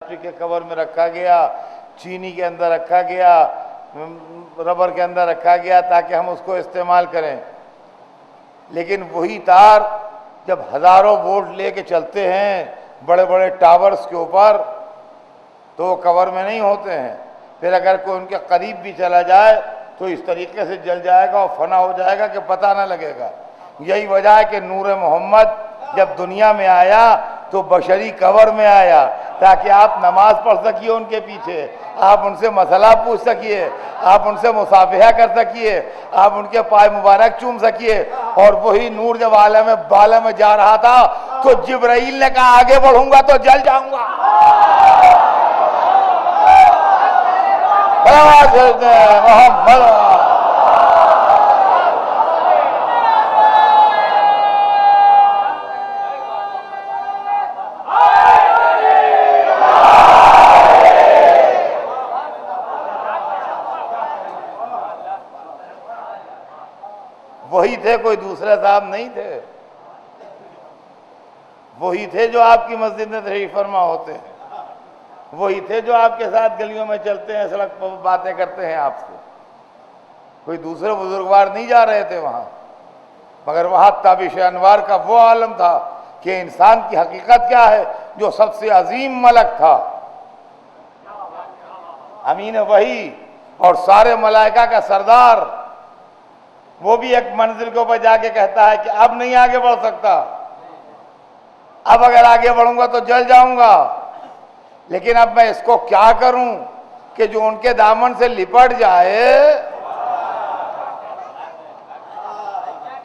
Plastic کے کور میں رکھا گیا، چینی کے اندر رکھا گیا، ربر کے اندر رکھا گیا تاکہ ہم اس کو استعمال کریں. لیکن وہی تار جب ہزاروں وولٹ لے کے چلتے ہیں بڑے بڑے ٹاورز کے اوپر تو وہ کور میں نہیں ہوتے ہیں. پھر اگر کوئی ان کے قریب بھی چلا جائے تو اس طریقے سے جل جائے گا اور فنا ہو جائے گا کہ پتہ نہ لگے گا. یہی وجہ ہے کہ نور محمد جب دنیا میں آیا تو بشری کور میں آیا تاکہ آپ نماز پڑھ سکیے ان کے پیچھے، آپ ان سے مسئلہ پوچھ سکیے، آپ ان سے مصافحہ کر سکیے، آپ ان کے پائے مبارک چوم سکیے. اور وہی نور جب عالم بالا میں جا رہا تھا تو جبرائیل نے کہا آگے بڑھوں گا تو جل جاؤں گا. محمد وہی تھے، کوئی دوسرے صاحب نہیں تھے. وہی تھے جو آپ کی مسجد میں تشریف فرما ہوتے ہیں، وہی تھے جو آپ کے ساتھ گلیوں میں چلتے ہیں، سڑک پر باتیں کرتے ہیں آپ سے. کوئی دوسرے بزرگوار نہیں جا رہے تھے وہاں، مگر وہاں تابش انوار کا وہ عالم تھا کہ انسان کی حقیقت کیا ہے، جو سب سے عظیم ملک تھا، امین وحی اور سارے ملائکہ کا سردار. وہ بھی ایک منزل کے اوپر جا کے کہتا ہے کہ اب نہیں آگے بڑھ سکتا، اب اگر آگے بڑھوں گا تو جل جاؤں گا. لیکن اب میں اس کو کیا کروں کہ جو ان کے دامن سے لپٹ جائے،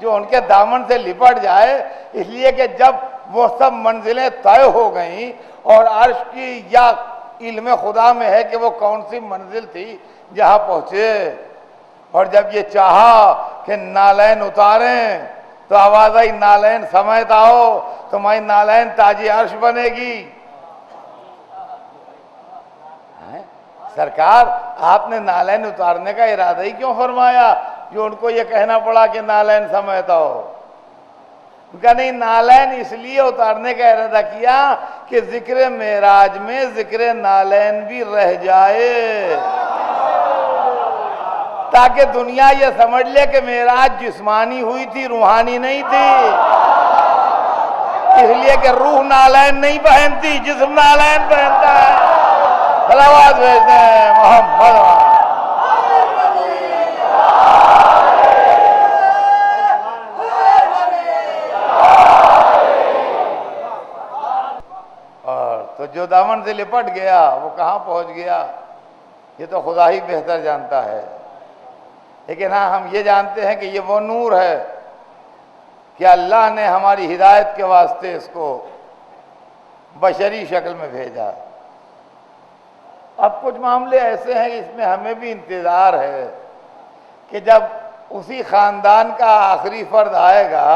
جو ان کے دامن سے لپٹ جائے. اس لیے کہ جب وہ سب منزلیں طے ہو گئیں اور عرش کی یا علم خدا میں ہے کہ وہ کون سی منزل تھی جہاں پہنچے، اور جب یہ چاہا کہ نالین اتاریں تو آواز آئی نالین سمیت آؤ، تمہاری نالین تاج عرش بنے گی. سرکار آپ نے نالین اتارنے کا ارادہ ہی کیوں فرمایا جو ان کو یہ کہنا پڑا کہ نالین سمیت آؤ؟ ان کا نہیں، نالین اس لیے اتارنے کا ارادہ کیا کہ ذکر معراج میں ذکر نالین بھی رہ جائے، تاکہ دنیا یہ سمجھ لے کہ معراج جسمانی ہوئی تھی، روحانی نہیں تھی. اس لیے کہ روح نالین نہیں پہنتی، جسم نالین پہنتا ہے. صلوات بھیجتے ہیں محمد. اور تو جو دامن سے لپٹ گیا وہ کہاں پہنچ گیا یہ تو خدا ہی بہتر جانتا ہے. لیکن ہاں ہم یہ جانتے ہیں کہ یہ وہ نور ہے کہ اللہ نے ہماری ہدایت کے واسطے اس کو بشری شکل میں بھیجا. اب کچھ معاملے ایسے ہیں کہ اس میں ہمیں بھی انتظار ہے کہ جب اسی خاندان کا آخری فرد آئے گا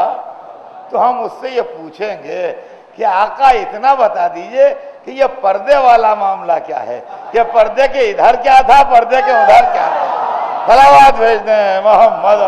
تو ہم اس سے یہ پوچھیں گے کہ آقا اتنا بتا دیجئے کہ یہ پردے والا معاملہ کیا ہے، یہ پردے کے ادھر کیا تھا، پردے کے ادھر کیا تھا. صلوات بھیجتے ہیں محمد.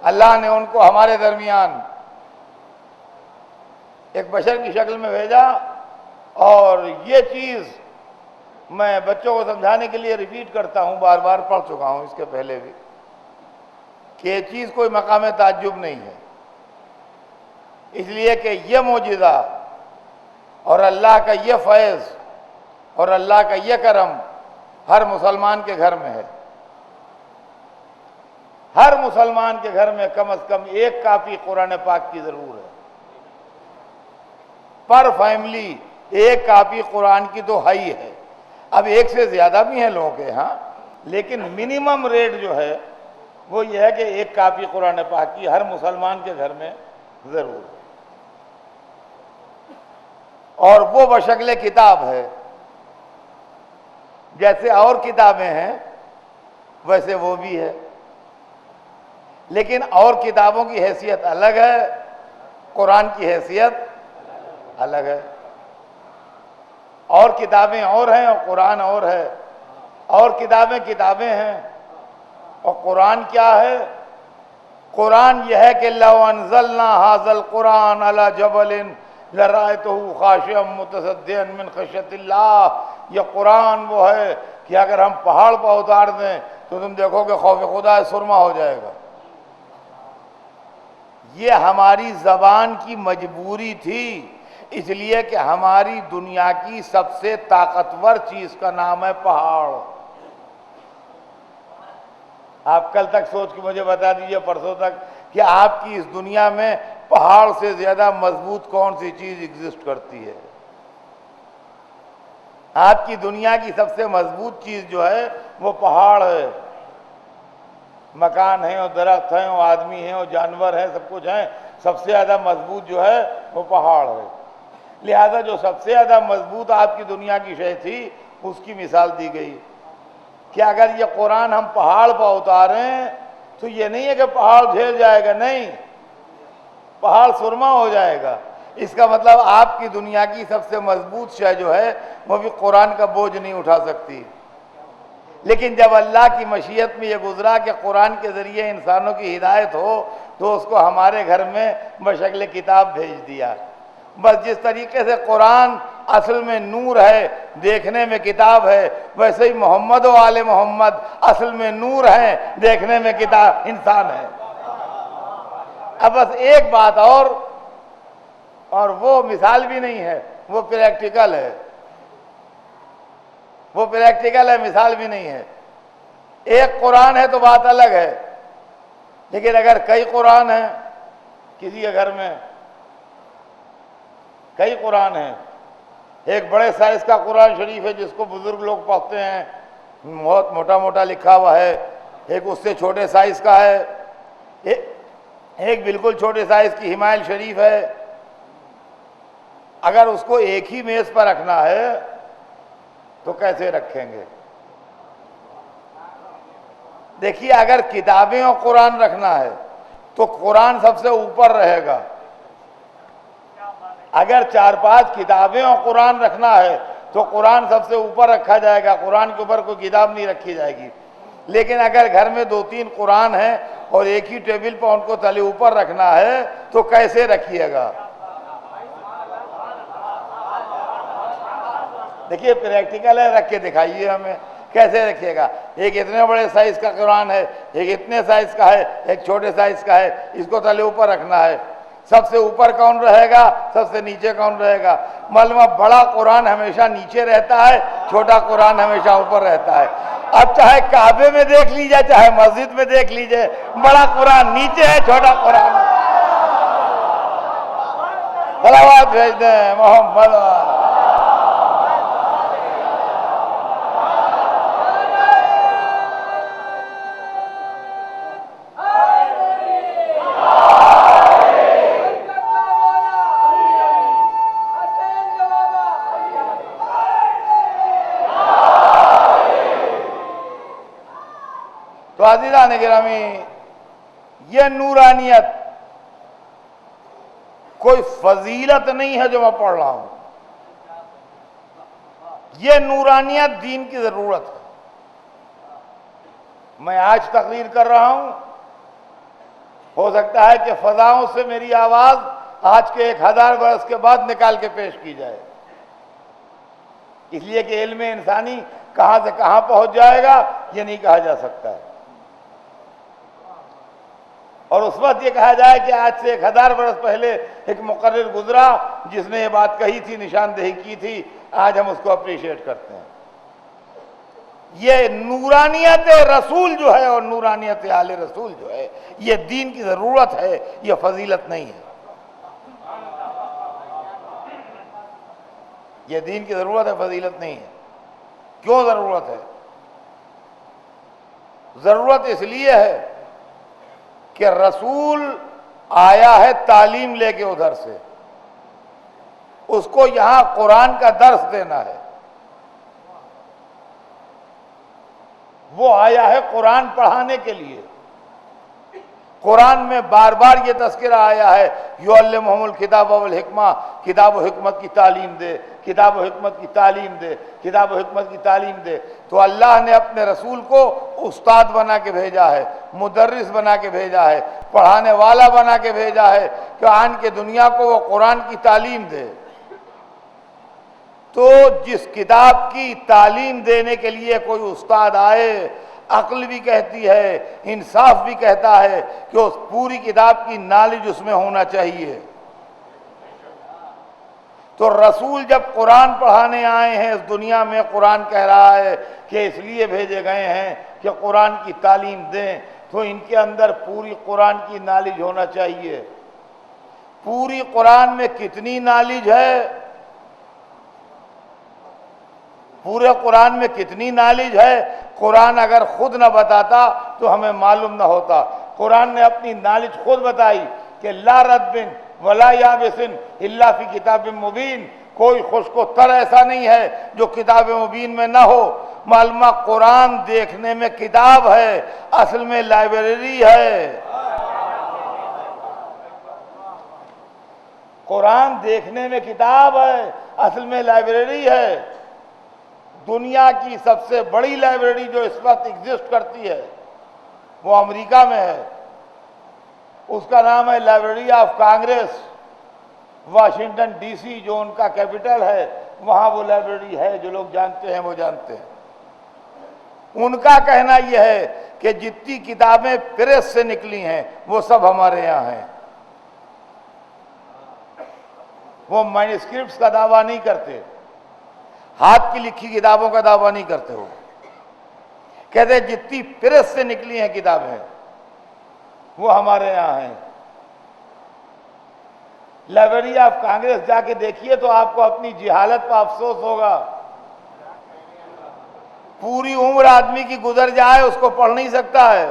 اللہ نے ان کو ہمارے درمیان ایک بشر کی شکل میں بھیجا. اور یہ چیز میں بچوں کو سمجھانے کے لیے ریپیٹ کرتا ہوں، بار بار پڑھ چکا ہوں اس کے پہلے بھی، کہ یہ چیز کوئی مقام تعجب نہیں ہے. اس لیے کہ یہ معجزہ اور اللہ کا یہ فیض اور اللہ کا یہ کرم ہر مسلمان کے گھر میں ہے. ہر مسلمان کے گھر میں کم از کم ایک کاپی قرآن پاک کی ضرور ہے. پر فیملی ایک کاپی قرآن کی تو ہائی ہے. اب ایک سے زیادہ بھی ہیں لوگوں کے ہاں، لیکن منیمم ریٹ جو ہے وہ یہ ہے کہ ایک کاپی قرآن پاک کی ہر مسلمان کے گھر میں ضرور ہے. اور وہ بشکل کتاب ہے، جیسے اور کتابیں ہیں ویسے وہ بھی ہے. لیکن اور کتابوں کی حیثیت الگ ہے، قرآن کی حیثیت الگ ہے۔ اور کتابیں اور ہیں اور قرآن اور ہے۔ اور کتابیں کتابیں ہیں اور قرآن کیا ہے؟ قرآن یہ ہے کہ لو انزلنا ھذا القرآن علی جبل لرأیتہ خاشعا متصدعا من خشیۃ اللہ۔ یہ قرآن وہ ہے کہ اگر ہم پہاڑ پر اتار دیں تو تم دیکھو کہ خوف خدا سرما ہو جائے گا۔ یہ ہماری زبان کی مجبوری تھی، اس لیے کہ ہماری دنیا کی سب سے طاقتور چیز کا نام ہے پہاڑ۔ آپ کل تک سوچ کے مجھے بتا دیجئے، پرسوں تک، کہ آپ کی اس دنیا میں پہاڑ سے زیادہ مضبوط کون سی چیز ایگزسٹ کرتی ہے؟ آپ کی دنیا کی سب سے مضبوط چیز جو ہے وہ پہاڑ ہے۔ مکان ہیں اور درخت ہیں اور آدمی ہیں اور جانور ہیں، سب کچھ ہیں، سب سے زیادہ مضبوط جو ہے وہ پہاڑ ہے۔ لہذا جو سب سے زیادہ مضبوط آپ کی دنیا کی شے تھی اس کی مثال دی گئی کہ اگر یہ قرآن ہم پہاڑ پر اتاریں تو یہ نہیں ہے کہ پہاڑ جھیل جائے گا، نہیں، پہاڑ سرما ہو جائے گا۔ اس کا مطلب آپ کی دنیا کی سب سے مضبوط شے جو ہے وہ بھی قرآن کا بوجھ نہیں اٹھا سکتی۔ لیکن جب اللہ کی مشیت میں یہ گزرا کہ قرآن کے ذریعے انسانوں کی ہدایت ہو تو اس کو ہمارے گھر میں بشکل کتاب بھیج دیا۔ بس جس طریقے سے قرآن اصل میں نور ہے، دیکھنے میں کتاب ہے، ویسے ہی محمد و آل محمد اصل میں نور ہیں، دیکھنے میں کتاب انسان ہے۔ اب بس ایک بات اور وہ مثال بھی نہیں ہے، وہ پریکٹیکل ہے، وہ پریکٹیکل ہے، مثال بھی نہیں ہے۔ ایک قرآن ہے تو بات الگ ہے، لیکن اگر کئی قرآن ہیں کسی کے گھر میں، کئی قرآن ہیں، ایک بڑے سائز کا قرآن شریف ہے جس کو بزرگ لوگ پڑھتے ہیں، بہت موٹا موٹا لکھا ہوا ہے، ایک اس سے چھوٹے سائز کا ہے، ایک بالکل چھوٹے سائز کی حمایل شریف ہے۔ اگر اس کو ایک ہی میز پر رکھنا ہے تو کیسے رکھیں گے؟ دیکھیے، اگر کتابیں اور قرآن رکھنا ہے تو قرآن سب سے اوپر رہے گا۔ اگر 4-5 کتابیں اور قرآن رکھنا ہے تو قرآن سب سے اوپر رکھا جائے گا، قرآن کے اوپر کوئی کتاب نہیں رکھی جائے گی۔ لیکن اگر گھر میں 2-3 قرآن ہیں اور ایک ہی ٹیبل پر ان کو تلے اوپر رکھنا ہے تو کیسے رکھیے گا؟ دیکھیے پریکٹیکل ہے، رکھ کے دکھائیے ہمیں کیسے رکھیے گا۔ ایک اتنے بڑے سائز کا قرآن ہے، ایک اتنے سائز کا ہے، ایک چھوٹے سائز کا ہے، اس کو تلے اوپر رکھنا ہے۔ سب سے اوپر کون رہے گا، سب سے نیچے کون رہے گا؟ معلوم ہے بڑا قرآن ہمیشہ نیچے رہتا ہے، چھوٹا قرآن ہمیشہ اوپر رہتا ہے۔ اب چاہے کعبے میں دیکھ لیجئے چاہے مسجد میں دیکھ لیجئے، بڑا قرآن نیچے ہے، چھوٹا قرآن۔ صلوات بھیج دیں محمد۔ تو عزیزان گرامی، یہ نورانیت کوئی فضیلت نہیں ہے جو میں پڑھ رہا ہوں، یہ نورانیت دین کی ضرورت ہے۔ میں آج تقریر کر رہا ہوں، ہو سکتا ہے کہ فضاؤں سے میری آواز آج کے 1000 برس کے بعد نکال کے پیش کی جائے، اس لیے کہ علم انسانی کہاں سے کہاں پہنچ جائے گا یہ نہیں کہا جا سکتا ہے۔ اور اس وقت یہ کہا جائے کہ آج سے 1000 برس پہلے ایک مقرر گزرا جس نے یہ بات کہی تھی، نشاندہی کی تھی، آج ہم اس کو اپریشیٹ کرتے ہیں۔ یہ نورانیت رسول جو ہے اور نورانیت آل رسول جو ہے یہ دین کی ضرورت ہے، یہ فضیلت نہیں ہے۔ یہ دین کی ضرورت ہے، فضیلت نہیں ہے۔ کیوں ضرورت ہے؟ ضرورت اس لیے ہے کہ رسول آیا ہے تعلیم لے کے ادھر سے، اس کو یہاں قرآن کا درس دینا ہے، وہ آیا ہے قرآن پڑھانے کے لیے۔ قرآن میں بار بار یہ تذکرہ آیا ہے یعلمہم الکتاب والحکمہ، کتاب و حکمت کی تعلیم دے، کتاب و حکمت کی تعلیم دے، کتاب و حکمت کی تعلیم دے۔ تو اللہ نے اپنے رسول کو استاد بنا کے بھیجا ہے، مدرس بنا کے بھیجا ہے، پڑھانے والا بنا کے بھیجا ہے کہ آن کے دنیا کو وہ قرآن کی تعلیم دے۔ تو جس کتاب کی تعلیم دینے کے لیے کوئی استاد آئے، عقل بھی کہتی ہے، انصاف بھی کہتا ہے کہ اس پوری کتاب کی نالج اس میں ہونا چاہیے۔ تو رسول جب قرآن پڑھانے آئے ہیں اس دنیا میں، قرآن کہہ رہا ہے کہ اس لیے بھیجے گئے ہیں کہ قرآن کی تعلیم دیں، تو ان کے اندر پوری قرآن کی نالج ہونا چاہیے۔ پوری قرآن میں کتنی نالج ہے؟ پورے قرآن میں کتنی نالج ہے؟ قرآن اگر خود نہ بتاتا تو ہمیں معلوم نہ ہوتا۔ قرآن نے اپنی نالج خود بتائی کہ لا رطب ولا یابس الا فی کتاب مبین، کوئی خشک و تر ایسا نہیں ہے جو کتاب مبین میں نہ ہو۔ معلومہ قرآن دیکھنے میں کتاب ہے، اصل میں لائبریری ہے۔ قرآن دیکھنے میں کتاب ہے، اصل میں لائبریری ہے۔ دنیا کی سب سے بڑی لائبریری جو اس وقت ایگزسٹ کرتی ہے وہ امریکہ میں ہے، اس کا نام ہے library of Congress. Washington D C جو ان کا کیپٹل ہے، وہاں وہ لائبریری ہے، جو لوگ جانتے ہیں وہ جانتے ہیں۔ ان کا کہنا یہ ہے کہ جتنی کتابیں پریس سے نکلی ہیں وہ سب ہمارے یہاں ہیں۔ وہ مینuscripts کا دعویٰ نہیں کرتے، ہاتھ کی لکھی کتابوں کا دعویٰ نہیں کرتے، ہو کہتے جتنی پریس سے نکلی ہیں کتابیں وہ ہمارے یہاں ہیں۔ لائبریری آف کانگریس جا کے دیکھیے تو آپ کو اپنی جہالت پر افسوس ہوگا۔ پوری عمر آدمی کی گزر جائے اس کو پڑھ نہیں سکتا ہے،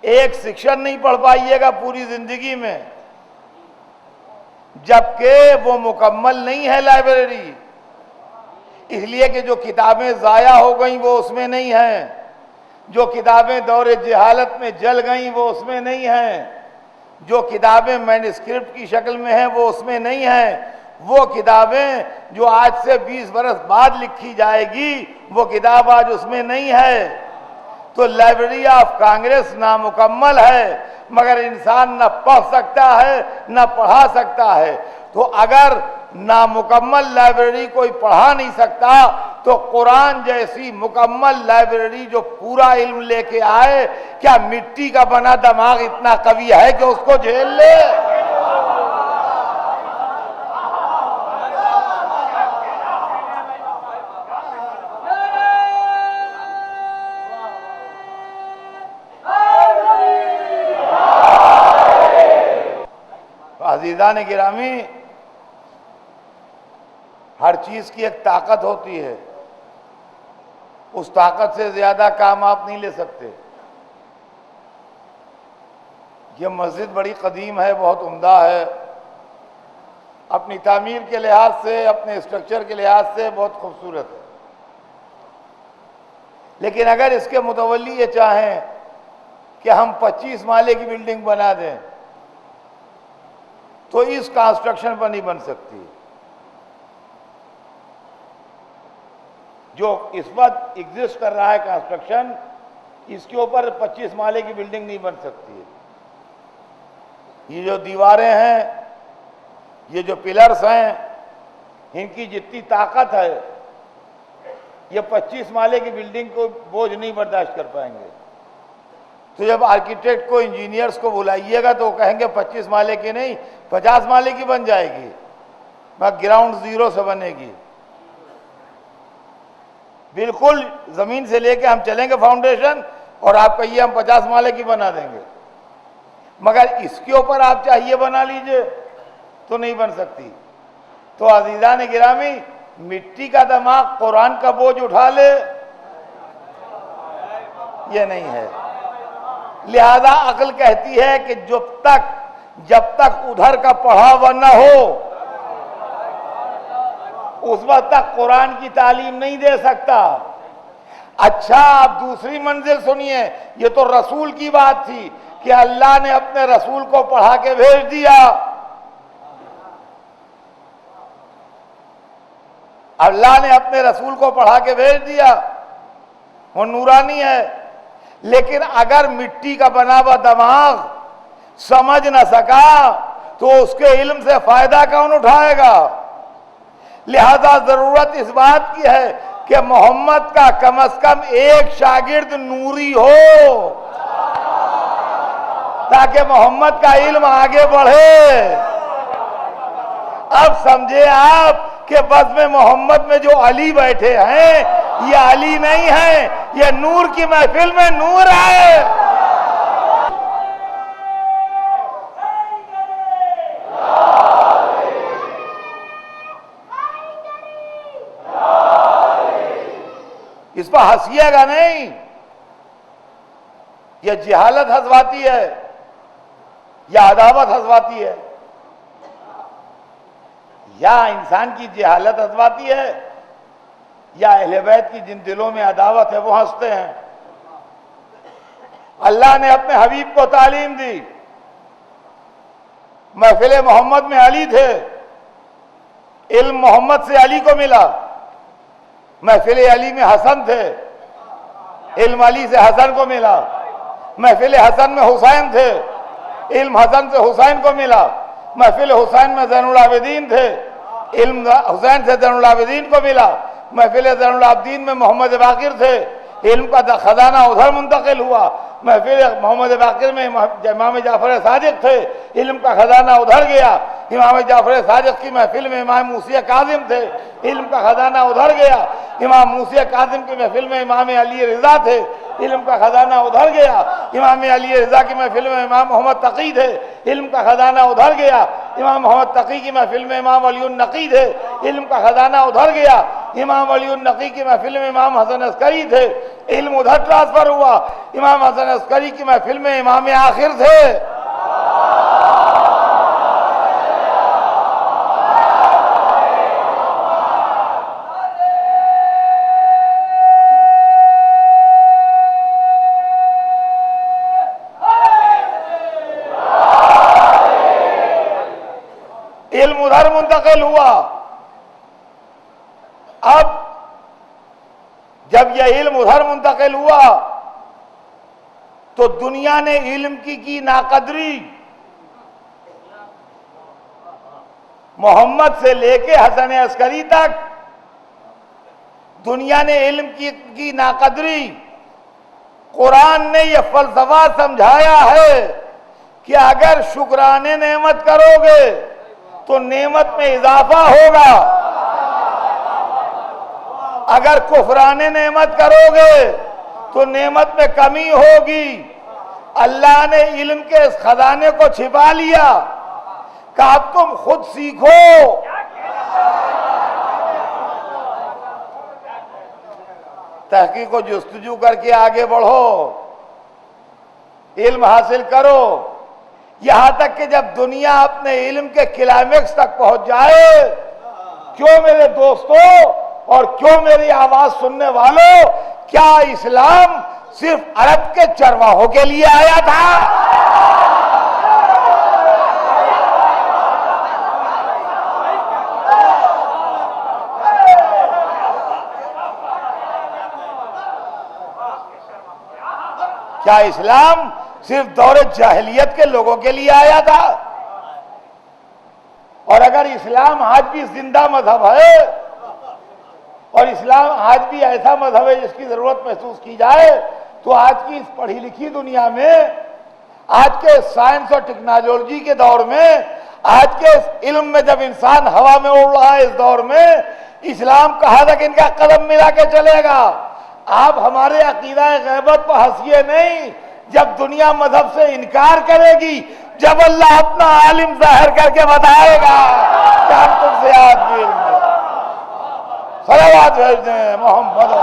ایک سیکشن نہیں پڑھ پائیے گا پوری زندگی میں، جبکہ وہ مکمل نہیں ہے لائبریری، اس لیے کہ جو کتابیں ضائع ہو گئیں وہ اس میں نہیں ہیں، جو کتابیں دور جہالت میں جل گئیں وہ اس میں نہیں ہیں، جو کتابیں مینuscript کی شکل میں ہیں وہ اس میں نہیں ہیں، وہ کتابیں جو آج سے 20 برس بعد لکھی جائے گی وہ کتاب آج اس میں نہیں ہے۔ تو لائبریری آف کانگریس نامکمل ہے، مگر انسان نہ پڑھ سکتا ہے نہ پڑھا سکتا ہے۔ تو اگر نامکمل لائبریری کوئی پڑھا نہیں سکتا تو قرآن جیسی مکمل لائبریری جو پورا علم لے کے آئے، کیا مٹی کا بنا دماغ اتنا قوی ہے کہ اس کو جھیل لے؟ عزیزان گرامی، ہر چیز کی ایک طاقت ہوتی ہے، اس طاقت سے زیادہ کام آپ نہیں لے سکتے۔ یہ مسجد بڑی قدیم ہے، بہت عمدہ ہے، اپنی تعمیر کے لحاظ سے، اپنے اسٹرکچر کے لحاظ سے بہت خوبصورت ہے، لیکن اگر اس کے متولی یہ چاہیں کہ ہم 25 مالے کی بلڈنگ بنا دیں تو اس کنسٹرکشن پر نہیں بن سکتی۔ جو اس وقت ایگزسٹ کر رہا ہے کنسٹرکشن، اس کے اوپر 25 مالے کی بلڈنگ نہیں بن سکتی ہے۔ یہ جو دیواریں ہیں، یہ جو پلرز ہیں، ان کی جتنی طاقت ہے یہ 25 مالے کی بلڈنگ کو بوجھ نہیں برداشت کر پائیں گے۔ تو جب آرکیٹیکٹ کو، انجینئرز کو بلائیے گا تو وہ کہیں گے 25 مالے کی نہیں 50 مالے کی بن جائے گی، مگر گراؤنڈ زیرو سے بنے گی۔ بالکل زمین سے لے کے ہم چلیں گے فاؤنڈیشن، اور آپ کہیے ہم 50 مالے کی بنا دیں گے، مگر اس کے اوپر آپ چاہیے بنا لیجئے تو نہیں بن سکتی۔ تو عزیزان گرامی، مٹی کا دماغ قرآن کا بوجھ اٹھا لے، یہ نہیں ہے۔ لہذا عقل کہتی ہے کہ جب تک ادھر کا پڑھا ہوا نہ ہو اس وقت تک قرآن کی تعلیم نہیں دے سکتا۔ اچھا آپ دوسری منزل سنیے، یہ تو رسول کی بات تھی کہ اللہ نے اپنے رسول کو پڑھا کے بھیج دیا. اللہ نے اپنے رسول کو پڑھا کے بھیج دیا، وہ نورانی ہے. لیکن اگر مٹی کا بنا ہوا دماغ سمجھ نہ سکا تو اس کے علم سے فائدہ کون اٹھائے گا؟ لہذا ضرورت اس بات کی ہے کہ محمد کا کم از کم ایک شاگرد نوری ہو تاکہ محمد کا علم آگے بڑھے. اب سمجھے آپ کہ بزم محمد میں جو علی بیٹھے ہیں یہ علی نہیں ہے، یہ نور کی محفل میں نور ہے. اس پر ہنسیے گا نہیں، یہ جہالت حسواتی ہے یا عداوت حسواتی ہے؟ یا انسان کی جہالت حسواتی ہے یا اہل بیت کی جن دلوں میں عداوت ہے وہ ہنستے ہیں. اللہ نے اپنے حبیب کو تعلیم دی. محفل محمد میں علی تھے، علم محمد سے علی کو ملا. محفل علی میں حسن تھے، علم علی سے حسن کو ملا. محفل حسن میں حسین تھے، علم حسن سے حسین کو ملا. محفل حسین میں زین العابدین تھے، علم حسین سے زین العابدین کو ملا. محفل زین العابدین میں محمد باقر تھے، علم کا خزانہ ادھر منتقل ہوا. محفل محمد باقر میں امام جعفر صادق تھے، علم کا خزانہ ادھر گیا. امام جعفر صادق کی محفل میں امام موسی کاظم تھے، علم کا خزانہ ادھر گیا. امام موسی کاظم کی محفل میں امام علی رضا تھے، علم کا خزانہ ادھر گیا. امام علی رضا کی محفل میں امام محمد تقی تھے، علم کا خزانہ ادھر گیا. امام محمد تقی کی محفل میں امام علی النقی تھے، علم کا خزانہ ادھر گیا. امام علی النقی کی محفل میں امام حسن عسکری تھے، علم ادھر ٹرانسفر ہوا. امام حسن عسکری کی محفل میں امام آخر تھے. علم ادھر منتقل ہوا. اب جب یہ علم ادھر منتقل ہوا تو دنیا نے علم کی ناقدری. محمد سے لے کے حسن عسکری تک دنیا نے علم کی ناقدری. قرآن نے یہ فلسفہ سمجھایا ہے کہ اگر شکرانے نعمت کرو گے تو نعمت میں اضافہ ہوگا، اگر کفران نعمت کرو گے تو نعمت میں کمی ہوگی. اللہ نے علم کے اس خزانے کو چھپا لیا کہ اب تم خود سیکھو. تحقیق و جستجو کر کے آگے بڑھو، علم حاصل کرو، یہاں تک کہ جب دنیا اپنے علم کے کلائمیکس تک پہنچ جائے. کیوں میرے دوستو اور کیوں میری آواز سننے والوں، کیا اسلام صرف عرب کے چرواہوں کے لیے آیا تھا؟ کیا اسلام صرف دور جاہلیت کے لوگوں کے لیے آیا تھا؟ اور اگر اسلام آج بھی زندہ مذہب ہے اور اسلام آج بھی ایسا مذہب ہے جس کی ضرورت محسوس کی جائے، تو آج کی اس پڑھی لکھی دنیا میں، آج کے سائنس اور ٹیکنالوجی کے دور میں، آج کے اس علم میں جب انسان ہوا میں اڑ رہا ہے، اس دور میں اسلام کہاں تک ان کا قدم ملا کے چلے گا؟ آپ ہمارے عقیدہ غیبت پر ہنسیے نہیں. جب دنیا مذہب سے انکار کرے گی، جب اللہ اپنا عالم ظاہر کر کے بتائے گا کہ ہم تم سے یاد بھی علم ہے. صلوات بھیج دیں محمد.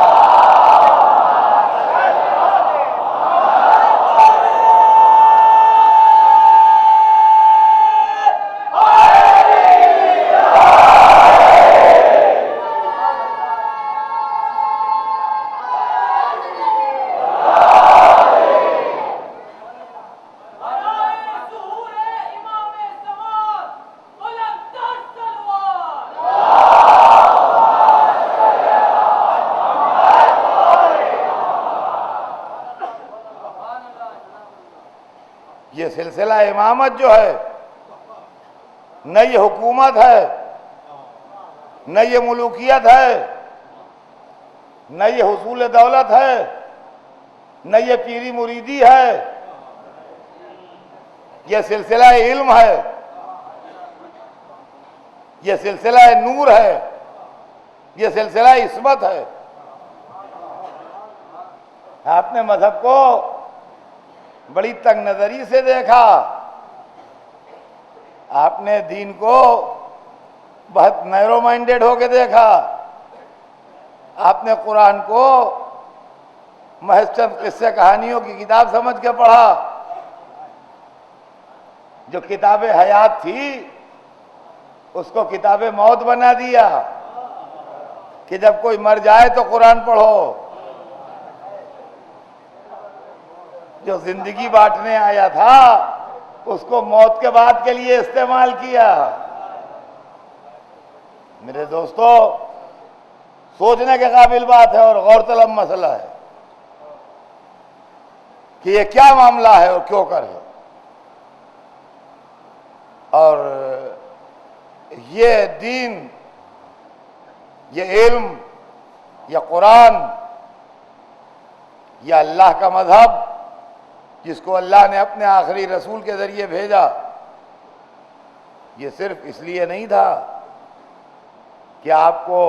سلسلہ امامت جو ہے، نہ یہ حکومت ہے، نہ یہ ملوکیت ہے، نہ یہ حصول دولت ہے، نہ یہ پیری مریدی ہے، یہ سلسلہ علم ہے، یہ سلسلہ نور ہے، یہ سلسلہ عصمت ہے۔ آپ نے مذہب کو بڑی تنگ نظری سے دیکھا، آپ نے دین کو بہت نیرو مائنڈیڈ ہو کے دیکھا، آپ نے قرآن کو محض چند قصے کہانیوں کی کتاب سمجھ کے پڑھا۔ جو کتاب حیات تھی اس کو کتاب موت بنا دیا کہ جب کوئی مر جائے تو قرآن پڑھو۔ جو زندگی بانٹنے آیا تھا اس کو موت کے بعد کے لیے استعمال کیا۔ میرے دوستو، سوچنے کے قابل بات ہے اور غور طلب مسئلہ ہے کہ یہ کیا معاملہ ہے اور کیوں کر ہے۔ اور یہ دین، یہ علم، یہ قرآن، یہ اللہ کا مذہب جس کو اللہ نے اپنے آخری رسول کے ذریعے بھیجا، یہ صرف اس لیے نہیں تھا کہ آپ کو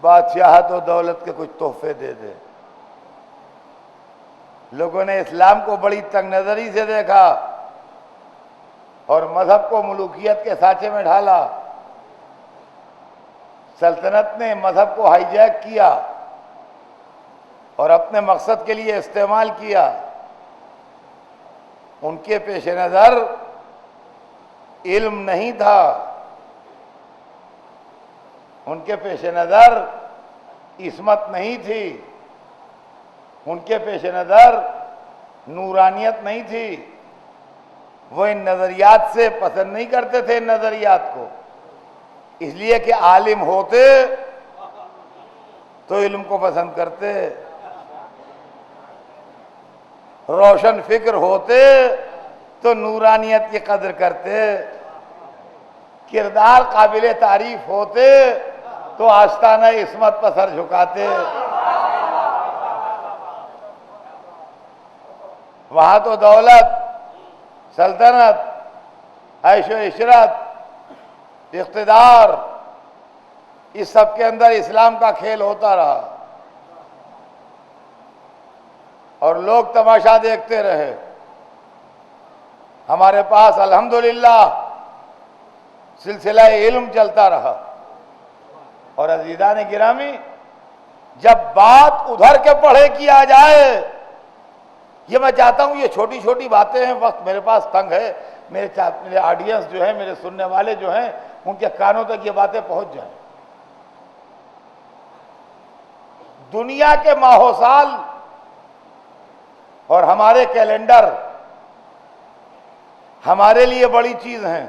بادشاہت و دولت کے کچھ تحفے دے دے۔ لوگوں نے اسلام کو بڑی تنگ نظری سے دیکھا اور مذہب کو ملوکیت کے سانچے میں ڈھالا۔ سلطنت نے مذہب کو ہائی جیک کیا اور اپنے مقصد کے لیے استعمال کیا۔ ان کے پیش نظر علم نہیں تھا، ان کے پیش نظر عصمت نہیں تھی، ان کے پیش نظر نورانیت نہیں تھی۔ وہ ان نظریات سے پسند نہیں کرتے تھے، ان نظریات کو، اس لیے کہ عالم ہوتے تو علم کو پسند کرتے، روشن فکر ہوتے تو نورانیت کی قدر کرتے، کردار قابل تعریف ہوتے تو آستانہ عصمت پر سر جھکاتے۔ وہاں تو دولت، سلطنت، عیش و عشرت، اقتدار، اس سب کے اندر اسلام کا کھیل ہوتا رہا اور لوگ تماشا دیکھتے رہے۔ ہمارے پاس الحمدللہ سلسلہ علم چلتا رہا۔ اور عزیزان گرامی، جب بات ادھر کے پڑھے کی آ جائے، یہ میں چاہتا ہوں یہ چھوٹی چھوٹی باتیں ہیں، وقت میرے پاس تنگ ہے، میرے آڈینس جو ہے، میرے سننے والے جو ہیں، ان کے کانوں تک یہ باتیں پہنچ جائیں۔ دنیا کے ماہ و سال اور ہمارے کیلنڈر ہمارے لیے بڑی چیز ہیں،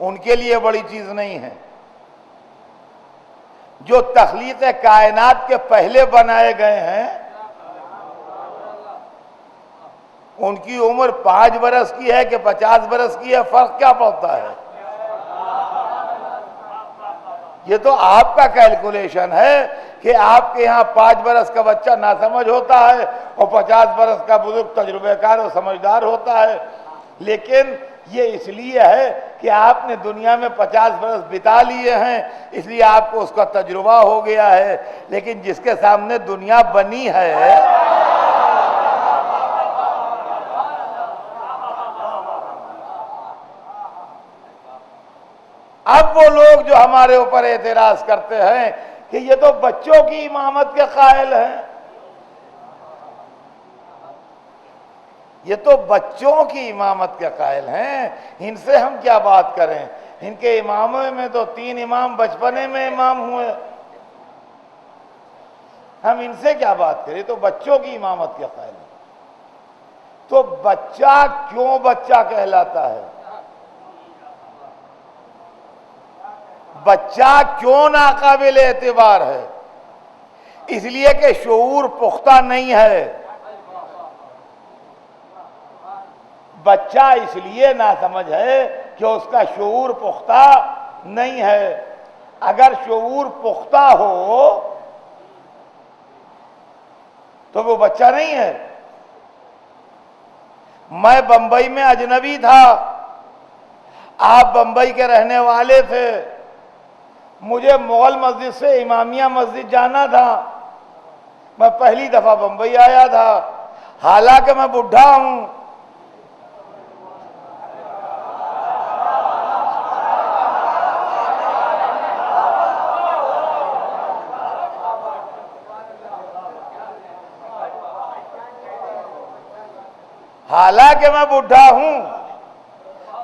ان کے لیے بڑی چیز نہیں ہے۔ جو تخلیق کائنات کے پہلے بنائے گئے ہیں ان کی عمر 5 برس کی ہے کہ 50 برس کی ہے، فرق کیا پڑتا ہے؟ یہ تو آپ کا کیلکولیشن ہے کہ آپ کے یہاں 5 برس کا بچہ ناسمجھ ہوتا ہے اور 50 برس کا بزرگ تجربہ کار اور سمجھدار ہوتا ہے۔ لیکن یہ اس لیے ہے کہ آپ نے دنیا میں 50 برس بتا لیے ہیں، اس لیے آپ کو اس کا تجربہ ہو گیا ہے۔ لیکن جس کے سامنے دنیا بنی ہے، اب وہ لوگ جو ہمارے اوپر اعتراض کرتے ہیں کہ یہ تو بچوں کی امامت کے قائل ہیں، یہ تو بچوں کی امامت کے قائل ہیں، ان سے ہم کیا بات کریں؟ ان کے اماموں میں تو 3 امام بچپنے میں امام ہوئے، ہم ان سے کیا بات کریں؟ تو بچوں کی امامت کے قائل ہیں۔ تو بچہ کیوں بچہ کہلاتا ہے؟ بچہ کیوں ناقابل اعتبار ہے؟ اس لیے کہ شعور پختہ نہیں ہے. بچہ اس لیے ناسمجھ ہے کہ اس کا شعور پختہ نہیں ہے. اگر شعور پختہ ہو تو وہ بچہ نہیں ہے. میں بمبئی میں اجنبی تھا، آپ بمبئی کے رہنے والے تھے. مجھے مغل مسجد سے امامیہ مسجد جانا تھا. میں پہلی دفعہ بمبئی آیا تھا، حالانکہ میں بڈھا ہوں. حالانکہ میں بڈھا ہوں،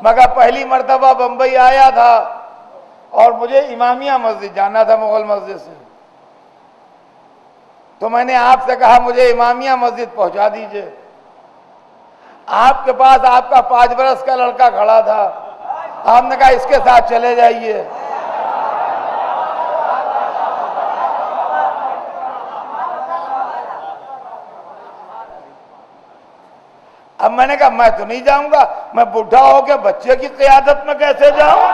مگر پہلی مرتبہ بمبئی آیا تھا اور مجھے امامیہ مسجد جانا تھا مغل مسجد سے. تو میں نے آپ سے کہا مجھے امامیہ مسجد پہنچا دیجئے. آپ کے پاس آپ کا 5 برس کا لڑکا کھڑا تھا. آپ نے کہا اس کے ساتھ چلے جائیے. اب میں نے کہا میں تو نہیں جاؤں گا، میں بڈھا ہو کے بچے کی قیادت میں کیسے جاؤں؟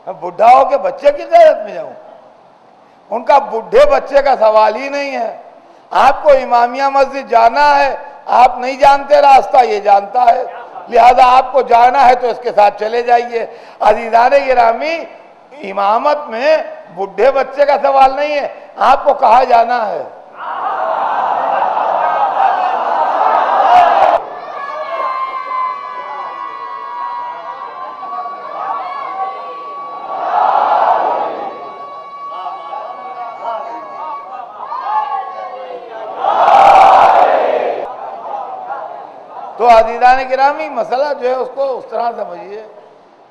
میں بڈھا ہو کے بچے کی قیادت میں جاؤں؟ ان کا بڈھے بچے کا سوال ہی نہیں ہے. آپ کو امامیہ مسجد جانا ہے، آپ نہیں جانتے راستہ، یہ جانتا ہے، لہذا آپ کو جانا ہے تو اس کے ساتھ چلے جائیے. عزیزان گرامی، امامت میں بڈھے بچے کا سوال نہیں ہے، آپ کو کہاں جانا ہے. تو عزیزان گرامی، مسئلہ جو ہے اس کو اس طرح سمجھیے.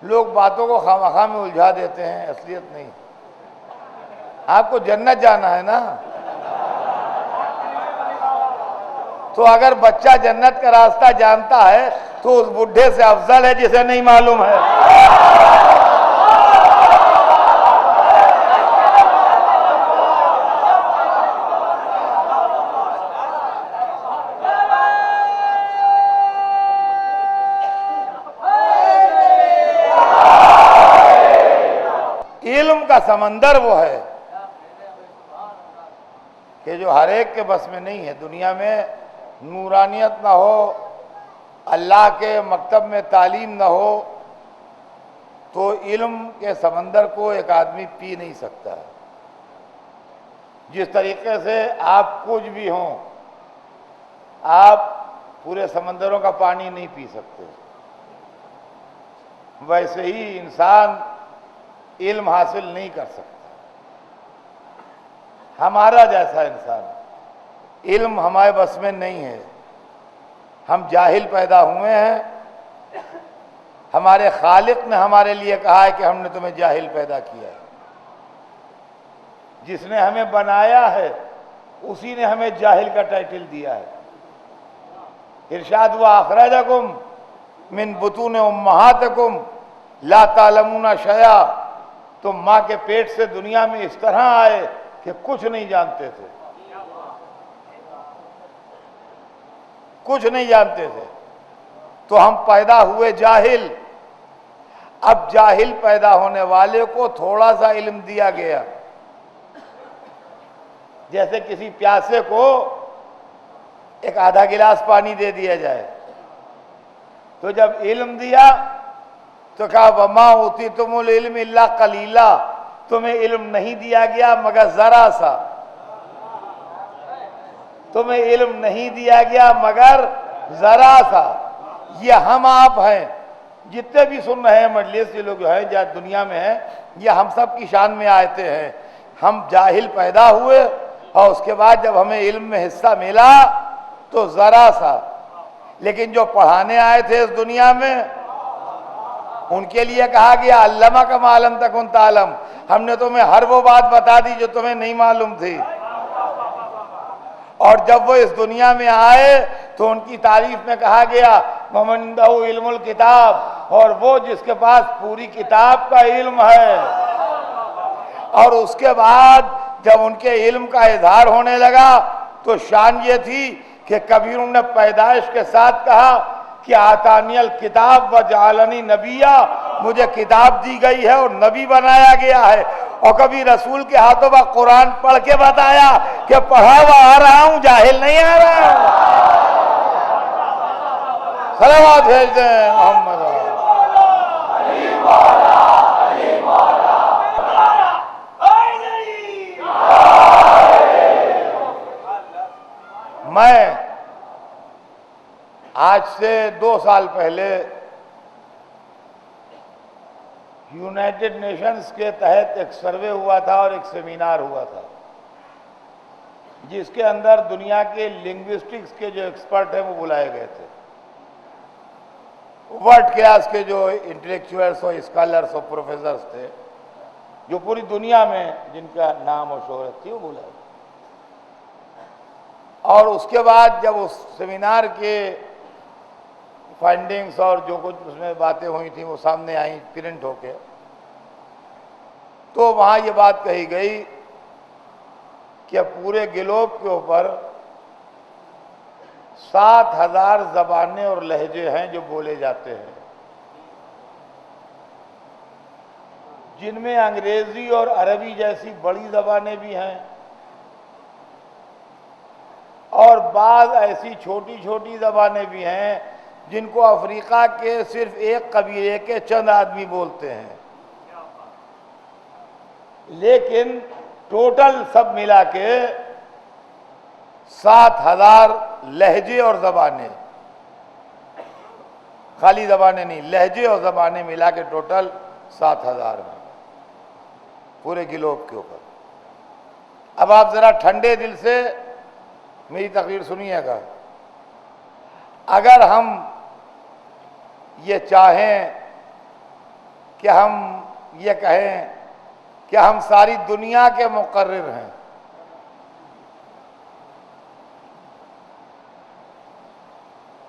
لوگ باتوں کو خواہ میں الجھا دیتے ہیں، اصلیت نہیں. آپ کو جنت جانا ہے نا. تو اگر بچہ جنت کا راستہ جانتا ہے تو اس بڈھے سے افضل ہے جسے نہیں معلوم ہے. علم کا سمندر وہ ہے کہ جو ہر ایک کے بس میں نہیں ہے. دنیا میں نورانیت نہ ہو، اللہ کے مکتب میں تعلیم نہ ہو تو علم کے سمندر کو ایک آدمی پی نہیں سکتا. جس طریقے سے آپ کچھ بھی ہوں، آپ پورے سمندروں کا پانی نہیں پی سکتے، ویسے ہی انسان علم حاصل نہیں کر سکتا. ہمارا جیسا انسان، علم ہمارے بس میں نہیں ہے. ہم جاہل پیدا ہوئے ہیں. ہمارے خالق نے ہمارے لیے کہا ہے کہ ہم نے تمہیں جاہل پیدا کیا ہے. جس نے ہمیں بنایا ہے اسی نے ہمیں جاہل کا ٹائٹل دیا ہے. ارشاد ہوا اخرجکم من بطون امہاتکم لا تعلمون شیئا. تم ماں کے پیٹ سے دنیا میں اس طرح آئے کہ کچھ نہیں جانتے تھے، کچھ نہیں جانتے تھے. تو ہم پیدا ہوئے جاہل. اب جاہل پیدا ہونے والے کو تھوڑا سا علم دیا گیا، جیسے کسی پیاسے کو ایک آدھا گلاس پانی دے دیا جائے. تو جب علم دیا تو کہا وَمَا أُوتِيتُمُ الْعِلْمِ إِلَّا قَلِيلًا. تمہیں علم نہیں دیا گیا مگر ذرا سا. تمہیں علم نہیں دیا گیا مگر ذرا سا. یہ ہم آپ ہیں جتنے بھی سن رہے ہیں مجلس، یہ لوگ جو ہیں جہاں دنیا میں ہیں، یہ ہم سب کی شان میں آتے ہیں. ہم جاہل پیدا ہوئے اور اس کے بعد جب ہمیں علم میں حصہ ملا تو ذرا سا. لیکن جو پڑھانے آئے تھے اس دنیا میں ان کے لیے کہا گیا علمک ما لم تکن تعلم. ہم نے تمہیں ہر وہ بات بتا دی جو تمہیں نہیں معلوم تھی. اور جب وہ اس دنیا میں آئے تو ان کی تعریف میں کہا گیا ومن عنده علم الکتاب، اور وہ جس کے پاس پوری کتاب کا علم ہے۔ اور اس کے بعد جب ان کے علم کا اظہار ہونے لگا تو شان یہ تھی کہ کبھی انہوں نے پیدائش کے ساتھ کہا کہ آتانی الکتاب وجعلنی نبیّا، مجھے کتاب دی گئی ہے اور نبی بنایا گیا ہے، اور کبھی رسول کے ہاتھوں میں قرآن پڑھ کے بتایا کہ پڑھا ہوا آ رہا ہوں، جاہل نہیں آ رہا ہوں۔ صلوات بھیجتے ہیں محمد۔ میں آج سے 2 سال پہلے یونائٹڈ نیشنز کے تحت ایک سروے ہوا تھا اور ایک سیمینار ہوا تھا، جس کے اندر دنیا کے لنگوسٹکس کے جو ایکسپرٹ ہیں وہ بلائے گئے تھے، ورلڈ کلاس کے جو انٹلیکچوئلس اور اسکالرس اور پروفیسرز تھے جو پوری دنیا میں جن کا نام اور شہرت تھی، وہ بلائے گئے۔ اور اس کے بعد جب اس سیمینار کے فائنڈنگز اور جو کچھ اس میں باتیں ہوئی تھیں وہ سامنے آئیں پرنٹ ہو کے، تو وہاں یہ بات کہی گئی کہ پورے گلوب کے اوپر 7,000 زبانیں اور لہجے ہیں جو بولے جاتے ہیں، جن میں انگریزی اور عربی جیسی بڑی زبانیں بھی ہیں، اور بعض ایسی چھوٹی چھوٹی زبانیں بھی ہیں جن کو افریقہ کے صرف ایک قبیلے کے چند آدمی بولتے ہیں، لیکن ٹوٹل سب ملا کے 7,000 لہجے اور زبانیں، خالی زبانیں نہیں، لہجے اور زبانیں ملا کے ٹوٹل 7,000 ہیں پورے گلوب کے اوپر۔ اب آپ ذرا ٹھنڈے دل سے میری تقریر سنیے گا۔ اگر ہم یہ چاہیں کہ ہم یہ کہیں کہ ہم ساری دنیا کے مقرر ہیں،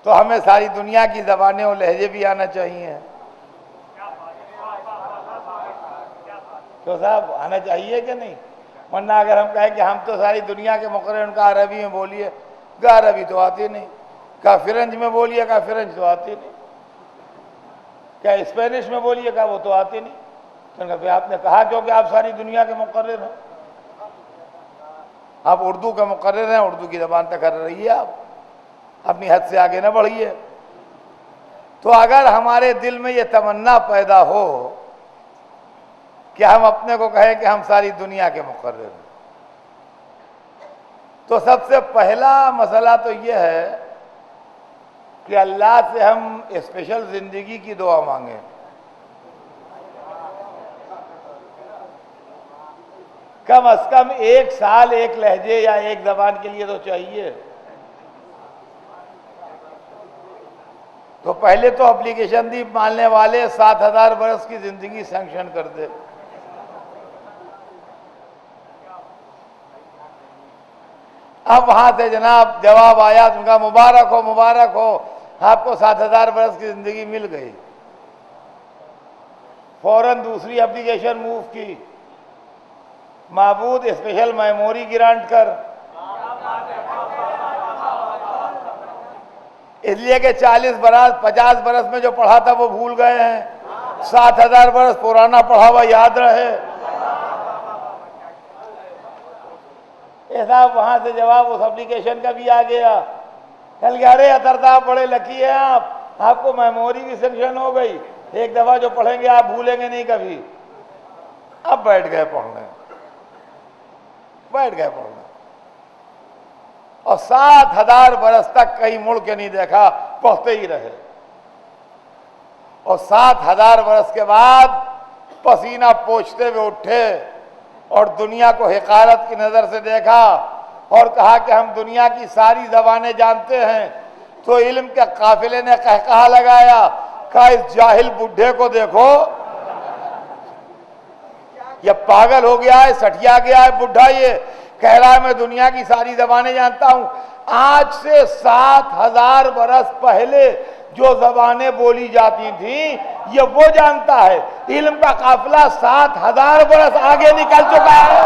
تو ہمیں ساری دنیا کی زبانیں اور لہجے بھی آنا چاہیے۔ تو صاحب آنا چاہیے کہ نہیں؟ ورنہ اگر ہم کہیں کہ ہم تو ساری دنیا کے مقرر، ان کا عربی میں بولیے، کہا عربی تو آتی نہیں، کہا فرنچ میں بولیے، کہا فرنچ تو آتی نہیں، کیا اسپینش میں بولیے، کہا وہ تو آتی نہیں۔ پھر آپ نے کہا کیونکہ آپ ساری دنیا کے مقرر ہیں، آپ اردو کے مقرر ہیں، اردو کی زبان تک کر رہی ہے، آپ اپنی حد سے آگے نہ بڑھیے۔ تو اگر ہمارے دل میں یہ تمنا پیدا ہو کہ ہم اپنے کو کہیں کہ ہم ساری دنیا کے مقرر ہیں، تو سب سے پہلا مسئلہ تو یہ ہے کہ اللہ سے ہم اسپیشل زندگی کی دعا مانگیں۔ کم از کم 1 سال ایک لہجے یا ایک زبان کے لیے تو چاہیے۔ تو پہلے تو اپلیکیشن دی ماننے والے 7,000 برس کی زندگی سینکشن کر دے۔ اب وہاں سے جناب جواب آیا، ان کا مبارک ہو مبارک ہو، آپ کو 7,000 برس کی زندگی مل گئی۔ فوراً دوسری اپلیکیشن موو کی، معبود اسپیشل میموری گرانٹ کر، اس لیے کہ 40 برس 50 برس میں جو پڑھا تھا وہ بھول گئے ہیں، 7,000 برس پرانا پڑھا ہوا یاد رہے۔ صاحب وہاں سے جواب اس اپلیکیشن کا بھی آ گیا، کل کہ ارے اطہر صاحب بڑے لکی ہیں آپ کو میموری بھی سیکشن ہو گئی، ایک دفعہ جو پڑھیں گے آپ بھولیں گے نہیں کبھی۔ اب بیٹھ گئے پڑھنے، اور 7,000 برس تک کہیں مڑ کے نہیں دیکھا، پڑھتے ہی رہے۔ اور 7,000 برس کے بعد پسینہ پوچھتے ہوئے اٹھے اور دنیا کو حقارت کی نظر سے دیکھا اور کہا کہ ہم دنیا کی ساری زبانیں جانتے ہیں۔ تو علم کے قافلے نے قہقہا لگایا، کہا اس جاہل بڈھے کو دیکھو، یہ پاگل ہو گیا ہے، سٹیا گیا ہے بڈھا، یہ کہہ رہا ہے میں دنیا کی ساری زبانیں جانتا ہوں۔ آج سے 7,000 برس پہلے جو زبانیں بولی جاتی تھیں یہ وہ جانتا ہے. علم کا قافلہ 7,000 برس آگے نکل چکا ہے.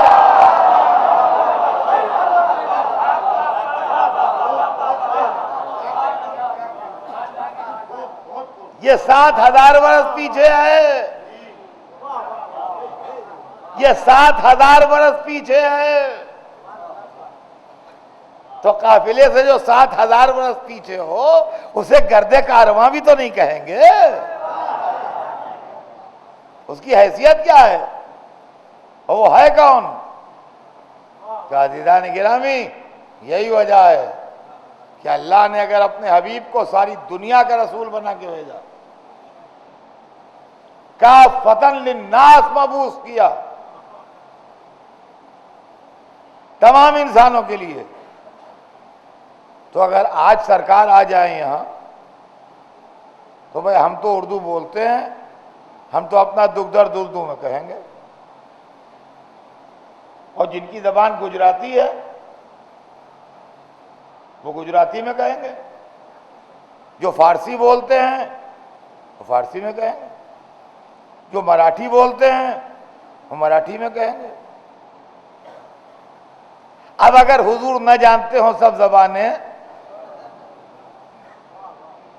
یہ 7,000 برس پیچھے ہے. یہ 7,000 برس پیچھے ہے. تو قافلے سے جو 7,000 برس پیچھے ہو اسے گرد کارواں بھی تو نہیں کہیں گے. اس کی حیثیت کیا ہے؟ اور وہ ہے کون؟ کہ عزیزان گرامی یہی وجہ ہے کہ اللہ نے اگر اپنے حبیب کو ساری دنیا کا رسول بنا کے بھیجا، کافۃ للناس مبعوث کیا، تمام انسانوں کے لیے، تو اگر آج سرکار آ جائیں یہاں تو بھائی ہم تو اردو بولتے ہیں، ہم تو اپنا دکھ درد اردو میں کہیں گے. اور جن کی زبان گجراتی ہے وہ گجراتی میں کہیں گے، جو فارسی بولتے ہیں وہ فارسی میں کہیں گے، جو مراٹھی بولتے ہیں وہ مراٹھی میں کہیں گے. اب اگر حضور نہ جانتے ہوں سب زبانیں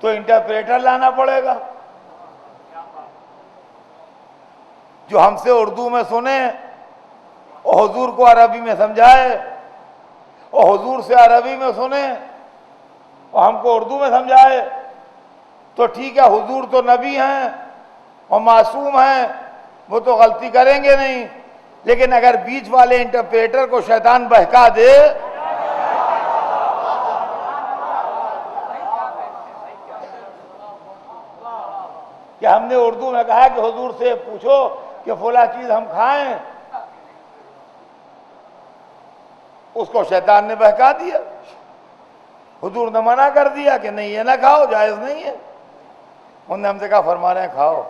تو انٹرپریٹر لانا پڑے گا جو ہم سے اردو میں سنے اور حضور کو عربی میں سمجھائے، اور حضور سے عربی میں سنے اور ہم کو اردو میں سمجھائے. تو ٹھیک ہے، حضور تو نبی ہیں اور معصوم ہیں، وہ تو غلطی کریں گے نہیں، لیکن اگر بیچ والے انٹرپریٹر کو شیطان بہکا دے کہ ہم نے اردو میں کہا کہ حضور سے پوچھو کہ فلاں چیز ہم کھائیں، اس کو شیطان نے بہکا دیا. حضور نے منع کر دیا کہ نہیں یہ نہ کھاؤ، جائز نہیں ہے. انہوں نے ہم سے کہا فرما رہے ہیں کھاؤ.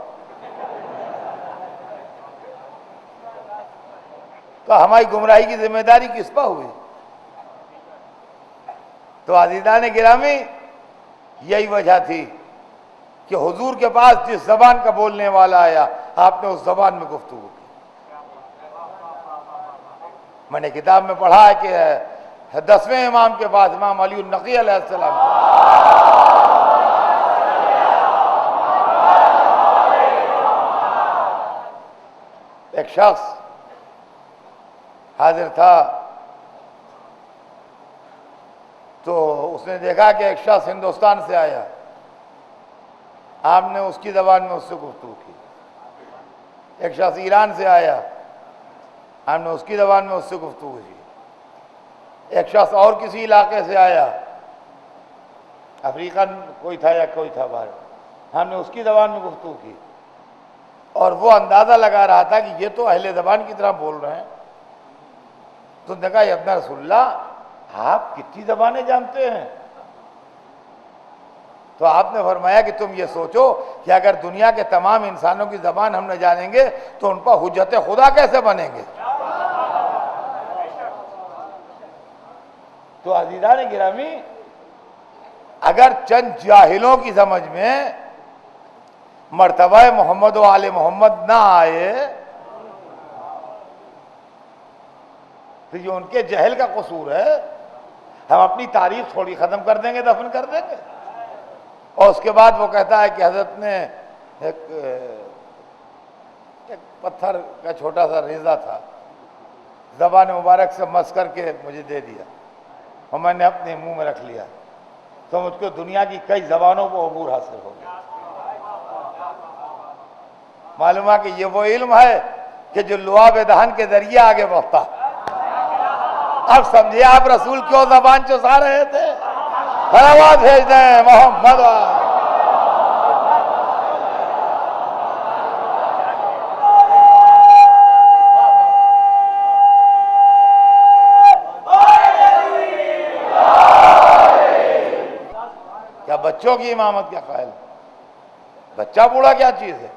تو ہماری گمراہی کی ذمہ داری کس پر ہوئی؟ تو عزیزان گرامی یہی وجہ تھی کہ حضور کے پاس جس زبان کا بولنے والا آیا آپ نے اس زبان میں گفتگو کی. میں نے کتاب میں پڑھا ہے کہ 10ویں امام کے پاس، امام علی النقی علیہ السلام، ایک شخص حاضر تھا تو اس نے دیکھا کہ ایک شخص ہندوستان سے آیا. آپ نے اس کی زبان میں اس سے گفتگو کی. ایک شخص ایران سے آیا، آپ نے اس کی زبان میں اس سے گفتگو کی. ایک شخص اور کسی علاقے سے آیا، افریقن کوئی تھا یا کوئی تھا باہر، ہم نے اس کی زبان میں گفتگو کی. اور وہ اندازہ لگا رہا تھا کہ یہ تو اہل زبان کی طرح بول رہے ہیں. تو نے کہا یا ابن رسول اللہ آپ کتنی زبانیں جانتے ہیں؟ تو آپ نے فرمایا کہ تم یہ سوچو کہ اگر دنیا کے تمام انسانوں کی زبان ہم نہ جانیں گے تو ان پر حجت خدا کیسے بنیں گے؟ تو عزیزان گرامی اگر چند جاہلوں کی سمجھ میں مرتبہ محمد و آل محمد نہ آئے تو یہ ان کے جہل کا قصور ہے. ہم اپنی تاریخ تھوڑی ختم کر دیں گے، دفن کر دیں گے. اور اس کے بعد وہ کہتا ہے کہ حضرت نے ایک پتھر کا چھوٹا سا ریزہ تھا، زبان مبارک سے مس کر کے مجھے دے دیا اور میں نے اپنے منہ میں رکھ لیا، تو مجھ کو دنیا کی کئی زبانوں کو عبور حاصل ہو گیا. معلوم ہے کہ یہ وہ علم ہے کہ جو لعاب دہن کے ذریعے آگے بڑھتا. اب سمجھے آپ رسول کیوں زبان چسا رہے تھے؟ آواز بھیج دیں محمد. کیا بچوں کی امامت کیا قائل؟ بچہ بوڑھا کیا چیز ہے؟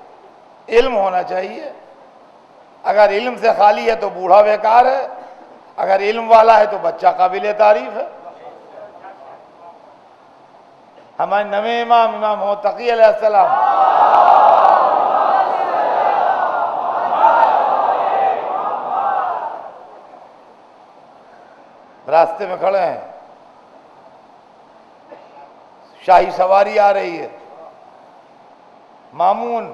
علم ہونا چاہیے. اگر علم سے خالی ہے تو بوڑھا بیکار ہے، اگر علم والا ہے تو بچہ قابل تعریف ہے. ہمارے نویں امام محمد تقی علیہ السلام راستے میں کھڑے ہیں، شاہی سواری آ رہی ہے، مامون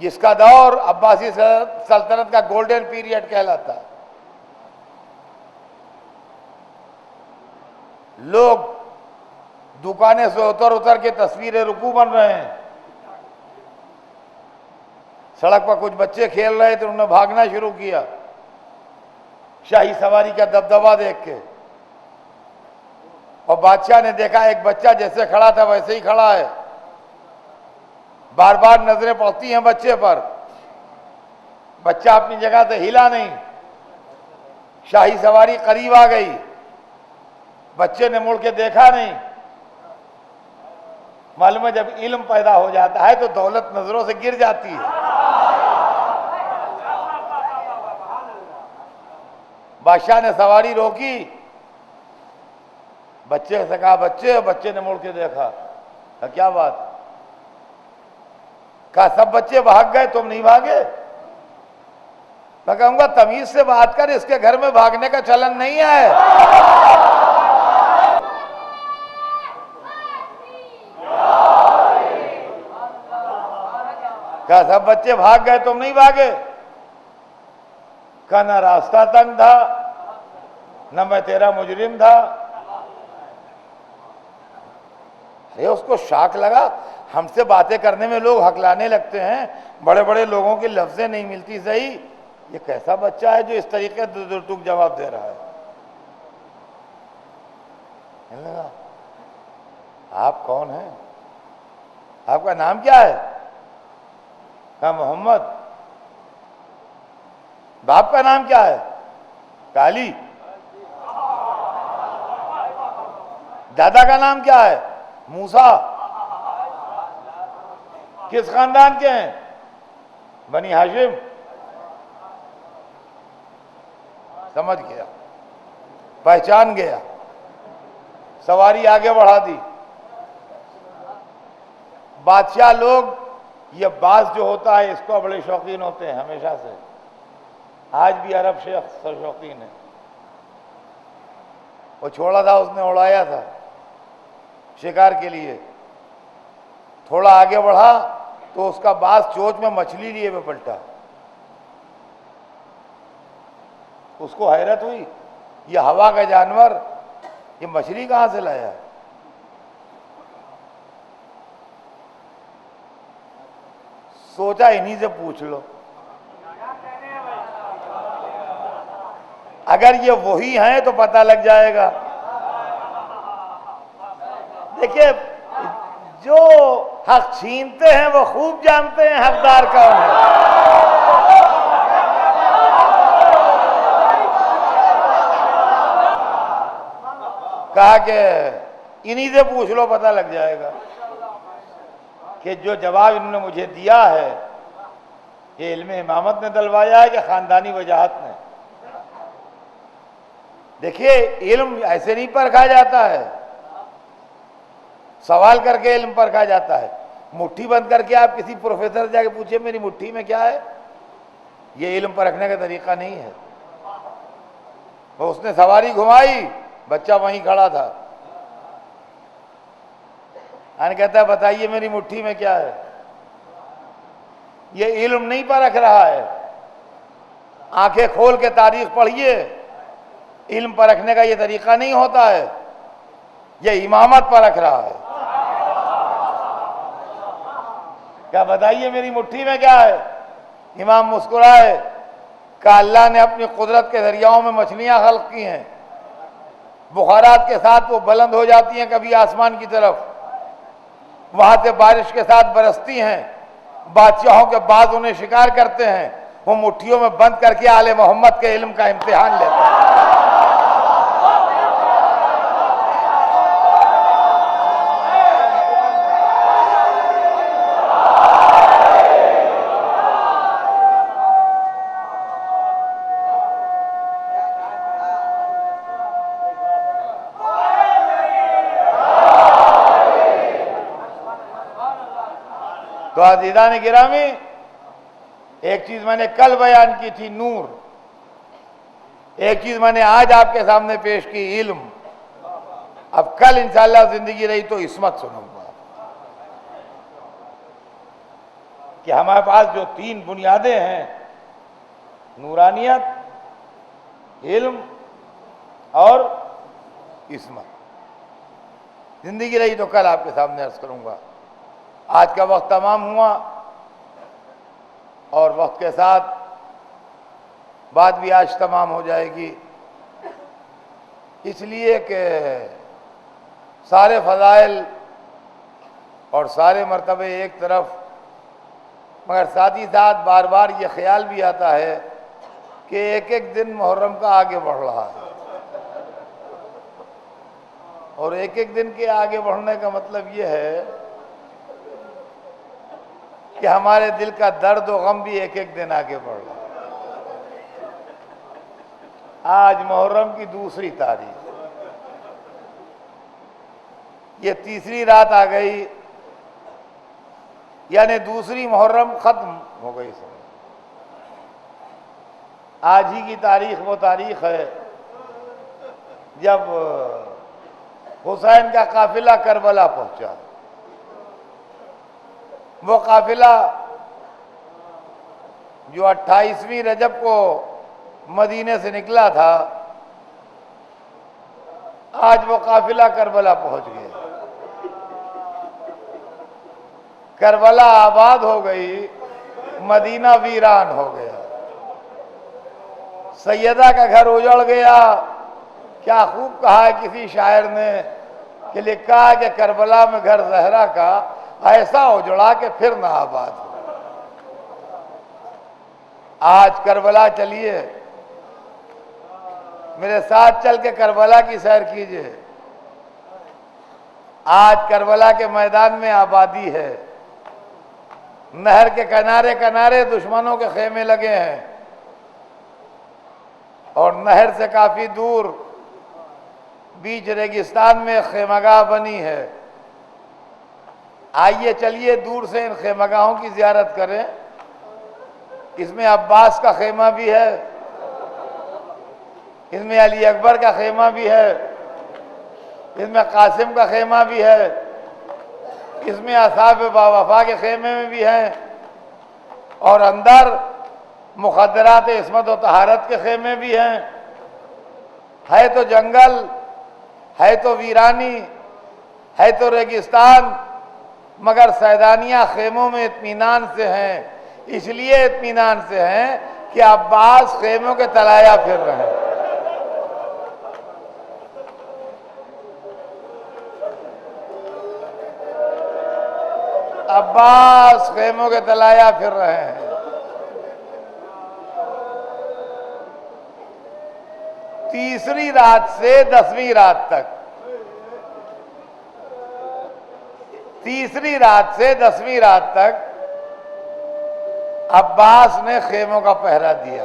جس کا دور عباسی سلطنت کا گولڈن پیریڈ کہلاتا ہے، لوگ دکانیں سے اتر کے تصویریں رکوع بن رہے ہیں، سڑک پر کچھ بچے کھیل رہے تھے، انہوں نے بھاگنا شروع کیا شاہی سواری کا دبدبا دیکھ کے، اور بادشاہ نے دیکھا ایک بچہ جیسے کھڑا تھا ویسے ہی کھڑا ہے، بار بار نظریں پڑتی ہیں بچے پر، بچہ اپنی جگہ سے ہلا نہیں، شاہی سواری قریب آ گئی، بچے نے مڑ کے دیکھا نہیں۔ معلوم ہے جب علم پیدا ہو جاتا ہے تو دولت نظروں سے گر جاتی ہے۔ بادشاہ نے سواری روکی، بچے سے کہا بچے نے مڑ کے دیکھا، کہا کیا بات؟ کہا سب بچے بھاگ گئے تم نہیں بھاگے؟ میں کہوں گا تمیز سے بات کر، اس کے گھر میں بھاگنے کا چلن نہیں ہے۔ کہا سب بچے بھاگ گئے تم نہیں بھاگے؟ کہا نہ راستہ تنگ تھا نہ میں تیرا مجرم تھا۔ اس کو شاک لگا، ہم سے باتیں کرنے میں لوگ ہکلانے لگتے ہیں، بڑے بڑے لوگوں کی لفظیں نہیں ملتی، صحیح یہ کیسا بچہ ہے جو اس طریقے سے ٹک جواب دے رہا ہے؟ لگا آپ کون ہیں؟ آپ کا نام کیا ہے؟ کہا محمد۔ باپ کا نام کیا ہے؟ کہا علی۔ دادا کا نام کیا ہے؟ موسیٰ۔ کس خاندان کے ہیں؟ بنی ہاشم۔ سمجھ گیا، پہچان گیا، سواری آگے بڑھا دی۔ بادشاہ لوگ یہ باز جو ہوتا ہے اس کو بڑے شوقین ہوتے ہیں ہمیشہ سے، آج بھی عرب شیخ شوقین ہے۔ وہ چھوڑا تھا، اس نے اڑایا تھا شکار کے لیے، تھوڑا آگے بڑھا تو اس کا باز چوچ میں مچھلی لیے ہوئے پلٹا۔ اس کو حیرت ہوئی، یہ ہوا کا جانور یہ مچھلی کہاں سے لایا؟ سوچا انہی سے پوچھ لو، اگر یہ وہی ہیں تو پتہ لگ جائے گا۔ دیکھیے جو حق چھینتے ہیں وہ خوب جانتے ہیں حقدار کون ہے۔ کہا کہ انہی سے پوچھ لو پتہ لگ جائے گا کہ جو جواب انہوں نے مجھے دیا ہے یہ علم امامت نے دلوایا ہے کہ خاندانی وجاہت نے۔ دیکھیے علم ایسے نہیں پرکھا جاتا ہے، سوال کر کے علم پرکھا جاتا ہے۔ مٹھی بند کر کے آپ کسی پروفیسر سے جا کے پوچھیں میری مٹھی میں کیا ہے، یہ علم پرکھنے کا طریقہ نہیں ہے۔ اس نے سواری گھمائی، بچہ وہیں کھڑا تھا، کہتا ہے بتائیے میری مٹھی میں کیا ہے۔ یہ علم نہیں پرکھ رہا ہے، آنکھیں کھول کے تاریخ پڑھیے، علم پرکھنے کا یہ طریقہ نہیں ہوتا ہے، یہ امامت پرکھ رہا ہے۔ کیا بتائیے میری مٹھی میں کیا ہے؟ امام مسکرائے، کہا اللہ نے اپنی قدرت کے ذریعوں میں مچھلیاں خلق کی ہیں، بخارات کے ساتھ وہ بلند ہو جاتی ہیں کبھی آسمان کی طرف، وہاں سے بارش کے ساتھ برستی ہیں، بادشاہوں کے باز انہیں شکار کرتے ہیں، وہ مٹھیوں میں بند کر کے آل محمد کے علم کا امتحان لیتے ہیں۔ تو عزیزان گرامی، ایک چیز میں نے کل بیان کی تھی، نور. ایک چیز میں نے آج آپ کے سامنے پیش کی، علم. اب کل انشاءاللہ زندگی رہی تو عصمت سنوں گا کہ ہمارے پاس جو 3 بنیادیں ہیں، نورانیت، علم اور عصمت، زندگی رہی تو کل آپ کے سامنے عرض کروں گا. آج کا وقت تمام ہوا اور وقت کے ساتھ بات بھی آج تمام ہو جائے گی، اس لیے کہ سارے فضائل اور سارے مرتبے ایک طرف، مگر ساتھ ہی ساتھ بار بار یہ خیال بھی آتا ہے کہ ایک ایک دن محرم کا آگے بڑھ رہا ہے، اور ایک ایک دن کے آگے بڑھنے کا مطلب یہ ہے کہ ہمارے دل کا درد و غم بھی ایک ایک دن آگے بڑھ رہا ہے. آج محرم کی 2 تاریخ، یہ 3 رات آ گئی، یعنی 2 محرم ختم ہو گئی. آج ہی کی تاریخ وہ تاریخ ہے جب حسین کا قافلہ کربلا پہنچا. وہ قافلہ جو 28ویں رجب کو مدینے سے نکلا تھا، آج وہ قافلہ کربلا پہنچ گئے. کربلا آباد ہو گئی، مدینہ ویران ہو گیا. سیدہ کا گھر اجڑ گیا. کیا خوب کہا ہے کسی شاعر نے کہ لکھا ہے کہ کربلا میں گھر زہرا کا ایسا اجڑا کہ پھر نہ آباد ہو. آج کربلا چلیے، میرے ساتھ چل کے کربلا کی سیر کیجئے. آج کربلا کے میدان میں آبادی ہے. نہر کے کنارے کنارے دشمنوں کے خیمے لگے ہیں، اور نہر سے کافی دور بیچ ریگستان میں خیمہ گاہ بنی ہے. آئیے چلیے دور سے ان خیمہ گاہوں کی زیارت کریں. اس میں عباس کا خیمہ بھی ہے، اس میں علی اکبر کا خیمہ بھی ہے، اس میں قاسم کا خیمہ بھی ہے، اس میں اصحاب باوفا کے خیمے میں بھی ہیں، اور اندر مخدرات عصمت و طہارت کے خیمے بھی ہیں. ہے تو جنگل، ہے تو ویرانی، ہے تو ریگستان، مگر سیدانیہ خیموں میں اطمینان سے ہیں. اس لیے اطمینان سے ہیں کہ عباس خیموں کے تلایا پھر رہے ہیں. عباس خیموں کے تلایا پھر رہے ہیں. تیسری رات سے 10ویں رات تک، تیسری رات سے 10ویں رات تک عباس نے خیموں کا پہرا دیا.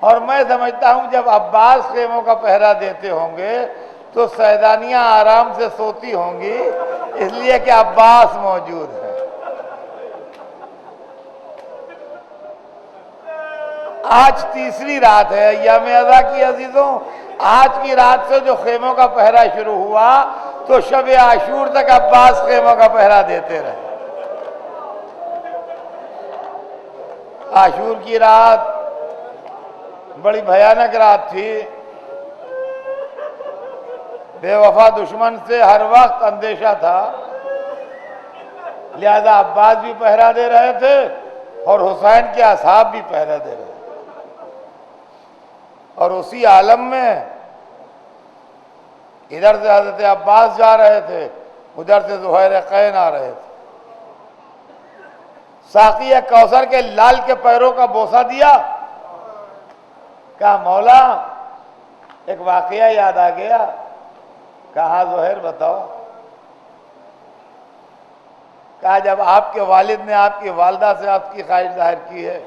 اور میں سمجھتا ہوں جب عباس خیموں کا پہرا دیتے ہوں گے تو سیدانیاں آرام سے سوتی ہوں گی، اس لیے کہ عباس موجود ہے. آج تیسری رات ہے ایام اضحیٰ کی عزیزوں. آج کی رات سے جو خیموں کا پہرا شروع ہوا تو شب عاشور تک عباس خیموں کا پہرا دیتے رہے. عاشور کی رات بڑی بھیانک رات تھی. بے وفا دشمن سے ہر وقت اندیشہ تھا، لہذا عباس بھی پہرا دے رہے تھے اور حسین کے اصحاب بھی پہرا دے رہے تھے. اور اسی عالم میں ادھر سے حضرت عباس جا رہے تھے، ادھر سے زہیر قین آ رہے تھے. ساقی کوثر کے لال کے پیروں کا بوسہ دیا. کہا مولا ایک واقعہ یاد آ گیا. کہا زہیر بتاؤ. کہا جب آپ کے والد نے آپ کی والدہ سے آپ کی خواہش ظاہر کی ہے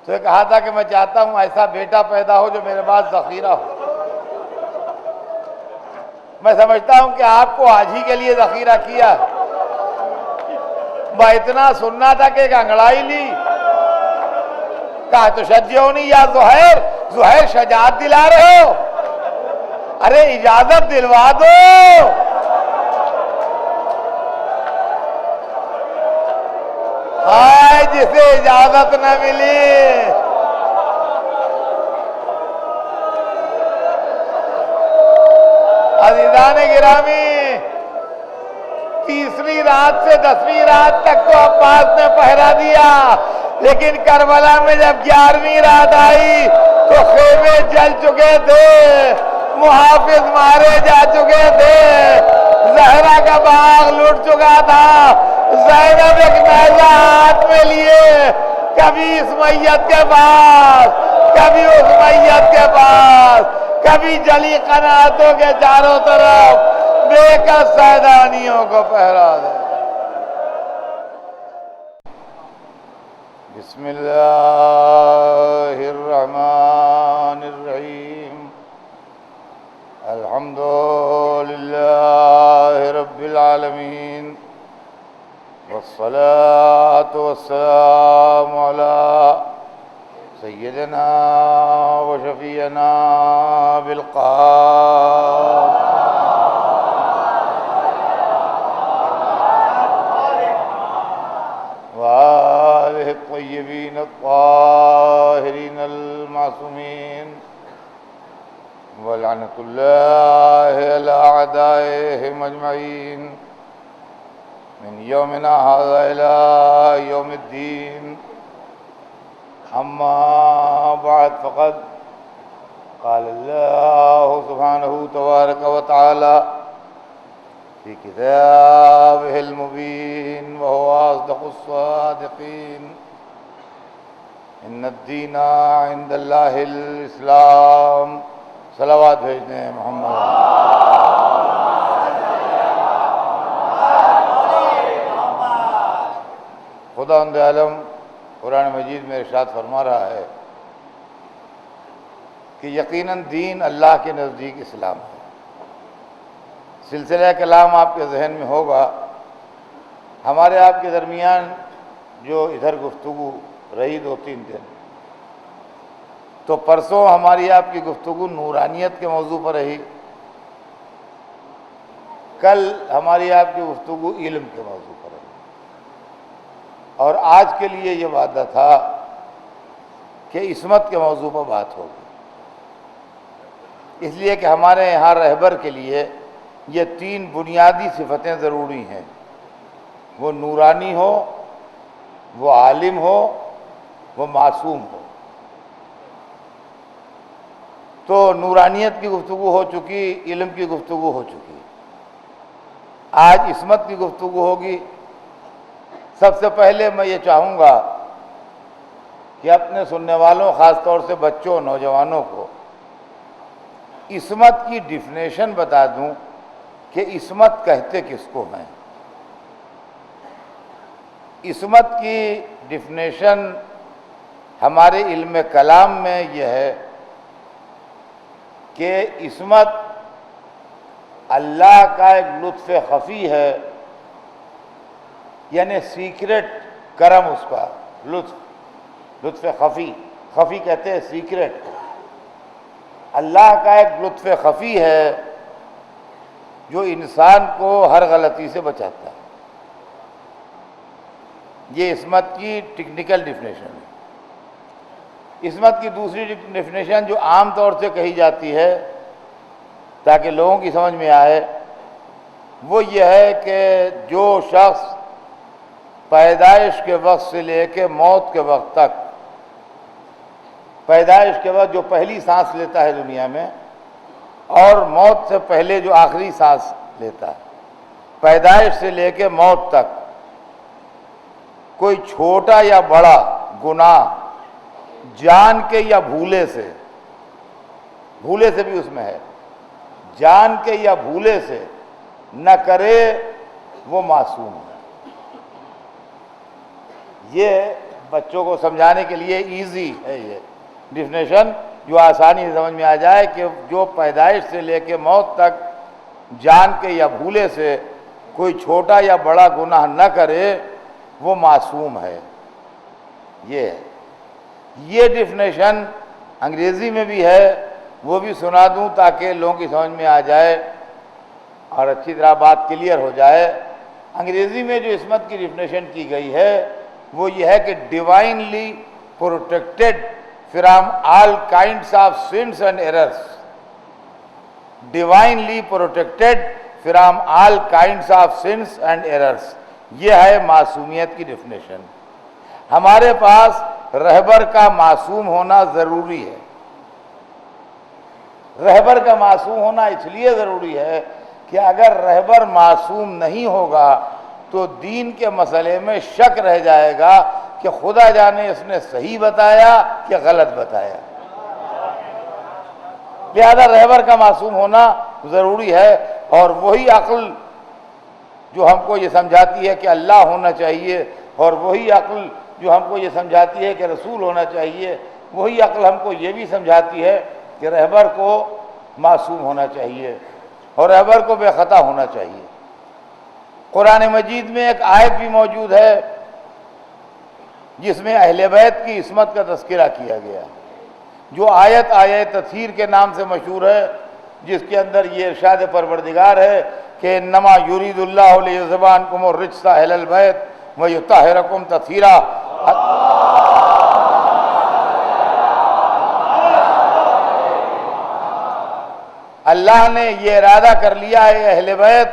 تو یہ کہا تھا کہ میں چاہتا ہوں ایسا بیٹا پیدا ہو جو میرے پاس ذخیرہ ہو. میں سمجھتا ہوں کہ آپ کو آج ہی کے لیے ذخیرہ کیا ہے. با اتنا سننا تھا کہ ایک انگڑائی لی، کہا تو شجعونی یا زہیر، زہیر شجاعت دلا رہے ہو، ارے اجازت دلوا دو۔ ہائے جسے اجازت نہ ملی۔ عزیزان گرامی، تیسری رات سے 10ویں رات تک تو عباس نے پہرا دیا، لیکن کربلا میں جب 11ویں رات آئی تو خیمے جل چکے تھے، محافظ مارے جا چکے تھے، زہرا کا باغ لوٹ چکا تھا۔ زینب ایک نیزہ ہاتھ میں لیے، کبھی اس میت کے پاس، کبھی اس میت کے پاس، کبھی جلی قناتوں کے چاروں طرف بے کس سیدانیوں کو پہرا دے۔ بسم اللہ الرحمن الرحیم، الحمد للہ رب العالمین، والصلاة والسلام علی سیدنا و شفیعنا بالقاسم وآلہ الطیبین الطاہرین المعصومین، ولعنۃ اللہ علی اعدائہم اجمعین، من یومنا ھذا الی یوم الدین۔ اما بعد فقد قال اللہ سبحانہ تبارک و تعالی فی کتابہ المبین وہو اصدق الصادقین، ان الدین عند اللہ الاسلام۔ صلوات بھیجتے ہیں محمد۔ خداوند عالم قرآن مجید میں ارشاد فرما رہا ہے کہ یقیناً دین اللہ کے نزدیک اسلام ہے۔ سلسلہ کلام آپ کے ذہن میں ہوگا، ہمارے آپ کے درمیان جو ادھر گفتگو رہی 2-3 دن، تو پرسوں ہماری آپ کی گفتگو نورانیت کے موضوع پر رہی، کل ہماری آپ کی گفتگو علم کے موضوع پر رہی، اور آج کے لیے یہ وعدہ تھا کہ عصمت کے موضوع پر بات ہوگی، اس لیے کہ ہمارے یہاں رہبر کے لیے یہ 3 بنیادی صفتیں ضروری ہیں، وہ نورانی ہو، وہ عالم ہو، وہ معصوم ہو۔ تو نورانیت کی گفتگو ہو چکی، علم کی گفتگو ہو چکی، آج عصمت کی گفتگو ہوگی۔ سب سے پہلے میں یہ چاہوں گا کہ اپنے سننے والوں، خاص طور سے بچوں، نوجوانوں کو عصمت کی ڈیفینیشن بتا دوں کہ عصمت کہتے کس کو ہیں۔ عصمت کی ڈیفینیشن ہمارے علم کلام میں یہ ہے کہ عصمت اللہ کا ایک لطف خفی ہے، یعنی سیکرٹ کرم، اس کا لطف خفی، خفی کہتے ہیں سیکرٹ، اللہ کا ایک لطف خفی ہے جو انسان کو ہر غلطی سے بچاتا ہے۔ یہ عصمت کی ٹیکنیکل ڈیفینیشن ہے۔ عصمت کی دوسری ڈیفینیشن جو عام طور سے کہی جاتی ہے تاکہ لوگوں کی سمجھ میں آئے، وہ یہ ہے کہ جو شخص پیدائش کے وقت سے لے کے موت کے وقت تک، پیدائش کے وقت جو پہلی سانس لیتا ہے دنیا میں، اور موت سے پہلے جو آخری سانس لیتا ہے، پیدائش سے لے کے موت تک کوئی چھوٹا یا بڑا گناہ جان کے یا بھولے سے بھی اس میں ہے، جان کے یا بھولے سے نہ کرے، وہ معصوم ہے۔ یہ بچوں کو سمجھانے کے لیے ایزی ہے یہ ڈیفینیشن، جو آسانی سے سمجھ میں آ جائے کہ جو پیدائش سے لے کے موت تک جان کے یا بھولے سے کوئی چھوٹا یا بڑا گناہ نہ کرے، وہ معصوم ہے. یہ ڈیفینیشن انگریزی میں بھی ہے، وہ بھی سنا دوں تاکہ لوگوں کی سمجھ میں آ جائے اور اچھی طرح بات کلیئر ہو جائے. انگریزی میں جو عصمت کی ڈیفینیشن کی گئی ہے وہ یہ ہے کہ divinely protected from all kinds of since and errors. Divinely protected from all kinds of since and errors, یہ ہے معصومیت کی ڈیفینیشن. ہمارے پاس رہبر کا معصوم ہونا ضروری ہے. رہبر کا معصوم ہونا اس لیے ضروری ہے کہ اگر رہبر معصوم نہیں ہوگا تو دین کے مسئلے میں شک رہ جائے گا کہ خدا جانے اس نے صحیح بتایا کہ غلط بتایا. لہذا رہبر کا معصوم ہونا ضروری ہے، اور وہی عقل جو ہم کو یہ سمجھاتی ہے کہ اللہ ہونا چاہیے، اور وہی عقل جو ہم کو یہ سمجھاتی ہے کہ رسول ہونا چاہیے، وہی عقل ہم کو یہ بھی سمجھاتی ہے کہ رہبر کو معصوم ہونا چاہیے اور رہبر کو بے خطا ہونا چاہیے. قرآن مجید میں ایک آیت بھی موجود ہے جس میں اہل بیت کی عصمت کا تذکرہ کیا گیا، جو آیت تطہیر کے نام سے مشہور ہے، جس کے اندر یہ ارشاد پروردگار ہے کہ انما یرید اللہ لیذھب عنکم الرجس اہل البیت ویطہرکم تطہیرا. اللہ نے یہ ارادہ کر لیا ہے اہل بیت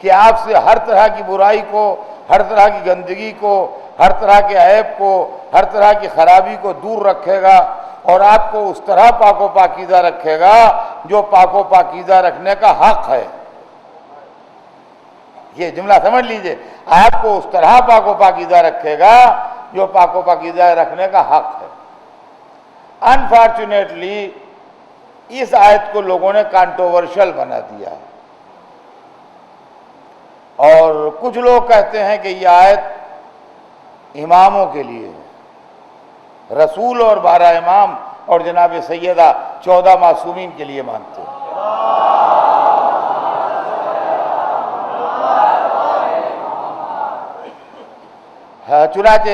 کہ آپ سے ہر طرح کی برائی کو، ہر طرح کی گندگی کو، ہر طرح کے عیب کو، ہر طرح کی خرابی کو دور رکھے گا، اور آپ کو اس طرح پاک و پاکیزہ رکھے گا جو پاک و پاکیزہ رکھنے کا حق ہے. یہ جملہ سمجھ لیجئے، آپ کو اس طرح پاک و پاکیزہ رکھے گا جو پاک و پاکیزہ رکھنے کا حق ہے. انفارچونیٹلی اس آیت کو لوگوں نے کانٹروورشل بنا دیا ہے، اور کچھ لوگ کہتے ہیں کہ یہ آیت اماموں کے لیے ہے، رسول اور 12 امام اور جناب سیدہ 14 معصومین کے لیے مانتے ہیں. چنانچہ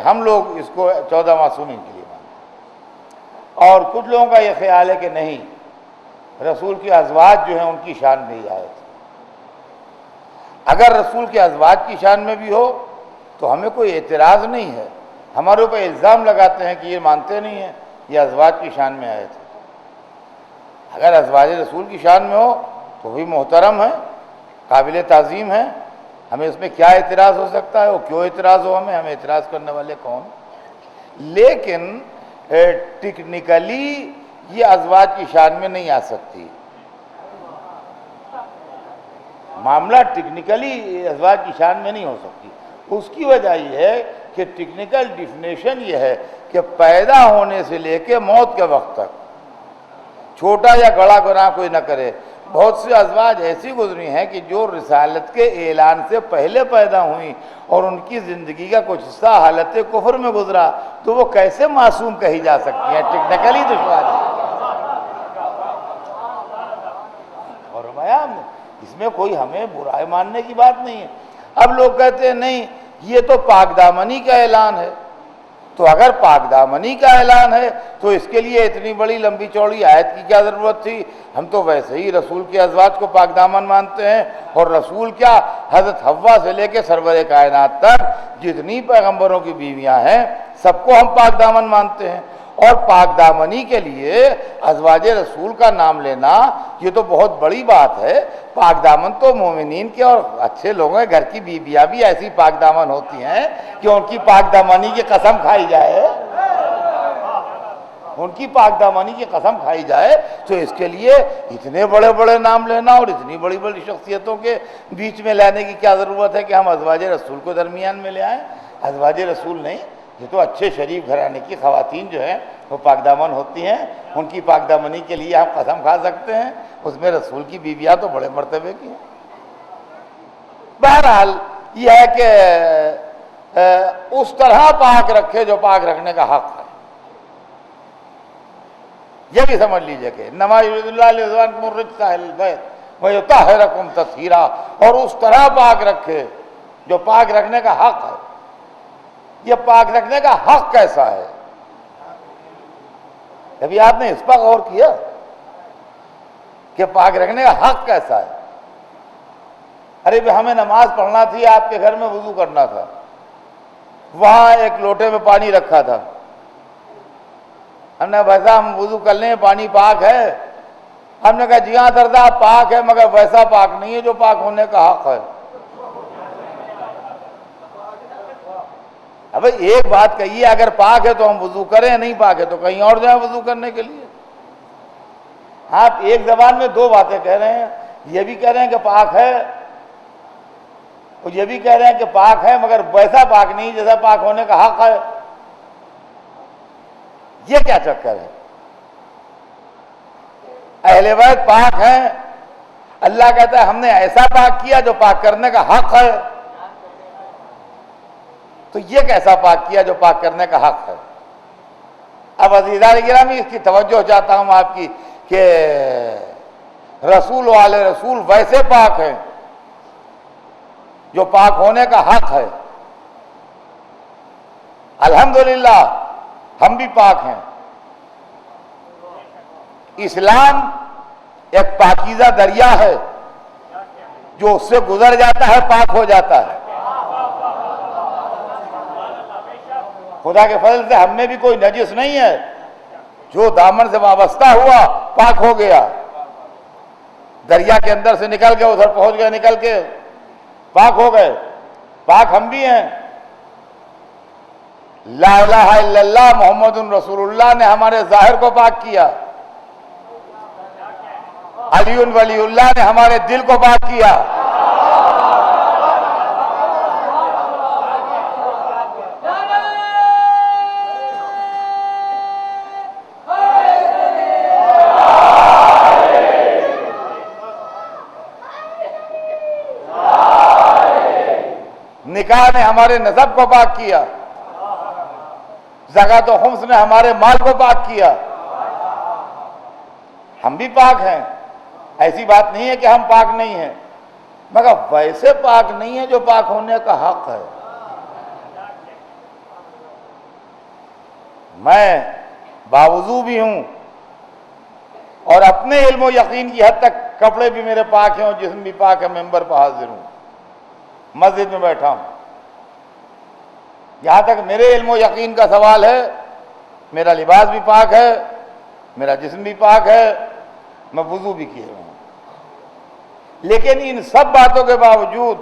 ہم لوگ اس کو 14 معصومین کے لیے مانتے ہیں، اور کچھ لوگوں کا یہ خیال ہے کہ نہیں، رسول کی ازواج جو ہیں ان کی شان میں یہ آیت. اگر رسول کے ازواج کی شان میں بھی ہو تو ہمیں کوئی اعتراض نہیں ہے. ہمارے اوپر الزام لگاتے ہیں کہ یہ مانتے نہیں ہیں، یہ ازواج کی شان میں آئے تھے. اگر ازواج رسول کی شان میں ہو تو بھی محترم ہے، قابل تعظیم ہے، ہمیں اس میں کیا اعتراض ہو سکتا ہے؟ وہ کیوں اعتراض ہو ہمیں اعتراض کرنے والے کون؟ لیکن ٹیکنیکلی یہ ازواج کی شان میں نہیں آ سکتی. معاملہ ٹیکنیکلی ازواج کی شان میں نہیں ہو سکتی. اس کی وجہ یہ ہے کہ ٹیکنیکل ڈیفینیشن یہ ہے کہ پیدا ہونے سے لے کے موت کے وقت تک چھوٹا یا بڑا گناہ کوئی نہ کرے. بہت سی ازواج ایسی گزری ہیں کہ جو رسالت کے اعلان سے پہلے پیدا ہوئیں اور ان کی زندگی کا کچھ حصہ حالت کفر میں گزرا، تو وہ کیسے معصوم کہی جا سکتی ہیں؟ ٹیکنیکلی دشوار ہے. اور اس میں کوئی ہمیں برائے ماننے کی بات نہیں ہے. اب لوگ کہتے ہیں نہیں، یہ تو پاک دامنی کا اعلان ہے. تو اگر پاک دامنی کا اعلان ہے تو اس کے لیے اتنی بڑی لمبی چوڑی آیت کی کیا ضرورت تھی؟ ہم تو ویسے ہی رسول کے ازواج کو پاک دامن مانتے ہیں، اور رسول کیا، حضرت حوا سے لے کے سرور کائنات تک جتنی پیغمبروں کی بیویاں ہیں سب کو ہم پاک دامن مانتے ہیں. اور پاک دامنی کے لیے ازواج رسول کا نام لینا یہ تو بہت بڑی بات ہے. پاک دامن تو مومنین کے اور اچھے لوگوں کے گھر کی بیویاں بھی ایسی پاک دامن ہوتی ہیں کہ ان کی پاک دامنی کی قسم کھائی جائے، ان کی پاک دامنی کی قسم کھائی جائے. تو اس کے لیے اتنے بڑے بڑے نام لینا اور اتنی بڑی بڑی شخصیتوں کے بیچ میں لانے کی کیا ضرورت ہے کہ ہم ازواج رسول کو درمیان میں لے آئیں؟ ازواج رسول نہیں، یہ تو اچھے شریف گھرانے کی خواتین جو ہیں وہ پاک دامن ہوتی ہیں. ان کی پاک دامنی کے لیے ہم قسم کھا سکتے ہیں، اس میں رسول کی بیویاں تو بڑے مرتبے کی ہیں. بہرحال یہ ہے کہ اس طرح پاک رکھے جو پاک رکھنے کا حق ہے. یہ بھی سمجھ لیجئے کہ انما یرید اللہ لیذھب عنکم الرجس اہل البیت ویطہرکم تطہیرا، اور اس طرح پاک رکھے جو پاک رکھنے کا حق ہے. یہ پاک رکھنے کا حق کیسا ہے؟ کبھی آپ نے اس پر غور کیا کہ پاک رکھنے کا حق کیسا ہے؟ ارے بھی ہمیں نماز پڑھنا تھی، آپ کے گھر میں وضو کرنا تھا، وہاں ایک لوٹے میں پانی رکھا تھا، ہم نے بھائی صاحب ہم وضو کر لیں، پانی پاک ہے؟ ہم نے کہا جی ہاں سردار پاک ہے، مگر ویسا پاک نہیں ہے جو پاک ہونے کا حق ہے۔ اب ایک بات کہیے، اگر پاک ہے تو ہم وضو کریں، نہیں پاک ہے تو کہیں اور جائیں وضو کرنے کے لیے۔ آپ ایک زبان میں دو باتیں کہہ رہے ہیں، یہ بھی کہہ رہے ہیں کہ پاک ہے اور یہ بھی کہہ رہے ہیں کہ پاک ہے مگر ویسا پاک نہیں جیسا پاک ہونے کا حق ہے۔ یہ کیا چکر ہے؟ اہل بیت پاک ہیں، اللہ کہتا ہے ہم نے ایسا پاک کیا جو پاک کرنے کا حق ہے، تو یہ کیسا پاک کیا جو پاک کرنے کا حق ہے؟ اب عزیزان گرامی اس کی توجہ چاہتا ہوں آپ کی کہ رسول والے رسول ویسے پاک ہیں جو پاک ہونے کا حق ہے۔ الحمدللہ ہم بھی پاک ہیں۔ اسلام ایک پاکیزہ دریا ہے، جو اس سے گزر جاتا ہے پاک ہو جاتا ہے۔ خدا کے فضل سے ہم میں بھی کوئی نجس نہیں ہے، جو دامن سے وابستہ ہوا پاک ہو گیا، دریا کے اندر سے نکل کے ادھر پہنچ گئے، نکل کے پاک ہو گئے، پاک ہم بھی ہیں۔ لا الہ الا اللہ محمد رسول اللہ نے ہمارے ظاہر کو پاک کیا، علی ولی اللہ نے ہمارے دل کو پاک کیا۔ نکاح نے ہمارے نسب کو پاک کیا، زکات و خمس نے ہمارے مال کو پاک کیا۔ ہم بھی پاک ہیں، ایسی بات نہیں ہے کہ ہم پاک نہیں ہیں، مگر ویسے پاک نہیں ہے جو پاک ہونے کا حق ہے۔ میں باوضو بھی ہوں اور اپنے علم و یقین کی حد تک کپڑے بھی میرے پاک ہیں اور جسم بھی پاک ہے، ممبر پر حاضر ہوں، مسجد میں بیٹھا ہوں۔ یہاں تک میرے علم و یقین کا سوال ہے، میرا لباس بھی پاک ہے، میرا جسم بھی پاک ہے، میں وضو بھی کیے ہوں، لیکن ان سب باتوں کے باوجود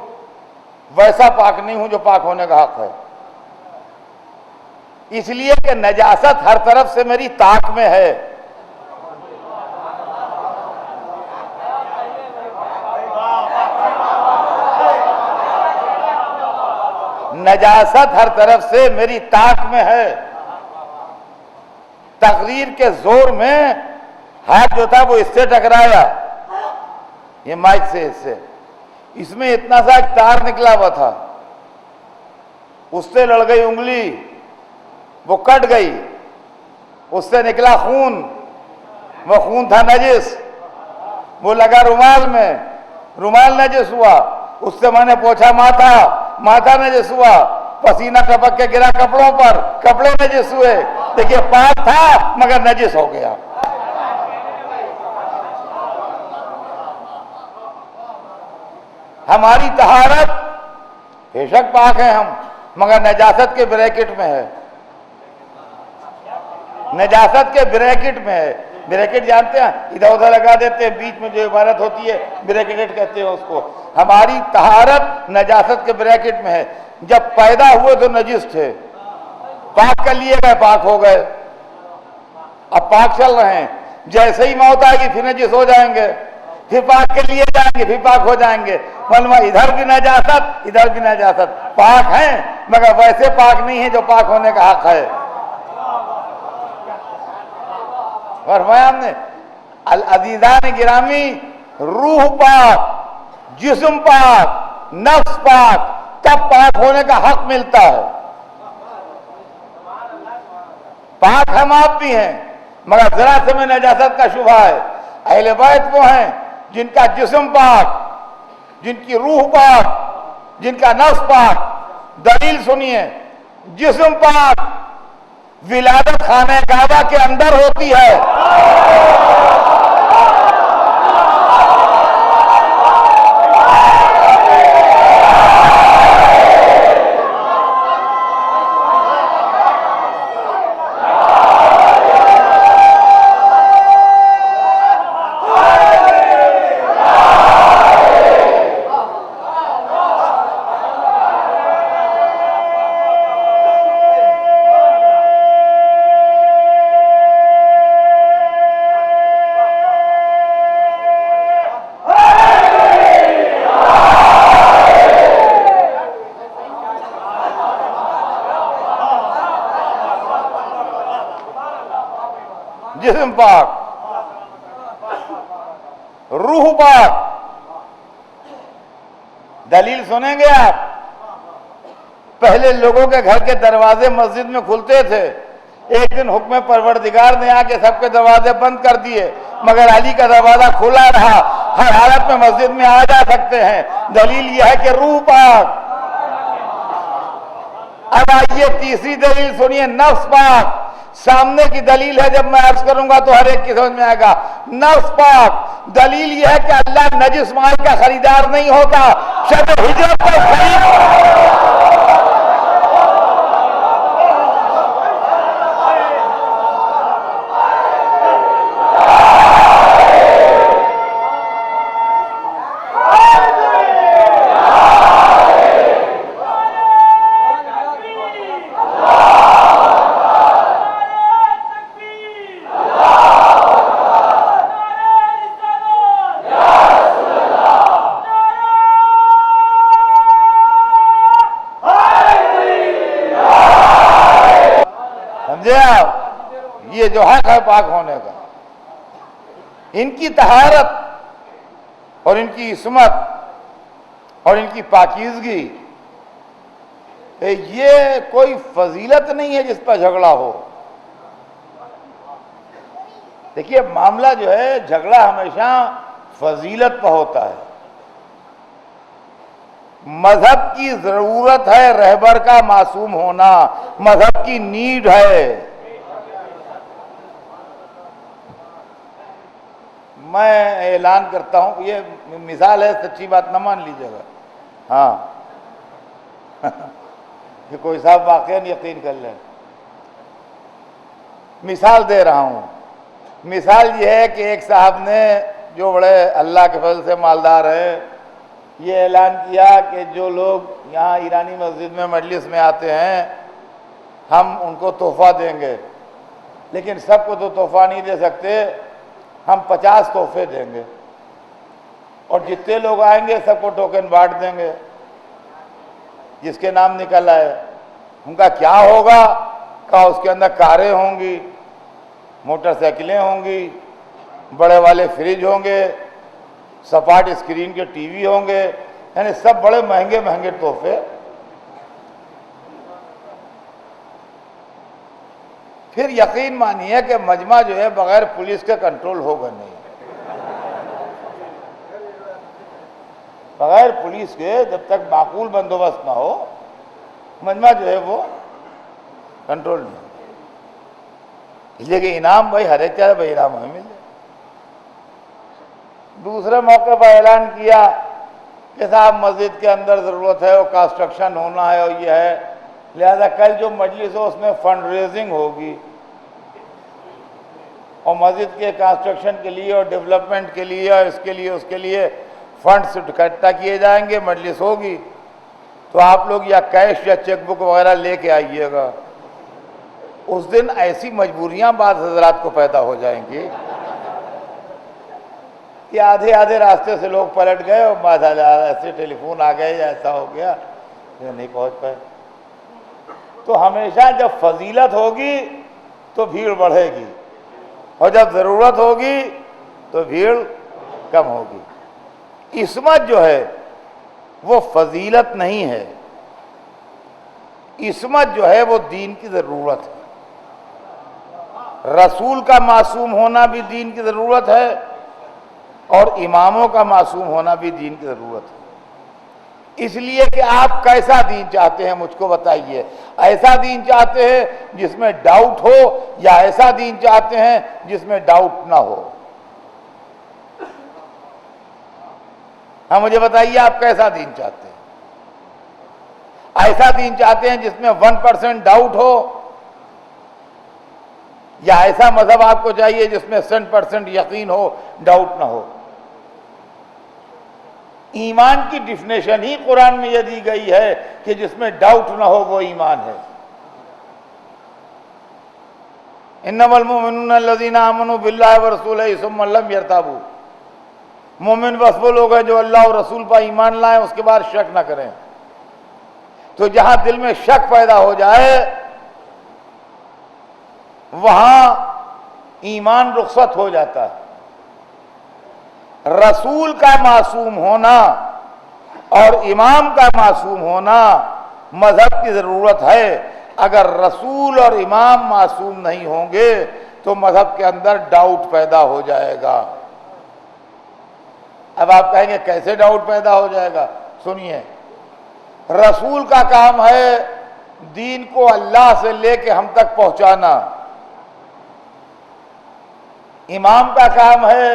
ویسا پاک نہیں ہوں جو پاک ہونے کا حق ہے، اس لیے کہ نجاست ہر طرف سے میری طاق میں ہے۔ نجاست ہر طرف سے میری طاق میں ہے۔ تقریر کے زور میں ہاتھ جو تھا وہ اس سے ٹکرایا، یہ مائک سے اس میں اتنا سا ایک تار نکلا ہوا تھا، اس سے لڑ گئی انگلی، وہ کٹ گئی، اس سے نکلا خون، وہ خون تھا نجس، وہ لگا رومال میں، رومال نجس ہوا، اس سے میں نے پوچھا ماتھا، ماتھا نجس ہوا، پسینہ ٹپک کے گرا کپڑوں پر، کپڑے نجس ہوئے۔ دیکھیے پاک تھا مگر نجس ہو گیا۔ ہماری طہارت بے شک پاک ہے ہم، مگر نجاست کے بریکٹ میں ہے، نجاست کے بریکٹ میں ہے۔ بریکٹ جانتے ہیں، ادھر ادھر لگا دیتے ہیں، بیچ میں جو عبارت ہوتی ہے بریکٹ کہتے ہیں اس کو۔ ہماری طہارت نجاست کے بریکٹ میں ہے۔ جب پیدا ہوئے تو نجس تھے، پاک کر لیے گئے، پاک ہو گئے، اب پاک چل رہے ہیں۔ جیسے ہی موت آئے گی پھر نجس ہو جائیں گے، پھر پاک کے لیے جائیں گے، پھر پاک ہو جائیں گے۔ معلوم ادھر بھی نجاست، ادھر بھی نجاست، پاک ہیں مگر ویسے پاک نہیں ہے جو پاک ہونے کا حق ہے۔ فرمایا ہم نے العزیزان گرامی، روح پاک، جسم پاک، نفس پاک، تب پاک ہونے کا حق ملتا ہے۔ پاک ہم آپ بھی ہیں مگر ذرا سے میں نجاست کا شبہ ہے۔ اہل بیت وہ ہیں جن کا جسم پاک، جن کی روح پاک، جن کا نفس پاک۔ دلیل سنیے، جسم پاک ولادت خانہ کعبہ کے اندر ہوتی ہے. جسم پاک، روح پاک. دلیل سنیں گے آپ؟ پہلے لوگوں کے گھر کے دروازے مسجد میں کھلتے تھے، ایک دن حکم پروردگار نے آ کے سب کے دروازے بند کر دیے، مگر علی کا دروازہ کھلا رہا، ہر حالت میں مسجد میں آ جا سکتے ہیں. دلیل یہ ہے کہ روح پاک. اب آئیے تیسری دلیل سنیے، نفس پاک. سامنے کی دلیل ہے، جب میں عرض کروں گا تو ہر ایک کی سمجھ میں آئے گا. نفس پاک. دلیل یہ ہے کہ اللہ نجس مال کا خریدار نہیں ہوتا، شب ہجرت کو خرید. یہ جو حق ہے پاک ہونے کا، ان کی طہارت اور ان کی عصمت اور ان کی پاکیزگی، یہ کوئی فضیلت نہیں ہے جس پر جھگڑا ہو. دیکھیے معاملہ جو ہے، جھگڑا ہمیشہ فضیلت پر ہوتا ہے. مذہب کی ضرورت ہے رہبر کا معصوم ہونا، مذہب کی نیڈ ہے. میں اعلان کرتا ہوں، یہ مثال ہے، سچی بات نہ مان لیجیے گا. ہاں کہ کوئی صاحب واقعا یقین کر لیں. مثال دے رہا ہوں. مثال یہ ہے کہ ایک صاحب نے، جو بڑے اللہ کے فضل سے مالدار ہے، یہ اعلان کیا کہ جو لوگ یہاں ایرانی مسجد میں مجلس میں آتے ہیں ہم ان کو تحفہ دیں گے، لیکن سب کو تو تحفہ نہیں دے سکتے، ہم 50 تحفے دیں گے اور جتنے لوگ آئیں گے سب کو ٹوکن بانٹ دیں گے جس کے نام نکل آئے. ان کا کیا ہوگا؟ کہا اس کے اندر کاریں ہوں گی، موٹر سائیکلیں ہوں گی، بڑے والے فریج ہوں گے، سپاٹ اسکرین کے ٹی وی ہوں گے، یعنی سب بڑے مہنگے مہنگے تحفے. پھر یقین مانیے کہ مجمع جو ہے بغیر پولیس کے کنٹرول ہوگا نہیں. بغیر پولیس کے جب تک معقول بندوبست نہ ہو مجمع جو ہے وہ کنٹرول نہیں ہوگا. اس لیے کہ انعام بھائی ہر ایک چاہے بھائی انعام ہمیں مل جائے. دوسرے موقع پر اعلان کیا کہ صاحب مسجد کے اندر ضرورت ہے، وہ کنسٹرکشن ہونا ہے اور یہ ہے، لہذا کل جو مجلس ہو اس میں فنڈ ریزنگ ہوگی اور مسجد کے کنسٹرکشن کے لیے اور ڈیولپمنٹ کے لیے اور اس کے لیے فنڈز اکٹھا کیے جائیں گے. مجلس ہوگی تو آپ لوگ یا کیش یا چیک بک وغیرہ لے کے آئیے گا. اس دن ایسی مجبوریاں بعض حضرات کو پیدا ہو جائیں گی کہ آدھے راستے سے لوگ پلٹ گئے اور بعض ایسے ٹیلی فون آ گئے یا ایسا ہو گیا کہ نہیں پہنچ پائے. تو ہمیشہ جب فضیلت ہوگی تو بھیڑ بڑھے گی اور جب ضرورت ہوگی تو بھیڑ کم ہوگی. عصمت جو ہے وہ فضیلت نہیں ہے، عصمت جو ہے وہ دین کی ضرورت ہے. رسول کا معصوم ہونا بھی دین کی ضرورت ہے اور اماموں کا معصوم ہونا بھی دین کی ضرورت ہے. اس لیے کہ آپ کیسا دین چاہتے ہیں مجھ کو بتائیے. ایسا دین چاہتے ہیں جس میں ڈاؤٹ ہو یا ایسا دین چاہتے ہیں جس میں ڈاؤٹ نہ ہو؟ ہاں مجھے بتائیے آپ کیسا دین چاہتے ہیں؟ ایسا دین چاہتے ہیں جس میں 1% ڈاؤٹ ہو یا ایسا مذہب آپ کو چاہیے جس میں 100% یقین ہو، ڈاؤٹ نہ ہو؟ ایمان کی ڈیفینیشن ہی قرآن میں یہ دی گئی ہے کہ جس میں ڈاؤٹ نہ ہو وہ ایمان ہے. انما المؤمنون الذین آمنوا باللہ ورسولہ ثم لم یرتابوا. مومن بس وہ لوگ ہیں جو اللہ اور رسول پر ایمان لائیں اس کے بعد شک نہ کریں. تو جہاں دل میں شک پیدا ہو جائے وہاں ایمان رخصت ہو جاتا ہے. رسول کا معصوم ہونا اور امام کا معصوم ہونا مذہب کی ضرورت ہے. اگر رسول اور امام معصوم نہیں ہوں گے تو مذہب کے اندر ڈاؤٹ پیدا ہو جائے گا. اب آپ کہیں گے کیسے ڈاؤٹ پیدا ہو جائے گا؟ سنیے، رسول کا کام ہے دین کو اللہ سے لے کے ہم تک پہنچانا. امام کا کام ہے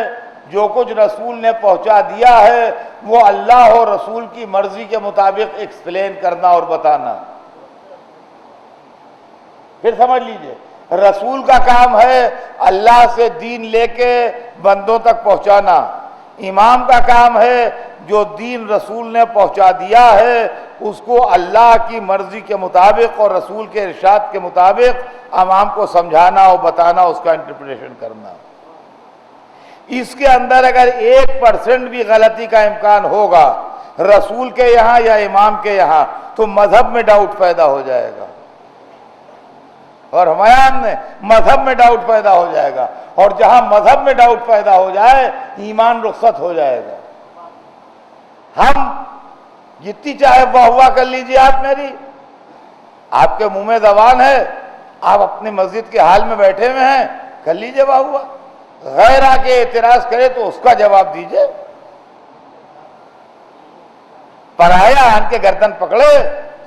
جو کچھ رسول نے پہنچا دیا ہے وہ اللہ اور رسول کی مرضی کے مطابق ایکسپلین کرنا اور بتانا. پھر سمجھ لیجئے، رسول کا کام ہے اللہ سے دین لے کے بندوں تک پہنچانا. امام کا کام ہے جو دین رسول نے پہنچا دیا ہے اس کو اللہ کی مرضی کے مطابق اور رسول کے ارشاد کے مطابق عوام کو سمجھانا اور بتانا، اس کا انٹرپریٹیشن کرنا. اس کے اندر اگر 1% بھی غلطی کا امکان ہوگا رسول کے یہاں یا امام کے یہاں تو مذہب میں ڈاؤٹ پیدا ہو جائے گا. اور ہمایان نے مذہب میں ڈاؤٹ پیدا ہو جائے گا، اور جہاں مذہب میں ڈاؤٹ پیدا ہو جائے ایمان رخصت ہو جائے گا. ہم جتنی چاہے واہ واہ کر لیجیے آپ میری، آپ کے منہ میں زبان ہے، آپ اپنی مسجد کے حال میں بیٹھے ہوئے ہیں، کر لیجیے واہ واہ. غیر آ کے اعتراض کرے تو اس کا جواب دیجیے. پرایا آن کے گردن پکڑے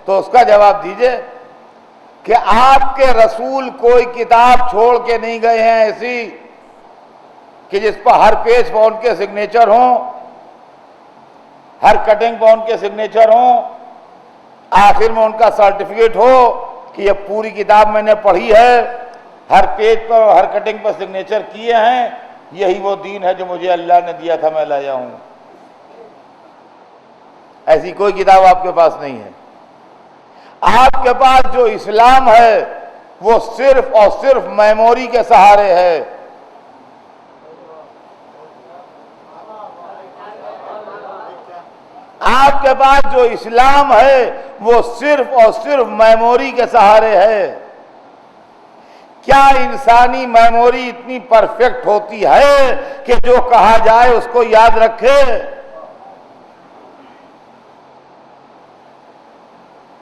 تو اس کا جواب دیجیے کہ آپ کے رسول کوئی کتاب چھوڑ کے نہیں گئے ہیں ایسی کہ جس پر ہر پیج پر ان کے سگنیچر ہوں، ہر کٹنگ پر ان کے سگنیچر ہوں، آخر میں ان کا سرٹیفکیٹ ہو کہ یہ پوری کتاب میں نے پڑھی ہے، ہر پیج پر ہر کٹنگ پر سگنیچر کیے ہیں، یہی وہ دین ہے جو مجھے اللہ نے دیا تھا میں لایا ہوں. ایسی کوئی کتاب آپ کے پاس نہیں ہے. آپ کے پاس جو اسلام ہے وہ صرف اور صرف میموری کے سہارے ہے. آپ کے پاس جو اسلام ہے وہ صرف اور صرف میموری کے سہارے ہے. کیا انسانی میموری اتنی پرفیکٹ ہوتی ہے کہ جو کہا جائے اس کو یاد رکھے؟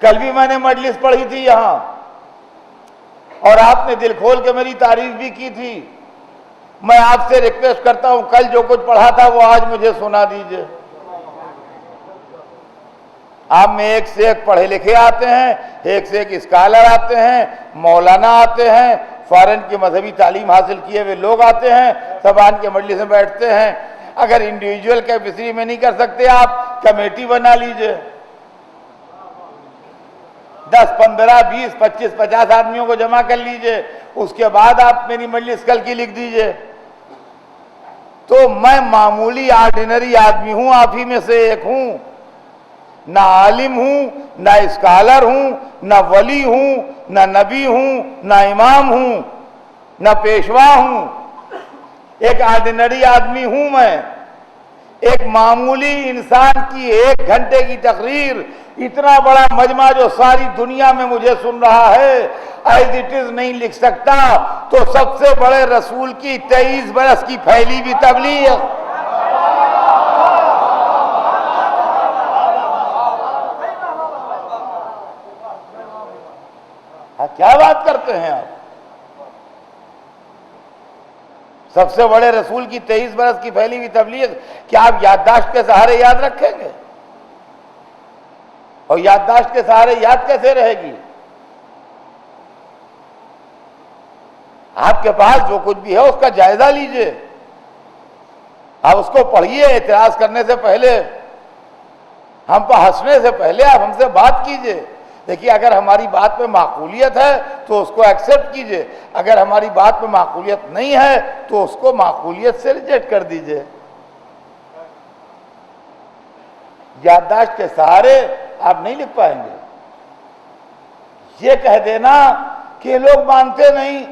کل بھی میں نے مجلس پڑھی تھی یہاں اور آپ نے دل کھول کے میری تعریف بھی کی تھی. میں آپ سے ریکویسٹ کرتا ہوں کل جو کچھ پڑھا تھا وہ آج مجھے سنا دیجئے. آپ میں ایک سے ایک پڑھے لکھے آتے ہیں، ایک سے ایک اسکالر آتے ہیں، مولانا آتے ہیں، فارن کی مذہبی تعلیم حاصل کیے ہوئے لوگ آتے ہیں، سب آن کے مجلس میں بیٹھتے ہیں. اگر انڈیویجول کیپیسٹی میں نہیں کر سکتے آپ کمیٹی بنا لیجئے، 10 15 20 25 50 آدمیوں کو جمع کر لیجئے، اس کے بعد آپ میری مجلس کل کی لکھ دیجئے. تو میں معمولی آرڈینری آدمی ہوں، آپ ہی میں سے ایک ہوں، نہ عالم ہوں، نہ اسکالر ہوں، نہ ولی ہوں، نہ نبی ہوں، نہ امام ہوں، نہ پیشوا ہوں. ایک آرڈینری آدمی ہوں میں. ایک معمولی انسان کی 1 گھنٹے کی تقریر اتنا بڑا مجمع جو ساری دنیا میں مجھے سن رہا ہے ایز اٹ از نہیں لکھ سکتا تو سب سے بڑے رسول کی 23 برس کی پھیلی بھی تبلیغ. کیا بات کرتے ہیں آپ؟ سب سے بڑے رسول کی 23 برس کی پھیلی ہوئی تبلیغ کیا آپ یادداشت کے سہارے یاد رکھیں گے؟ اور یادداشت کے سہارے یاد کیسے رہے گی؟ آپ کے پاس جو کچھ بھی ہے اس کا جائزہ لیجئے، آپ اس کو پڑھیے، اعتراض کرنے سے پہلے، ہم پر ہنسنے سے پہلے آپ ہم سے بات کیجئے۔ دیکھیے اگر ہماری بات میں معقولیت ہے تو اس کو ایکسیپٹ کیجئے، اگر ہماری بات میں معقولیت نہیں ہے تو اس کو معقولیت سے ریجیکٹ کر دیجئے۔ یادداشت کے سہارے آپ نہیں لکھ پائیں گے۔ یہ کہہ دینا کہ لوگ مانتے نہیں،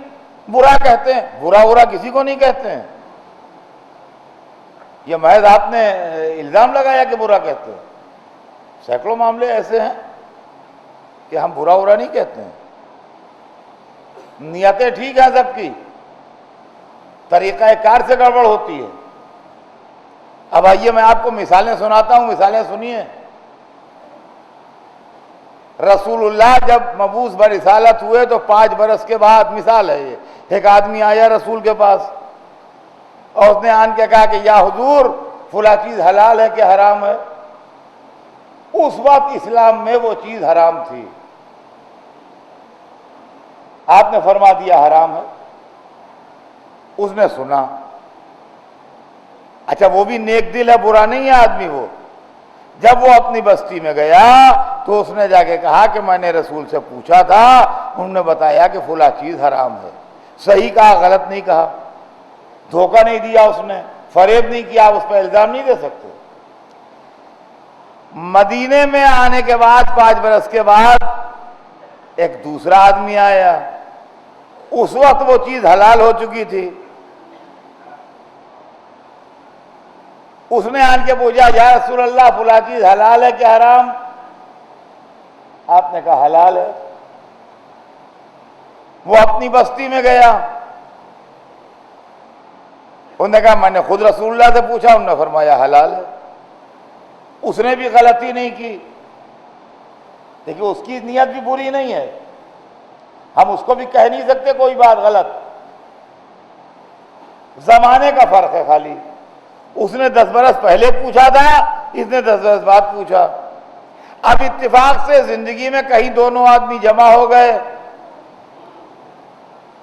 برا کہتے ہیں، برا کسی کو نہیں کہتے ہیں، یہ محض آپ نے الزام لگایا کہ برا کہتے ہیں۔ سینکڑوں معاملے ایسے ہیں کہ ہم برا نہیں کہتے ہیں، نیتیں ٹھیک ہیں سب کی، طریقہ کار سے گڑبڑ ہوتی ہے۔ اب آئیے میں آپ کو مثالیں سناتا ہوں، مثالیں سنیے۔ رسول اللہ جب مبعوث برسالت ہوئے تو 5 برس کے بعد، مثال ہے یہ، ایک آدمی آیا رسول کے پاس اور اس نے آن کے کہا کہ یا حضور فلاں چیز حلال ہے کہ حرام ہے؟ اس وقت اسلام میں وہ چیز حرام تھی، آپ نے فرما دیا حرام ہے، اس نے سنا، اچھا وہ بھی نیک دل ہے، برا نہیں ہے آدمی وہ، جب وہ اپنی بستی میں گیا تو اس نے جا کے کہا کہ میں نے رسول سے پوچھا تھا، انہوں نے بتایا کہ فلاں چیز حرام ہے۔ صحیح کہا، غلط نہیں کہا، دھوکہ نہیں دیا اس نے، فریب نہیں کیا، اس پہ الزام نہیں دے سکتے۔ مدینے میں آنے کے بعد 5 برس کے بعد ایک دوسرا آدمی آیا، اس وقت وہ چیز حلال ہو چکی تھی، اس نے آن کے پوچھا یا رسول اللہ فلاں چیز حلال ہے کہ حرام؟ آپ نے کہا حلال ہے۔ وہ اپنی بستی میں گیا، انہوں نے کہا میں نے خود رسول اللہ سے پوچھا، انہوں نے فرمایا حلال ہے۔ اس نے بھی غلطی نہیں کی، دیکھیے اس کی نیت بھی بری نہیں ہے، ہم اس کو بھی کہہ نہیں سکتے کوئی بات غلط، زمانے کا فرق ہے خالی، اس نے 10 برس پہلے پوچھا تھا، اس نے 10 برس بعد پوچھا۔ اب اتفاق سے زندگی میں کہیں دونوں آدمی جمع ہو گئے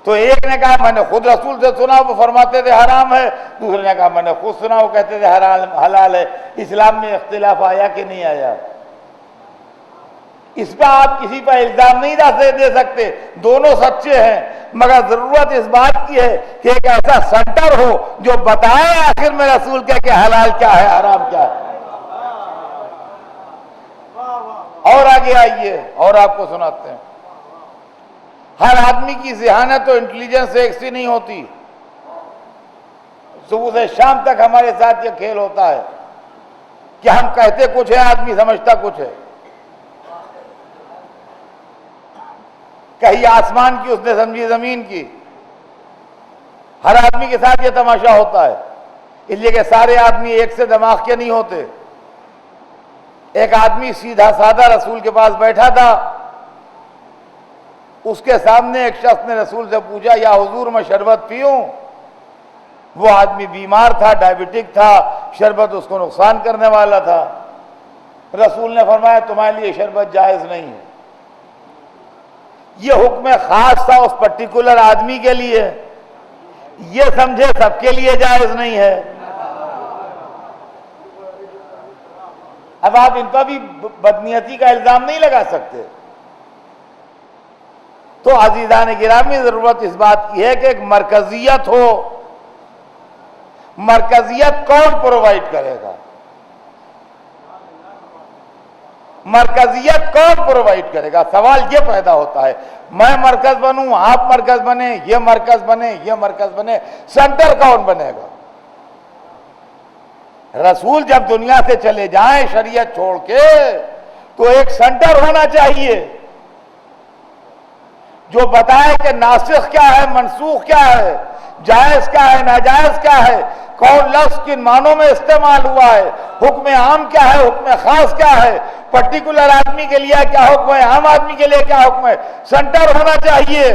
تو ایک نے کہا میں نے خود رسول سے سنا وہ فرماتے تھے حرام ہے، دوسرے نے کہا میں نے خود سنا وہ کہتے تھے حلال ہے۔ اسلام میں اختلاف آیا کہ نہیں آیا؟ اس پہ آپ کسی پہ الزام نہیں دے سکتے، دونوں سچے ہیں، مگر ضرورت اس بات کی ہے کہ ایک ایسا سینٹر ہو جو بتائے آخر میں رسول کہ حلال کیا ہے حرام کیا ہے۔ اور آگے آئیے اور آپ کو سناتے ہیں۔ ہر آدمی کی ذہانت و انٹیلیجنس ایک سی نہیں ہوتی، صبح سے شام تک ہمارے ساتھ یہ کھیل ہوتا ہے کہ ہم کہتے کچھ ہے، آدمی سمجھتا کچھ ہے۔ کہیں آسمان کی اس نے سمجھی زمین کی، ہر آدمی کے ساتھ یہ تماشا ہوتا ہے، اس لیے کہ سارے آدمی ایک سے دماغ کے نہیں ہوتے۔ ایک آدمی سیدھا سادہ رسول کے پاس بیٹھا تھا، اس کے سامنے ایک شخص نے رسول سے پوچھا یا حضور میں شربت پیوں؟ وہ آدمی بیمار تھا، ڈائبٹک تھا، شربت اس کو نقصان کرنے والا تھا۔ رسول نے فرمایا تمہارے لیے شربت جائز نہیں ہے۔ یہ حکم خاص تھا اس پرٹیکولر آدمی کے لیے، یہ سمجھے سب کے لیے جائز نہیں ہے۔ اب آپ ان پر بھی بدنیتی کا الزام نہیں لگا سکتے۔ تو عزیزان گرامی ضرورت اس بات کی ہے کہ ایک مرکزیت ہو۔ مرکزیت کون پرووائیڈ کرے گا؟ مرکزیت کون پرووائیڈ کرے گا؟ سوال یہ پیدا ہوتا ہے، میں مرکز بنوں، آپ مرکز بنے، یہ مرکز بنے، یہ مرکز بنے، سینٹر کون بنے گا؟ رسول جب دنیا سے چلے جائیں شریعت چھوڑ کے تو ایک سینٹر ہونا چاہیے جو بتائے کہ ناسخ کیا ہے، منسوخ کیا ہے، جائز کیا ہے، ناجائز کیا ہے، کون لفظ کن معنوں میں استعمال ہوا ہے، حکم عام کیا ہے، حکم خاص کیا ہے، پرٹیکولر آدمی کے لیے کیا حکم ہے، عام آدمی کے لیے کیا حکم ہے۔ سینٹر ہونا چاہیے۔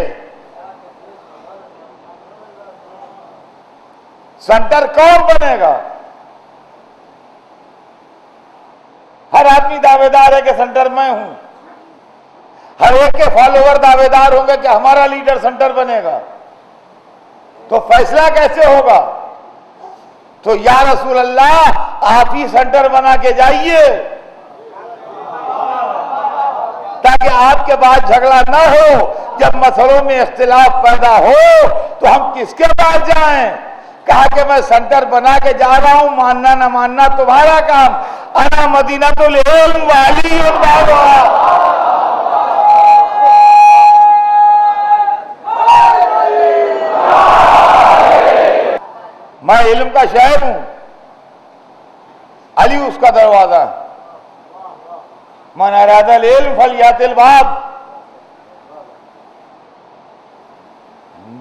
سینٹر کون بنے گا؟ ہر آدمی آدمی دعوے دار ہے کہ سینٹر میں ہوں، ہر ایک کے فالوور دعوے دار ہوں گے کہ ہمارا لیڈر سینٹر بنے گا، تو فیصلہ کیسے ہوگا؟ تو یا رسول اللہ آپ ہی سینٹر بنا کے جائیے تاکہ آپ کے بعد جھگڑا نہ ہو، جب مسئلوں میں اختلاف پیدا ہو تو ہم کس کے پاس جائیں؟ کہا کہ میں سینٹر بنا کے جا رہا ہوں، ماننا نہ ماننا تمہارا کام، انا مدینۃ العلم وعلی بابها، میں علم کا شہر ہوں، علی اس کا دروازہ، من اراد العلم فلیأت الباب،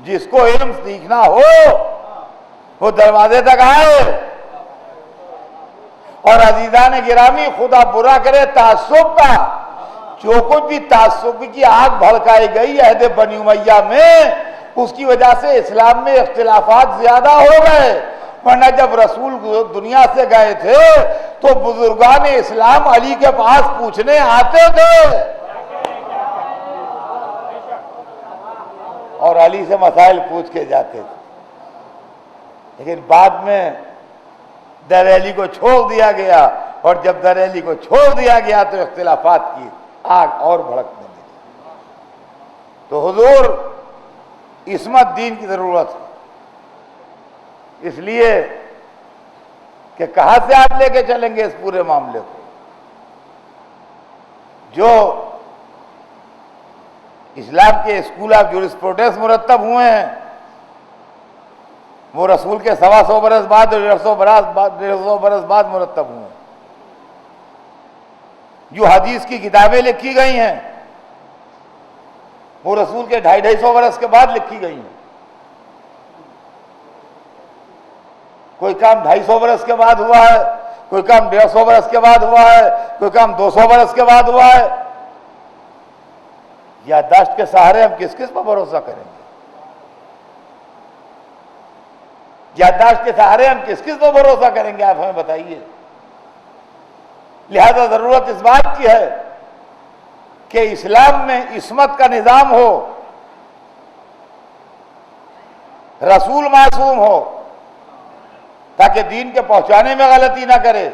جس کو علم سیکھنا ہو وہ دروازے تک آئے۔ اور عزیزان گرامی، خدا برا کرے تعصب کا، جو کچھ بھی تعصب کی آگ بھڑکائی گئی عہد بنی امیہ میں، اس کی وجہ سے اسلام میں اختلافات زیادہ ہو گئے، ورنہ جب رسول دنیا سے گئے تھے تو بزرگان اسلام علی کے پاس پوچھنے آتے تھے اور علی سے مسائل پوچھ کے جاتے تھے، لیکن بعد میں در علی کو چھوڑ دیا گیا، اور جب در علی کو چھوڑ دیا گیا تو اختلافات کی آگ اور بھڑکنے لگی۔ تو حضور عصمت دین کی ضرورت ہے، اس لیے کہ کہاں سے آپ لے کے چلیں گے اس پورے معاملے کو؟ جو اسلام کے اسکول آف جورسپروڈنس مرتب ہوئے ہیں وہ رسول کے 125 برس بعد اور 150 برس بعد مرتب ہوئے ہیں۔ جو حدیث کی کتابیں لکھی گئی ہیں وہ رسول کے 250 برس کے بعد لکھی گئی ہیں۔ کوئی کام 250 برس کے بعد ہوا ہے، کوئی کام 150 برس کے بعد ہوا ہے، کوئی کام 200 برس کے بعد ہوا ہے۔ یادداشت کے سہارے ہم کس کس پر بھروسہ کریں گے؟ یادداشت کے سہارے ہم کس کس پر بھروسہ کریں گے؟ آپ ہمیں بتائیے۔ لہذا ضرورت اس بات کی ہے کہ اسلام میں عصمت کا نظام ہو، رسول معصوم ہو تاکہ دین کے پہنچانے میں غلطی نہ کرے،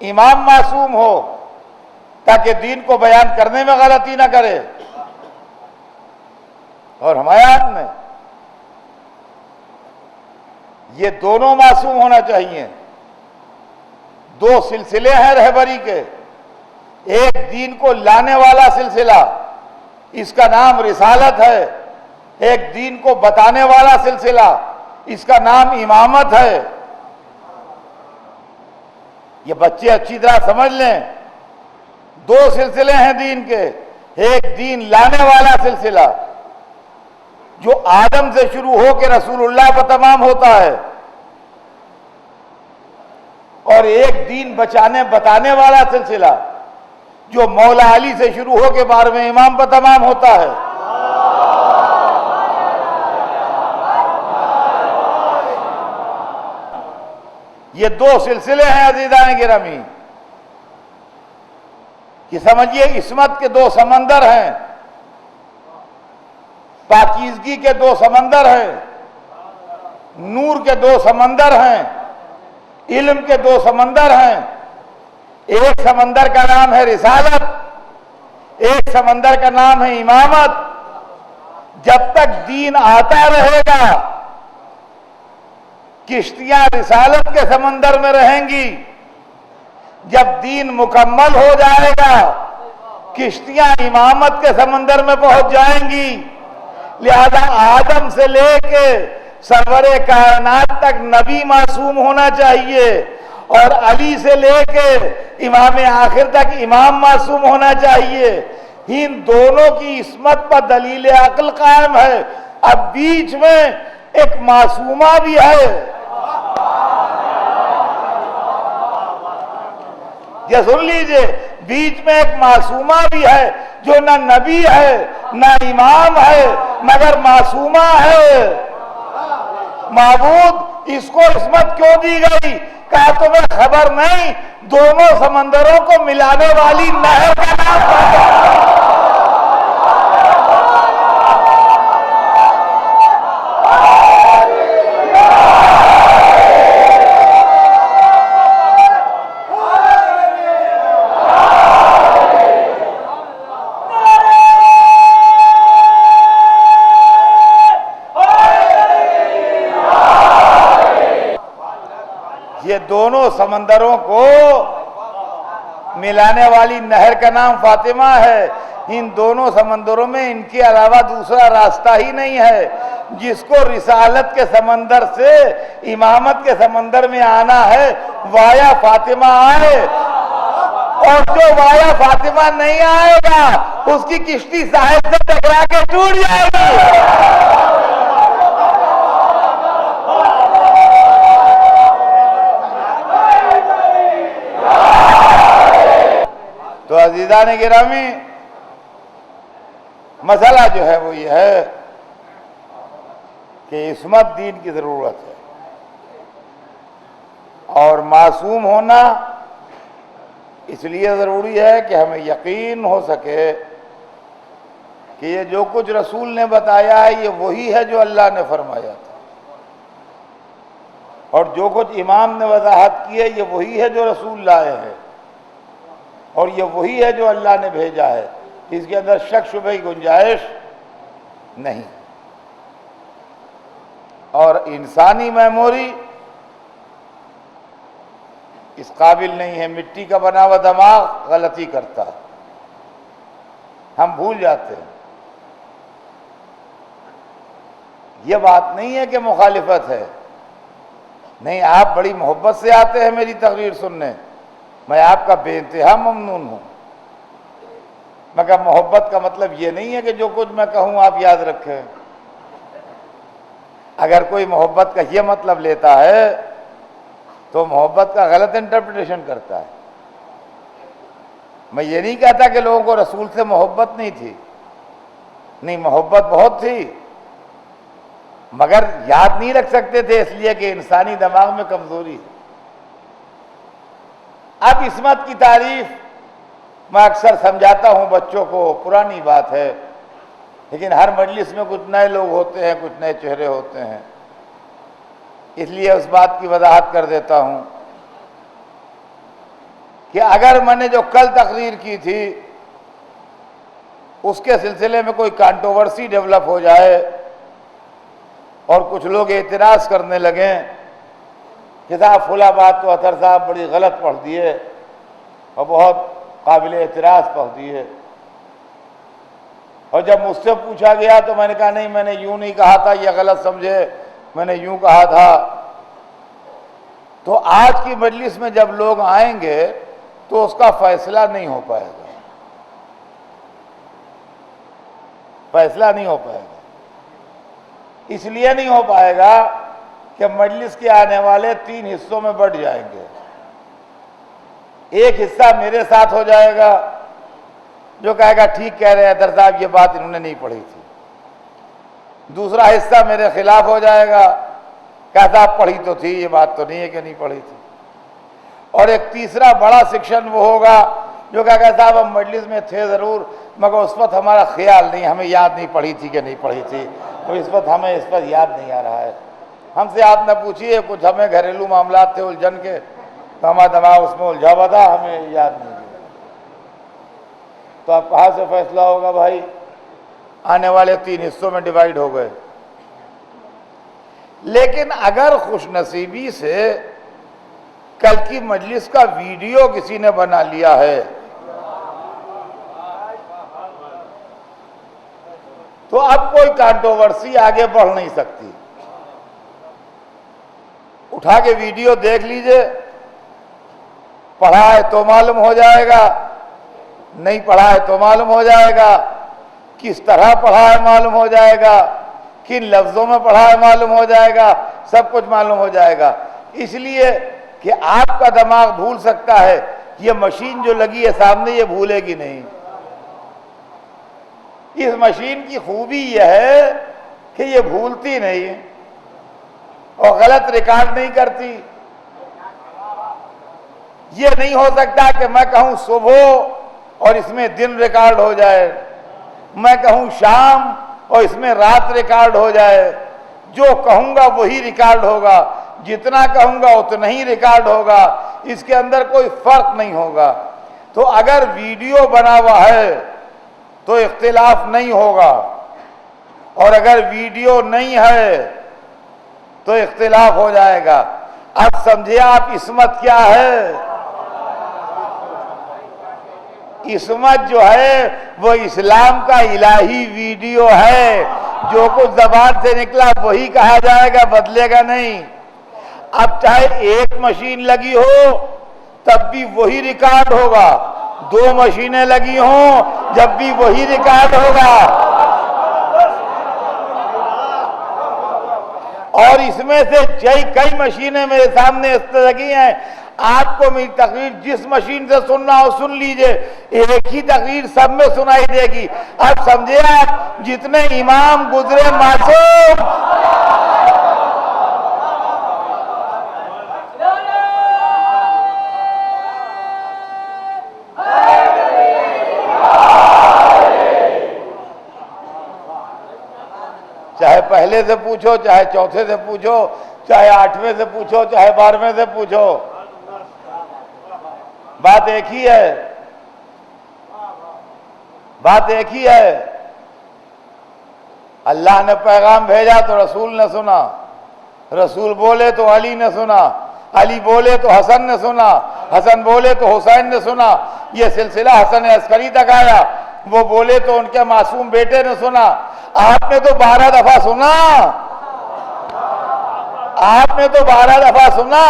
امام معصوم ہو تاکہ دین کو بیان کرنے میں غلطی نہ کرے۔ اور ہمایان میں یہ دونوں معصوم ہونا چاہیے۔ دو سلسلے ہیں رہبری کے، ایک دین کو لانے والا سلسلہ، اس کا نام رسالت ہے، ایک دین کو بتانے والا سلسلہ، اس کا نام امامت ہے۔ یہ بچے اچھی طرح سمجھ لیں، دو سلسلے ہیں دین کے، ایک دین لانے والا سلسلہ جو آدم سے شروع ہو کے رسول اللہ پر تمام ہوتا ہے، اور ایک دین بتانے والا سلسلہ جو مولا علی سے شروع ہو کے 12ویں امام پر تمام ہوتا ہے۔ یہ دو سلسلے ہیں عزیزان گرامی، کہ سمجھیے عصمت کے دو سمندر ہیں، پاکیزگی کے دو سمندر ہیں، نور کے دو سمندر ہیں، علم کے دو سمندر ہیں۔ ایک سمندر کا نام ہے رسالت، ایک سمندر کا نام ہے امامت۔ جب تک دین آتا رہے گا کشتیاں رسالت کے سمندر میں رہیں گی، جب دین مکمل ہو جائے گا کشتیاں امامت کے سمندر میں پہنچ جائیں گی۔ لہذا آدم سے لے کے سرور کائنات تک نبی معصوم ہونا چاہیے، اور علی سے لے کے امام آخر تک امام معصوم ہونا چاہیے۔ ان دونوں کی عصمت پر دلیل عقل قائم ہے۔ اب بیچ میں ایک معصومہ بھی ہے، یہ سن لیجئے، بیچ میں ایک معصومہ بھی ہے جو نہ نبی ہے نہ امام ہے مگر معصومہ ہے۔ معبود اس کو عصمت کیوں دی گئی؟ کہا تمہیں خبر نہیں دونوں سمندروں کو ملانے والی نہر کا نام فاطمہ۔ یہ دونوں سمندروں کو ملانے والی نہر کا نام فاطمہ ہے۔ ان دونوں سمندروں میں ان کے علاوہ دوسرا راستہ ہی نہیں ہے۔ جس کو رسالت کے سمندر سے امامت کے سمندر میں آنا ہے وایا فاطمہ آئے، اور جو وایا فاطمہ نہیں آئے گا اس کی کشتی ساحل سے ٹکرا کے ٹوٹ جائے گی۔ تو عزیزان گرامی، مسئلہ جو ہے وہ یہ ہے کہ عصمت دین کی ضرورت ہے، اور معصوم ہونا اس لیے ضروری ہے کہ ہمیں یقین ہو سکے کہ یہ جو کچھ رسول نے بتایا ہے یہ وہی ہے جو اللہ نے فرمایا تھا، اور جو کچھ امام نے وضاحت کی ہے یہ وہی ہے جو رسول لائے ہیں، اور یہ وہی ہے جو اللہ نے بھیجا ہے۔ اس کے اندر شک شبہ کی گنجائش نہیں، اور انسانی میموری اس قابل نہیں ہے۔ مٹی کا بنا ہوا دماغ غلطی کرتا ہے، ہم بھول جاتے ہیں۔ یہ بات نہیں ہے کہ مخالفت ہے، نہیں، آپ بڑی محبت سے آتے ہیں میری تقریر سننے، میں آپ کا بے انتہا ممنون ہوں، مگر محبت کا مطلب یہ نہیں ہے کہ جو کچھ میں کہوں آپ یاد رکھیں۔ اگر کوئی محبت کا یہ مطلب لیتا ہے تو محبت کا غلط انٹرپریٹیشن کرتا ہے۔ میں یہ نہیں کہتا کہ لوگوں کو رسول سے محبت نہیں تھی، نہیں، محبت بہت تھی، مگر یاد نہیں رکھ سکتے تھے اس لیے کہ انسانی دماغ میں کمزوری ہے۔ اب عصمت کی تعریف میں اکثر سمجھاتا ہوں بچوں کو، پرانی بات ہے، لیکن ہر مجلس میں کچھ نئے لوگ ہوتے ہیں، کچھ نئے چہرے ہوتے ہیں، اس لیے اس بات کی وضاحت کر دیتا ہوں کہ اگر میں نے جو کل تقریر کی تھی اس کے سلسلے میں کوئی کانٹروورسی ڈیولپ ہو جائے اور کچھ لوگ اعتراض کرنے لگیں کہ صاحب فلاں بات تو اطہر صاحب بڑی غلط پڑھ دیے اور بہت قابل اعتراض پڑھ دیے، اور جب مجھ سے پوچھا گیا تو میں نے کہا نہیں، میں نے یوں نہیں کہا تھا، یہ غلط سمجھے، میں نے یوں کہا تھا۔ تو آج کی مجلس میں جب لوگ آئیں گے تو اس کا فیصلہ نہیں ہو پائے گا، فیصلہ نہیں ہو پائے گا۔ اس لیے نہیں ہو پائے گا کہ مجلس کے آنے والے 3 حصوں میں بٹ جائیں گے۔ ایک حصہ میرے ساتھ ہو جائے گا جو کہے گا ٹھیک کہہ رہے ہیں اطہر صاحب، یہ بات انہوں نے نہیں پڑھی تھی۔ دوسرا حصہ میرے خلاف ہو جائے گا، کہتا آپ پڑھی تو تھی، یہ بات تو نہیں ہے کہ نہیں پڑھی تھی۔ اور ایک تیسرا بڑا سیکشن وہ ہوگا جو کہے گا صاحب ہم مجلس میں تھے ضرور، مگر اس وقت ہمارا خیال نہیں، ہمیں یاد نہیں پڑھی تھی کہ نہیں پڑھی تھی، تو اس وقت ہمیں اس پر یاد نہیں آ رہا ہے۔ ہم سے آپ نہ پوچھیے، کچھ ہمیں گھریلو معاملات تھے الجھن کے، تو ہمارا دماغ اس میں الجھا ہوا تھا، ہمیں یاد نہیں ہے۔ تو اب کہاں سے فیصلہ ہوگا بھائی؟ آنے والے 3 حصوں میں ڈیوائیڈ ہو گئے۔ لیکن اگر خوش نصیبی سے کل کی مجلس کا ویڈیو کسی نے بنا لیا ہے تو اب کوئی کانٹروورسی آگے بڑھ نہیں سکتی۔ اٹھا کے ویڈیو دیکھ لیجئے، پڑھا ہے تو معلوم ہو جائے گا، نہیں پڑھا ہے تو معلوم ہو جائے گا، کس طرح پڑھا ہے معلوم ہو جائے گا، کن لفظوں میں پڑھا ہے معلوم ہو جائے گا، سب کچھ معلوم ہو جائے گا۔ اس لیے کہ آپ کا دماغ بھول سکتا ہے، یہ مشین جو لگی ہے سامنے یہ بھولے گی نہیں۔ اس مشین کی خوبی یہ ہے کہ یہ بھولتی نہیں اور غلط ریکارڈ نہیں کرتی۔ یہ نہیں ہو سکتا کہ میں کہوں صبح اور اس میں دن ریکارڈ ہو جائے، میں کہوں شام اور اس میں رات ریکارڈ ہو جائے. جو کہوں گا وہی ریکارڈ ہوگا، جتنا کہوں گا اتنا ہی ریکارڈ ہوگا، اس کے اندر کوئی فرق نہیں ہوگا. تو اگر ویڈیو بنا ہوا ہے تو اختلاف نہیں ہوگا، اور اگر ویڈیو نہیں ہے تو اختلاف ہو جائے گا. اب سمجھے آپ عصمت کیا ہے؟ عصمت جو ہے وہ اسلام کا الہی ویڈیو ہے. جو کچھ زبان سے نکلا وہی کہا جائے گا، بدلے گا نہیں. اب چاہے ایک مشین لگی ہو تب بھی وہی ریکارڈ ہوگا، 2 مشینیں لگی ہوں جب بھی وہی ریکارڈ ہوگا. اور اس میں سے کئی مشینیں میرے سامنے اس طرح کی ہیں، آپ کو میری تقریر جس مشین سے سننا ہو سن لیجئے، ایک ہی تقریر سب میں سنائی دے گی. اب سمجھے آپ جتنے امام گزرے معصوم، چاہے پہلے سے پوچھو، چاہے چوتھے سے پوچھو، چاہے 8ویں سے پوچھو، چاہے 12ویں سے پوچھو، بات ایک ہی ہے، بات ایک ہی ہے. اللہ نے پیغام بھیجا تو رسول نے سنا، رسول بولے تو علی نے سنا، علی بولے تو حسن نے سنا، حسن بولے تو حسین نے سنا. یہ سلسلہ حسن عسکری تک آیا، وہ بولے تو ان کے معصوم بیٹے نے سنا. آپ نے تو 12 دفعہ سنا، آپ نے تو 12 دفعہ سنا.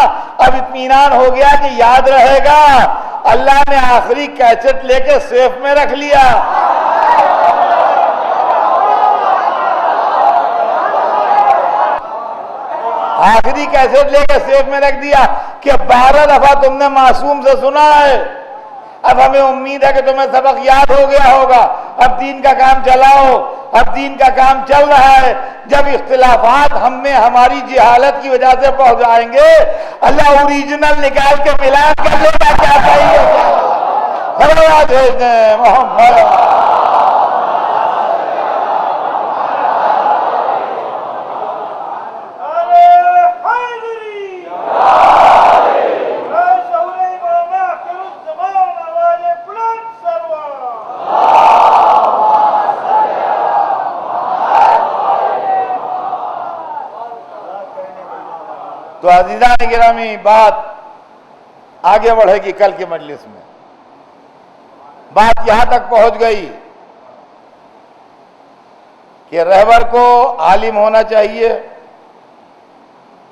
اب اطمینان ہو گیا کہ یاد رہے گا. اللہ نے آخری کیسٹ لے کے سیف میں رکھ لیا. آخری کیسٹ لے کے سیف میں رکھ دیا کہ 12 دفعہ تم نے معصوم سے سنا ہے. اب ہمیں امید ہے کہ تمہیں سبق یاد ہو گیا ہوگا. اب دین کا کام چلاؤ، اب دین کا کام چل رہا ہے. جب اختلافات ہم میں ہماری جہالت کی وجہ سے پہنچ جائیں گے، اللہ اوریجنل نکال کے ملان کر لے گا. کیا صحیح ہے محمد. تو عزیزان گرامی، بات آگے بڑھے گی کل کی مجلس میں. بات یہاں تک پہنچ گئی کہ رہبر کو عالم ہونا چاہیے،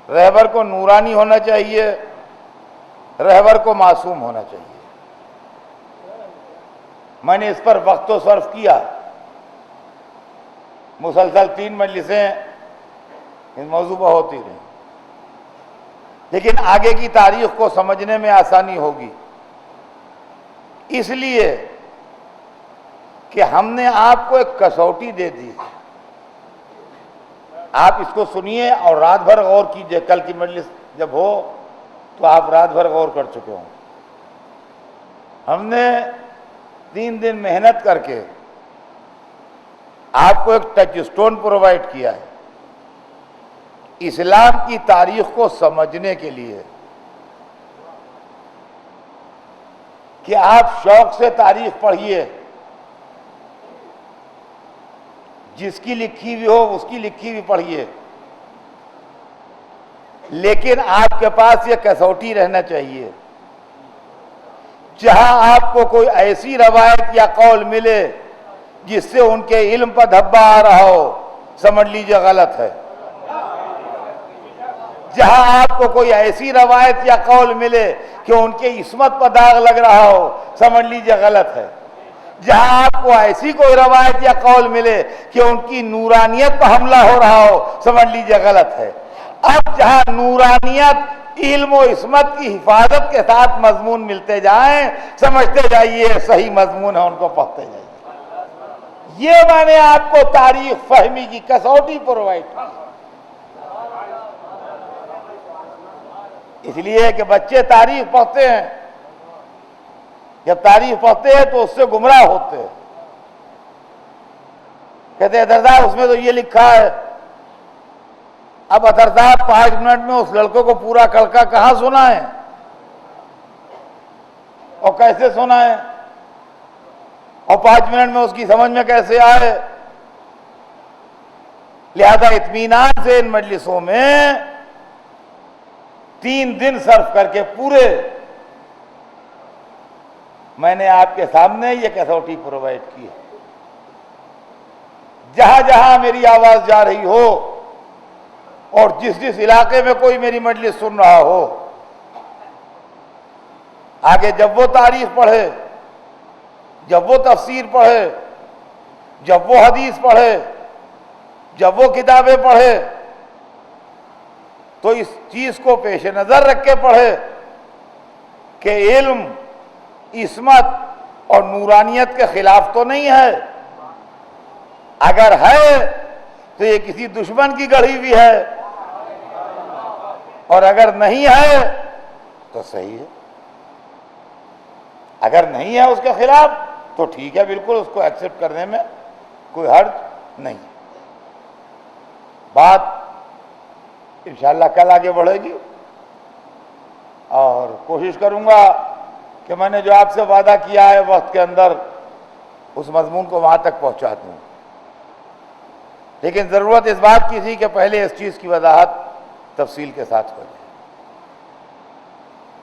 رہبر کو نورانی ہونا چاہیے، رہبر کو معصوم ہونا چاہیے. میں نے اس پر وقت و صرف کیا، مسلسل 3 مجلسیں اس موضوع پر ہوتی رہیں، لیکن آگے کی تاریخ کو سمجھنے میں آسانی ہوگی. اس لیے کہ ہم نے آپ کو ایک کسوٹی دے دی. آپ اس کو سنیے اور رات بھر غور کیجئے. کل کی مجلس جب ہو تو آپ رات بھر غور کر چکے ہوں. ہم نے 3 دن محنت کر کے آپ کو ایک ٹچ سٹون پرووائڈ کیا ہے اسلام کی تاریخ کو سمجھنے کے لیے، کہ آپ شوق سے تاریخ پڑھیے. جس کی لکھی ہوئی ہو اس کی لکھی ہوئی پڑھیے، لیکن آپ کے پاس یہ کسوٹی رہنا چاہیے. جہاں آپ کو کوئی ایسی روایت یا قول ملے جس سے ان کے علم پر دھبا آ رہا ہو، سمجھ لیجئے غلط ہے. جہاں آپ کو کوئی ایسی روایت یا قول ملے کہ ان کے عصمت پر داغ لگ رہا ہو، سمجھ لیجئے غلط ہے. جہاں آپ کو ایسی کوئی روایت یا قول ملے کہ ان کی نورانیت پر حملہ ہو رہا ہو، سمجھ لیجئے غلط ہے. اب جہاں نورانیت، علم و عصمت کی حفاظت کے ساتھ مضمون ملتے جائیں، سمجھتے جائیے صحیح مضمون ہے، ان کو پڑھتے جائیے. یہ میں نے آپ کو تاریخ فہمی کی کسوٹی پرووائڈ کی. اس لیے کہ بچے تاریخ پڑھتے ہیں جب تعریف پڑھتے ہیں تو اس سے گمراہ ہوتے ہیں. کہتے ہیں ادھردار اس میں تو یہ لکھا ہے. اب ادھردار 5 منٹ میں اس لڑکوں کو پورا کڑکا کہاں سنا ہے اور کیسے سنا ہے, اور 5 منٹ میں اس کی سمجھ میں کیسے آئے. لہذا اطمینان سے ان مجلسوں میں 3 دن صرف کر کے پورے میں نے آپ کے سامنے یہ کسوٹی پرووائڈ کی ہے. جہاں جہاں میری آواز جا رہی ہو اور جس جس علاقے میں کوئی میری مجلس سن رہا ہو, آگے جب وہ تعریف پڑھے, جب وہ تفسیر پڑھے, جب وہ حدیث پڑھے, جب وہ کتابیں پڑھے, تو اس چیز کو پیش نظر رکھ کے پڑھے کہ علم, عصمت اور نورانیت کے خلاف تو نہیں ہے. اگر ہے تو یہ کسی دشمن کی گڑھی ہوئی ہے, اور اگر نہیں ہے تو صحیح ہے. اگر نہیں ہے اس کے خلاف تو ٹھیک ہے, بالکل اس کو ایکسپٹ کرنے میں کوئی حرج نہیں. بات انشاءاللہ کل آگے بڑھے گی, اور کوشش کروں گا کہ میں نے جو آپ سے وعدہ کیا ہے وقت کے اندر اس مضمون کو وہاں تک پہنچا دوں. لیکن ضرورت اس بات کی تھی کہ پہلے اس چیز کی وضاحت تفصیل کے ساتھ ہو جائے,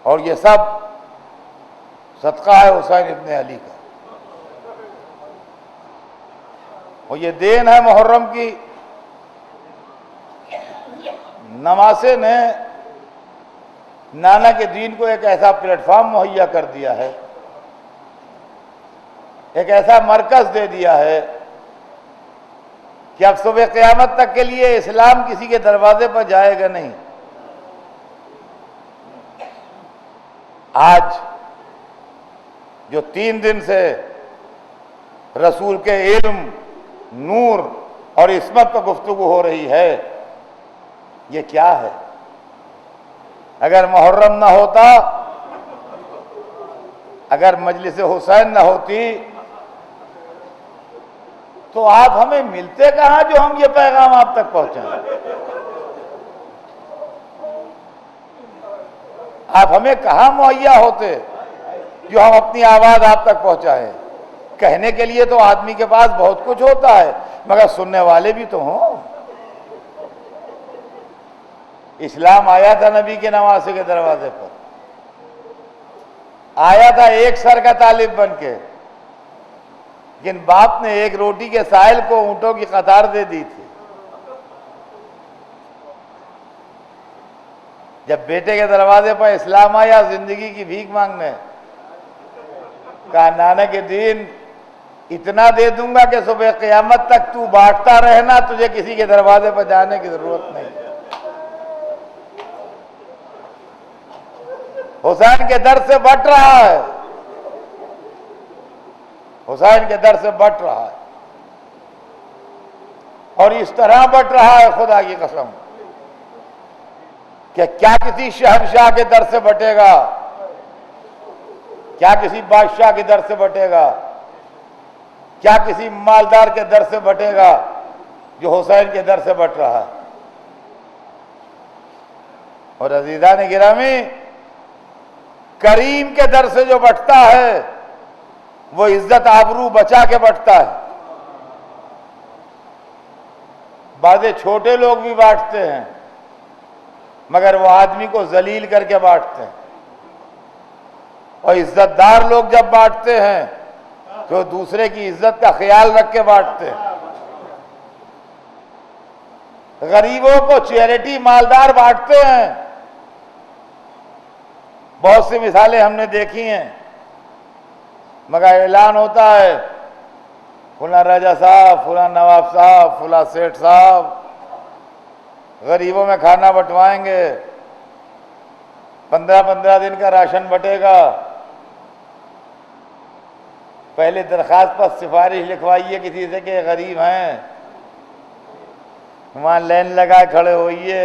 اور یہ سب صدقہ ہے حسین ابن علی کا, اور یہ دین ہے محرم کی. نواسے نے نانا کے دین کو ایک ایسا پلیٹ فارم مہیا کر دیا ہے, ایک ایسا مرکز دے دیا ہے کہ اب صبح قیامت تک کے لیے اسلام کسی کے دروازے پر جائے گا نہیں. آج جو 3 دن سے رسول کے علم, نور اور عصمت پر گفتگو ہو رہی ہے, یہ کیا ہے؟ اگر محرم نہ ہوتا, اگر مجلس حسین نہ ہوتی, تو آپ ہمیں ملتے کہاں جو ہم یہ پیغام آپ تک پہنچائیں؟ آپ ہمیں کہاں مہیا ہوتے جو ہم اپنی آواز آپ تک پہنچائیں؟ کہنے کے لیے تو آدمی کے پاس بہت کچھ ہوتا ہے, مگر سننے والے بھی تو ہوں. اسلام آیا تھا نبی کے نواسے کے دروازے پر, آیا تھا ایک سر کا طالب بن کے, لیکن باپ نے ایک روٹی کے سائل کو اونٹوں کی قطار دے دی تھی. جب بیٹے کے دروازے پر اسلام آیا زندگی کی بھیک مانگنے, کہا نانا کے دین اتنا دے دوں گا کہ صبح قیامت تک تو بانٹتا رہنا, تجھے کسی کے دروازے پر جانے کی ضرورت نہیں. حسین کے در سے بٹ رہا ہے, حسین کے در سے بٹ رہا ہے, اور اس طرح بٹ رہا ہے خدا کی قسم کہ کیا کسی شہنشاہ کے در سے بٹے گا, کیا کسی بادشاہ کے در سے بٹے گا, کیا کسی مالدار کے در سے بٹے گا جو حسین کے در سے بٹ رہا ہے. اور عزیزان گرامی, کریم کے در سے جو بٹتا ہے وہ عزت آبرو بچا کے بٹتا ہے. بعض چھوٹے لوگ بھی بانٹتے ہیں, مگر وہ آدمی کو ذلیل کر کے بانٹتے ہیں, اور عزت دار لوگ جب بانٹتے ہیں تو دوسرے کی عزت کا خیال رکھ کے بانٹتے ہیں. غریبوں کو چیریٹی مالدار بانٹتے ہیں. بہت سی مثالیں ہم نے دیکھی ہیں, مگر اعلان ہوتا ہے فلاں راجہ صاحب, فلاں نواب صاحب, فلاں سیٹھ صاحب غریبوں میں کھانا بٹوائیں گے, 15 دن کا راشن بٹے گا. پہلے درخواست پر سفارش لکھوائیے کسی سے کہ غریب ہیں, وہاں لائن لگائے کھڑے ہوئیے,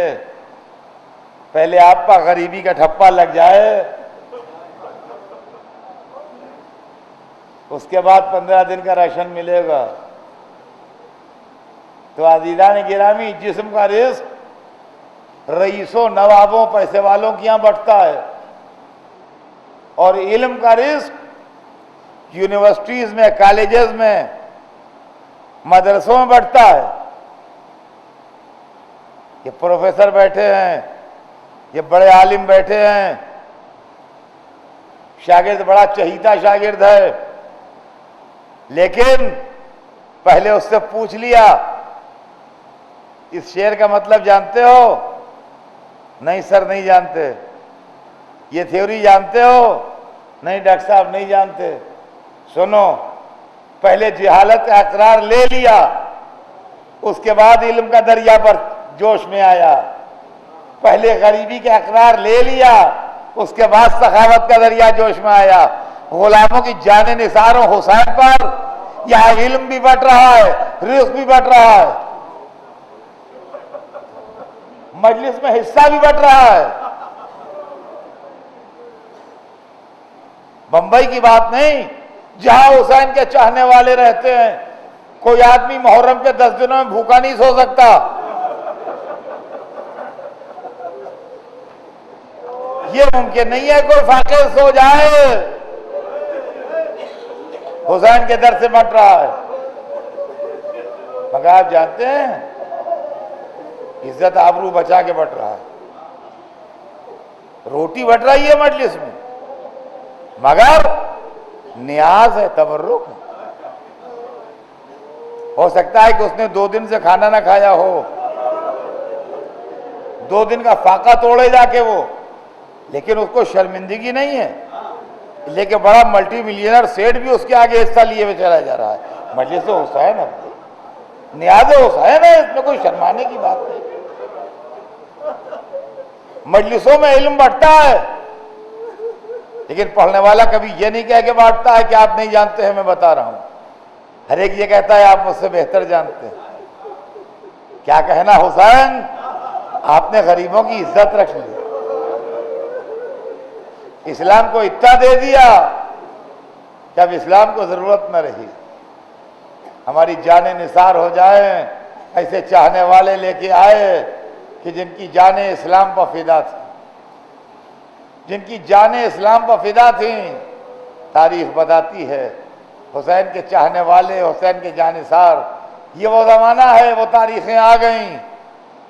پہلے آپ کا غریبی کا ٹھپا لگ جائے. اس کے بعد 15 دن کا راشن ملے گا۔ تو عزیزان گرامی، جسم کا رزق رئیسوں، نوابوں، پیسے والوں کے یہاں بٹتا ہے، اور علم کا رزق یونیورسٹیز میں، کالجز میں، مدرسوں میں بٹتا ہے۔ یہ پروفیسر بیٹھے ہیں، یہ بڑے عالم بیٹھے ہیں، شاگرد بڑا چہیتا شاگرد ہے، لیکن پہلے اس سے پوچھ لیا اس شعر کا مطلب جانتے ہو؟ نہیں سر نہیں جانتے۔ یہ تھیوری جانتے ہو؟ نہیں ڈاکٹر صاحب نہیں جانتے۔ سنو، پہلے جہالت کا اقرار لے لیا، اس کے بعد علم کا دریا پر جوش میں آیا۔ پہلے غریبی کا اقرار لے لیا، اس کے بعد سخاوت کا دریا جوش میں آیا۔ غلاموں کی جانیں نثار و حسین پر یہاں علم بھی بٹ رہا ہے، رزق بھی بٹ رہا ہے، مجلس میں حصہ بھی بٹ رہا ہے۔ بمبئی کی بات نہیں، جہاں حسین کے چاہنے والے رہتے ہیں، کوئی آدمی محرم کے 10 دنوں میں بھوکا نہیں سو سکتا۔ یہ ممکن نہیں ہے کوئی فاقے سو جائے۔ حسین کے در سے بٹ رہا ہے، مگر آپ جانتے ہیں عزت آبرو بچا کے بٹ رہا ہے۔ روٹی بٹ رہی ہے مجلس میں، مگر نیاز ہے، تبرک ہے۔ ہو سکتا ہے کہ اس نے 2 دن سے کھانا نہ کھایا ہو، 2 دن کا فاقہ توڑے جا کے وہ، لیکن اس کو شرمندگی نہیں ہے، لیکن بڑا ملٹی ملینر سیٹ بھی اس کے آگے حصہ لیے ہوئے چلا جا رہا ہے۔ مجلس حسین ہے، نیاز حسین ہے، اس میں کوئی شرمانے کی بات نہیں۔ مجلسوں میں علم بٹتا ہے، لیکن پڑھنے والا کبھی یہ نہیں کہہ کے بانٹتا ہے کہ آپ نہیں جانتے ہیں، میں بتا رہا ہوں۔ ہر ایک یہ کہتا ہے آپ مجھ سے بہتر جانتے ہیں۔ کیا کہنا حسین، آپ نے غریبوں کی عزت رکھ لی، اسلام کو اتنا دے دیا کہ اب اسلام کو ضرورت نہ رہی۔ ہماری جانیں نثار ہو جائیں، ایسے چاہنے والے لے کے آئے کہ جن کی جانیں اسلام پر فدا تھیں، جن کی جانیں اسلام پر فدا تھیں۔ تاریخ بتاتی ہے حسین کے چاہنے والے، حسین کے جانثار، یہ وہ زمانہ ہے، وہ تاریخیں آ گئیں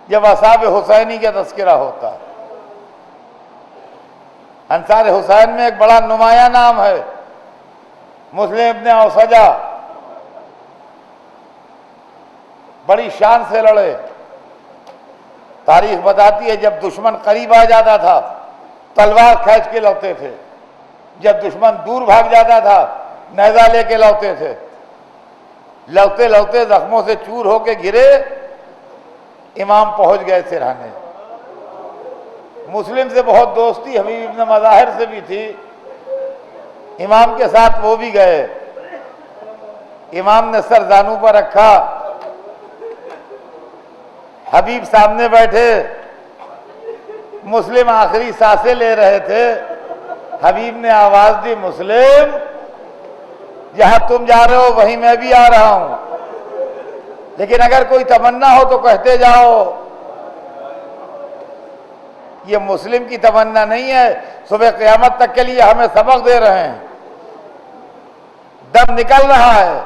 جب اصحاب حسینی کا تذکرہ ہوتا ہے۔ انصار حسین میں ایک بڑا نمایاں نام ہے مسلم ابن اوسجہ، بڑی شان سے لڑے۔ تاریخ بتاتی ہے جب دشمن قریب آ جاتا تھا تلوار کھینچ کے لوٹتے تھے، جب دشمن دور بھاگ جاتا تھا نیزہ لے کے لوٹتے تھے۔ لوٹتے لوٹتے زخموں سے چور ہو کے گرے، امام پہنچ گئے سرہانے۔ مسلم سے بہت دوستی حبیب ابن مظاہر سے بھی تھی، امام کے ساتھ وہ بھی گئے۔ امام نے سر زانو پر رکھا، حبیب سامنے بیٹھے، مسلم آخری سانسیں لے رہے تھے۔ حبیب نے آواز دی، مسلم جہاں تم جا رہے ہو وہیں میں بھی آ رہا ہوں، لیکن اگر کوئی تمنا ہو تو کہتے جاؤ۔ یہ مسلم کی تمنا نہیں ہے، صبح قیامت تک کے لیے ہمیں سبق دے رہے ہیں۔ دم نکل رہا ہے،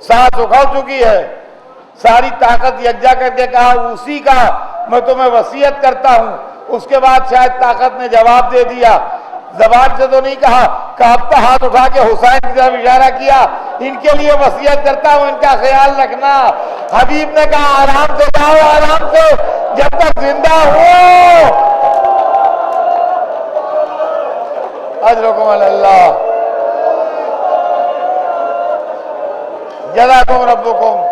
سانس اکھڑ چکی ہے، ساری طاقت یکجا کر کے کہا اسی کا میں تمہیں وصیت کرتا ہوں۔ اس کے بعد شاید طاقت نے جواب دے دیا، زبان سے تو نہیں کہا، کانپتا ہاتھ اٹھا کے حسین کی طرف اشارہ کیا، ان کے لیے وصیت کرتا ہوں، ان کا خیال رکھنا۔ حبیب نے کہا آرام سے جاؤ، آرام سے، جب تک زندہ ہو۔ اجرکم اللہ، جزاکم ربکم۔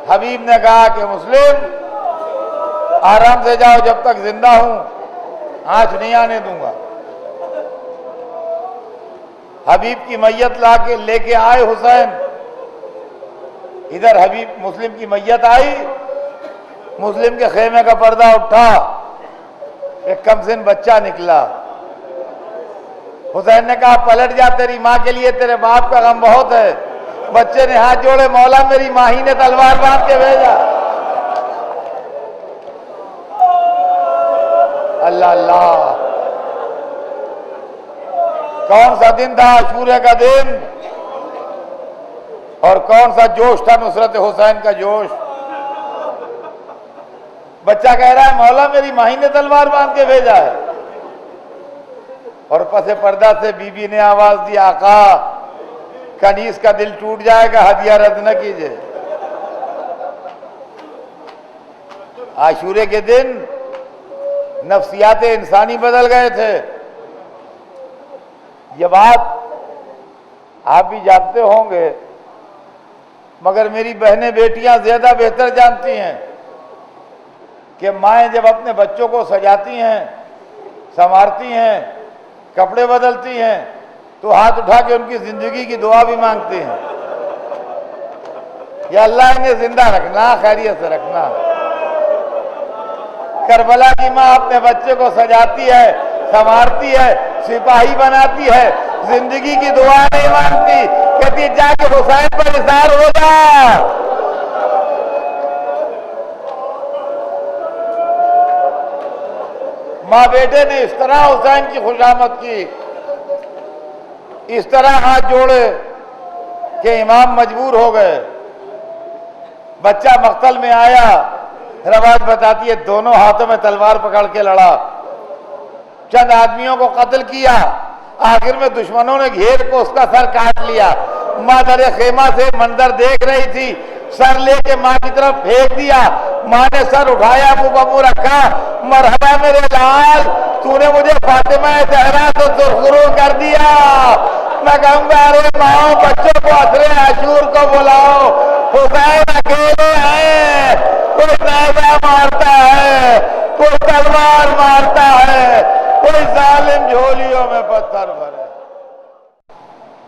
حبیب نے کہا کہ مسلم آرام سے جاؤ، جب تک زندہ ہوں آنچ نہیں آنے دوں گا۔ حبیب کی میت لا کے لے کے آئے حسین، ادھر حبیب مسلم کی میت آئی، مسلم کے خیمے کا پردہ اٹھا، ایک کم سن بچہ نکلا، حسین نے کہا پلٹ جا، تیری ماں کے لیے تیرے باپ کا غم بہت ہے۔ بچے نے ہاتھ جوڑے، مولا میری ماں ہی نے تلوار باندھ کے بھیجا۔ اللہ اللہ، کون سا دن تھا عاشورے کا دن، اور کون سا جوش تھا نصرت حسین کا جوش۔ بچہ کہہ رہا ہے مولا میری ماں ہی نے تلوار باندھ کے بھیجا ہے، اور پس پردہ سے بی بی نے آواز دی آقا کنیز کا دل ٹوٹ جائے گا، ہدیہ رد نہ کیجئے۔ عاشورے کے دن نفسیات انسانی بدل گئے تھے۔ یہ بات آپ بھی جانتے ہوں گے، مگر میری بہنیں بیٹیاں زیادہ بہتر جانتی ہیں کہ مائیں جب اپنے بچوں کو سجاتی ہیں، سنوارتی ہیں، کپڑے بدلتی ہیں، تو ہاتھ اٹھا کے ان کی زندگی کی دعا بھی مانگتی ہیں، یا اللہ انہیں زندہ رکھنا، خیریت سے رکھنا۔ کربلا کی ماں اپنے بچے کو سجاتی ہے، سنوارتی ہے، سپاہی بناتی ہے، زندگی کی دعا نہیں مانگتی، کہتی جا کے حسین پر نثار ہو جا۔ ماں بیٹے نے اس طرح حسین کی خوشامد کی، اس طرح ہاتھ جوڑے کہ امام مجبور ہو گئے۔ بچہ مقتل میں آیا، روایت بتاتی ہے دونوں ہاتھوں میں تلوار پکڑ کے لڑا، چند آدمیوں کو قتل کیا، آخر میں دشمنوں نے گھیر کو اس کا سر کاٹ لیا۔ ماں در خیمہ سے منظر دیکھ رہی تھی، سر لے کے ماں کی طرف پھینک دیا، ماں نے سر اٹھایا، منہ پہ منہ رکھا، مرحبا میرے لال، تو نے مجھے فاطمہ زہرا تو سرخرو کر دیا۔ میں کہوں گا ارے ماں بچوں کو عصر عاشور کو بلاؤ، حسین اکیلے ہیں، کوئی نیزہ مارتا ہے، کوئی تلوار مارتا ہے، کوئی ظالم جھولیوں میں پتھر بھرے۔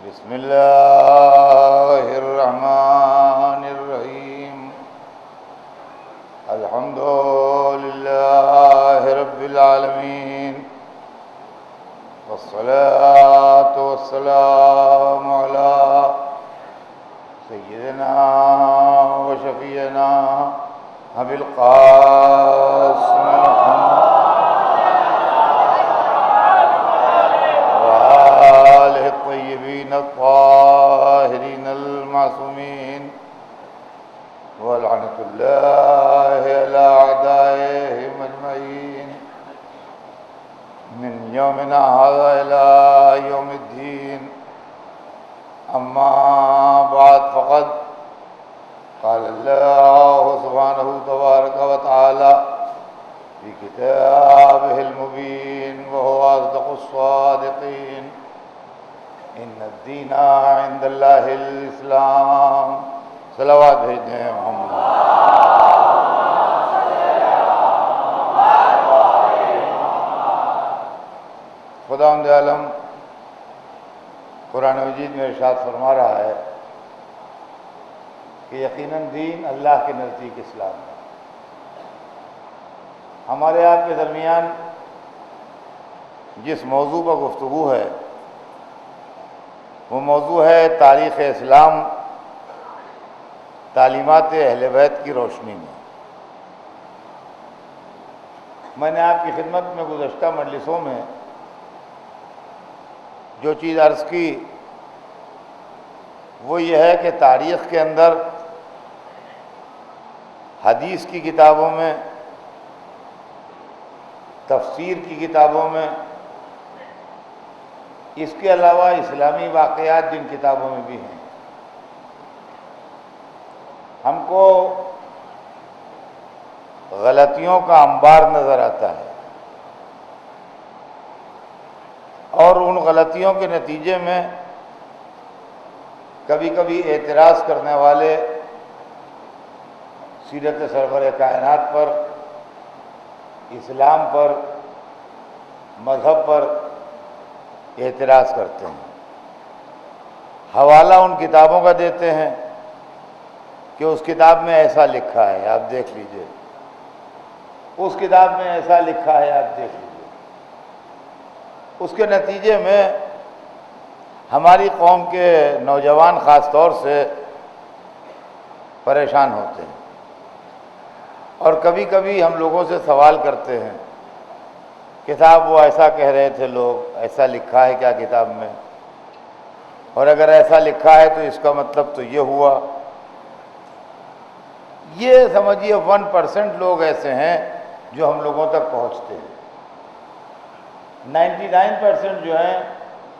بسم اللہ الرحمن الرحیم، الحمد للہ رب العالمین، والصلاة والسلام علی سیدنا و شفیعنا ابی القاسم وآلہ الطیبین الطاہرین المعصومین، ولعنۃ اللہ علی اعدائہم اجمعین، من یومنا ھذا الی یوم الدین۔ اما بعد فقد قال اللہ سبحانہ تبارک و تعالی فی کتابہ المبین وہو اصدق الصادقین، ان الدین عند اللہ الاسلام۔ صلوات بھیج دیں محمد۔ خداوند عالم قرآن مجید میں ارشاد فرما رہا ہے کہ یقیناً دین اللہ کے نزدیک اسلام ہے۔ ہمارے آپ کے درمیان جس موضوع پر گفتگو ہے وہ موضوع ہے تاریخ اسلام تعلیمات اہل بیت کی روشنی میں۔ میں نے آپ کی خدمت میں گزشتہ مجلسوں میں جو چیز عرض کی وہ یہ ہے کہ تاریخ کے اندر حدیث کی کتابوں میں، تفسیر کی کتابوں میں، اس کے علاوہ اسلامی واقعات جن کتابوں میں بھی ہیں، ہم کو غلطیوں کا انبار نظر آتا ہے، اور ان غلطیوں کے نتیجے میں کبھی کبھی اعتراض کرنے والے سیرت سرور کائنات پر، اسلام پر، مذہب پر اعتراض کرتے ہیں، حوالہ ان کتابوں کا دیتے ہیں کہ اس کتاب میں ایسا لکھا ہے آپ دیکھ لیجئے، اس کتاب میں ایسا لکھا ہے آپ دیکھ لیجئے۔ اس کے نتیجے میں ہماری قوم کے نوجوان خاص طور سے پریشان ہوتے ہیں، اور کبھی کبھی ہم لوگوں سے سوال کرتے ہیں کہ صاحب وہ ایسا کہہ رہے تھے لوگ، ایسا لکھا ہے کیا کتاب میں؟ اور اگر ایسا لکھا ہے تو اس کا مطلب تو یہ ہوا۔ یہ سمجھیے 1% لوگ ایسے ہیں جو ہم لوگوں تک پہنچتے ہیں، 99% جو ہیں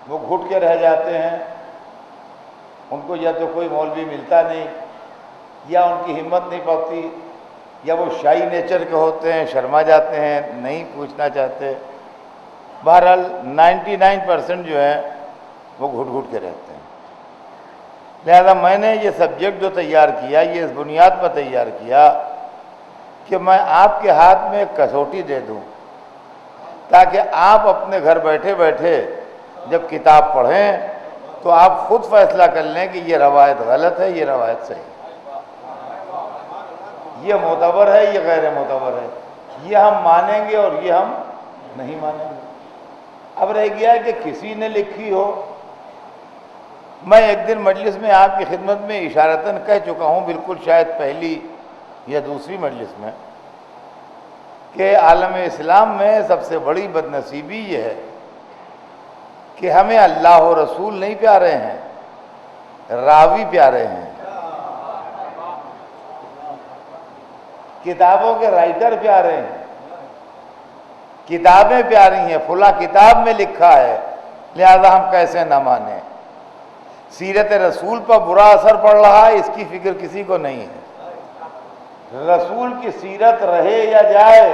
وہ گھٹ کے رہ جاتے ہیں، ان کو یا تو کوئی مولوی ملتا نہیں، یا ان کی ہمت نہیں پڑتی، یا وہ شائی نیچر کے ہوتے ہیں، شرما جاتے ہیں، نہیں پوچھنا چاہتے۔ بہرحال 99% جو ہیں وہ گھٹ گھٹ کے رہتے ہیں۔ لہذا میں نے یہ سبجیکٹ جو تیار کیا، یہ اس بنیاد پر تیار کیا کہ میں آپ کے ہاتھ میں ایک کسوٹی دے دوں، تاکہ آپ اپنے گھر بیٹھے بیٹھے جب کتاب پڑھیں تو آپ خود فیصلہ کر لیں کہ یہ روایت غلط ہے، یہ روایت صحیح ہے، یہ معتبر ہے، یہ غیر معتبر ہے، یہ ہم مانیں گے اور یہ ہم نہیں مانیں گے۔ اب رہ گیا ہے کہ کسی نے لکھی ہو۔ میں ایک دن مجلس میں آپ کی خدمت میں اشارتاً کہہ چکا ہوں، بالکل شاید پہلی یا دوسری مجلس میں، کہ عالم اسلام میں سب سے بڑی بدنصیبی یہ ہے کہ ہمیں اللہ و رسول نہیں پیارے ہیں، راوی پیارے ہیں، کتابوں کے رائٹر پیارے ہیں، کتابیں پیاری ہیں، فلاں کتاب میں لکھا ہے، لہذا ہم کیسے نہ مانیں۔ سیرت رسول پر برا اثر پڑ رہا ہے، اس کی فکر کسی کو نہیں ہے۔ رسول کی سیرت رہے یا جائے،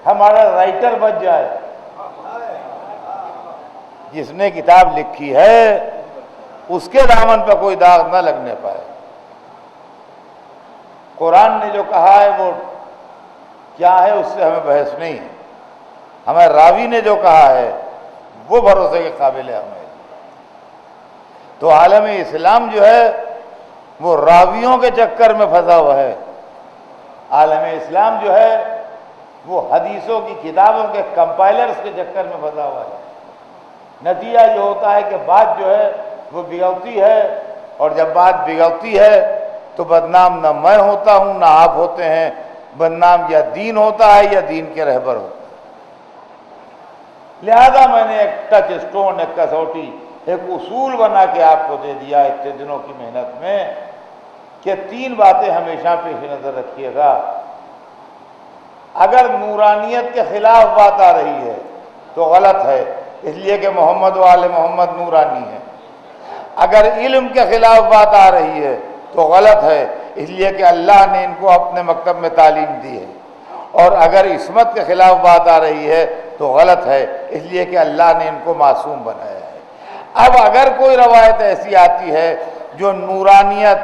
ہمارا رائٹر بچ جائے، جس نے کتاب لکھی ہے اس کے دامن پہ کوئی داغ نہ لگنے پائے۔ قرآن نے جو کہا ہے وہ کیا ہے، اس سے ہمیں بحث نہیں ہے، ہمیں راوی نے جو کہا ہے وہ بھروسے کے قابل ہے ہمیں۔ تو عالم اسلام جو ہے وہ راویوں کے چکر میں پھنسا ہوا ہے، عالم اسلام جو ہے وہ حدیثوں کی کتابوں کے کمپائلرز کے چکر میں پھنسا ہوا ہے۔ نتیجہ یہ ہوتا ہے کہ بات جو ہے وہ بگڑتی ہے، اور جب بات بگڑتی ہے تو بدنام نہ میں ہوتا ہوں نہ آپ ہوتے ہیں، بدنام یا دین ہوتا ہے یا دین کے رہبر ہوتا ہے۔ لہذا میں نے ایک ٹچ سٹون، ایک کسوٹی، ایک اصول بنا کے آپ کو دے دیا اتنے دنوں کی محنت میں، کہ 3 باتیں ہمیشہ پیش نظر رکھیے گا۔ اگر نورانیت کے خلاف بات آ رہی ہے تو غلط ہے، اس لیے کہ محمد و آل محمد نورانی ہے۔ اگر علم کے خلاف بات آ رہی ہے تو غلط ہے، اس لیے کہ اللہ نے ان کو اپنے مکتب میں تعلیم دی ہے۔ اور اگر عصمت کے خلاف بات آ رہی ہے تو غلط ہے، اس لیے کہ اللہ نے ان کو معصوم بنایا ہے۔ اب اگر کوئی روایت ایسی آتی ہے جو نورانیت،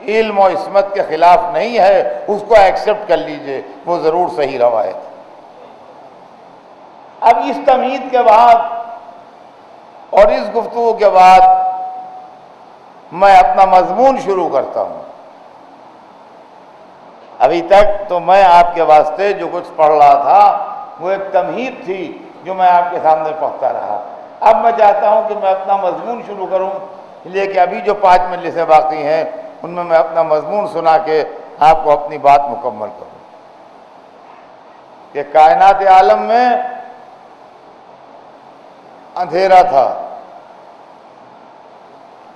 علم و عصمت کے خلاف نہیں ہے، اس کو ایکسپٹ کر لیجئے، وہ ضرور صحیح روایت ہے۔ اب اس تمہید کے بعد اور اس گفتگو کے بعد میں اپنا مضمون شروع کرتا ہوں۔ ابھی تک تو میں آپ کے واسطے جو کچھ پڑھ رہا تھا وہ ایک تمہید تھی جو میں آپ کے سامنے پڑھتا رہا۔ اب میں چاہتا ہوں کہ میں اپنا مضمون شروع کروں، اس لیے کہ ابھی جو 5 مجلسیں باقی ہیں ان میں اپنا مضمون سنا کے آپ کو اپنی بات مکمل کروں کہ کائنات عالم میں اندھیرا تھا،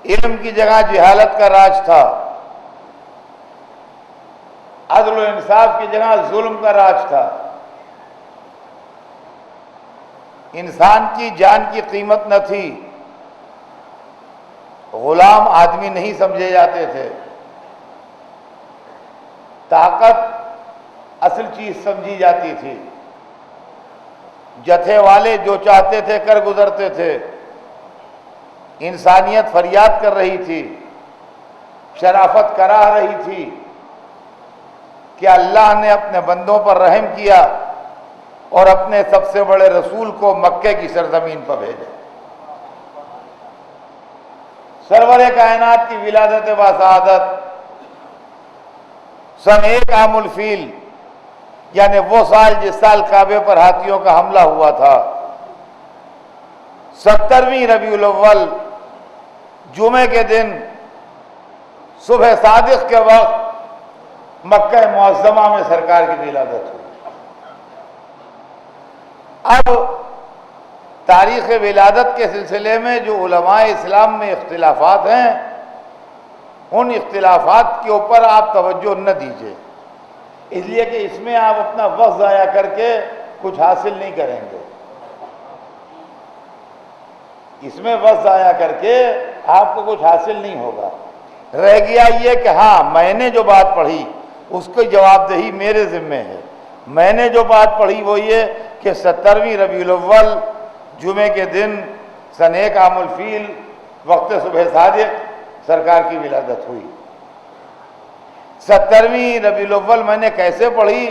علم کی جگہ جہالت کا راج تھا، عدل و انصاف کی جگہ ظلم کا راج تھا، انسان کی جان کی قیمت نہ تھی، غلام آدمی نہیں سمجھے جاتے تھے، طاقت اصل چیز سمجھی جاتی تھی، جتھے والے جو چاہتے تھے کر گزرتے تھے، انسانیت فریاد کر رہی تھی، شرافت کراہ رہی تھی کہ اللہ نے اپنے بندوں پر رحم کیا اور اپنے سب سے بڑے رسول کو مکے کی سرزمین پر بھیجا۔ سرور کائنات کی ولادت باسعادت سن 1 عام الفیل، یعنی وہ سال جس سال کعبے پر ہاتھیوں کا حملہ ہوا تھا، 17ویں ربیع الاول جمعے کے دن صبح صادق کے وقت مکہ معظمہ میں سرکار کی ولادت ہوئی۔ اب تاریخ ولادت کے سلسلے میں جو علماء اسلام میں اختلافات ہیں، ان اختلافات کے اوپر آپ توجہ نہ دیجیے، اس لیے کہ اس میں آپ اپنا وقت ضائع کر کے کچھ حاصل نہیں کریں گے۔ اس میں وقت ضائع کر کے آپ کو کچھ حاصل نہیں ہوگا۔ رہ گیا یہ کہ ہاں میں نے جو بات پڑھی اس کو جواب دہی میرے ذمے ہے۔ میں نے جو بات پڑھی وہ یہ کہ 17ویں ربیع الاول جمعے کے دن سن 1 عام الفیل وقت صبح صادق سرکار کی ولادت ہوئی۔ 17ویں ربیع الاول میں نے کیسے پڑھی؟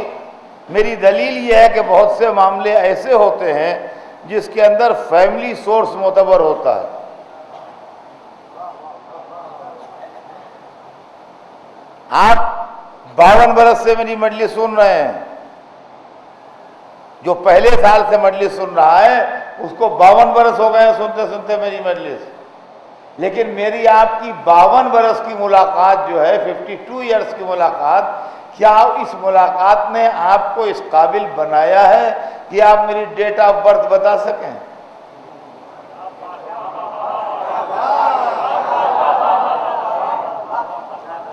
میری دلیل یہ ہے کہ بہت سے معاملے ایسے ہوتے ہیں جس کے اندر فیملی سورس معتبر ہوتا ہے۔ آپ 52 برس سے میری مجلس سن رہے ہیں، جو پہلے سال سے مجلس سن رہا ہے اس کو 52 برس ہو گئے ہیں سنتے سنتے میری مجلس، لیکن میری آپ کی 52 برس کی ملاقات جو ہے 52 ایئرس کی ملاقات، کیا اس ملاقات نے آپ کو اس قابل بنایا ہے کہ آپ میری ڈیٹ آف برتھ بتا سکیں؟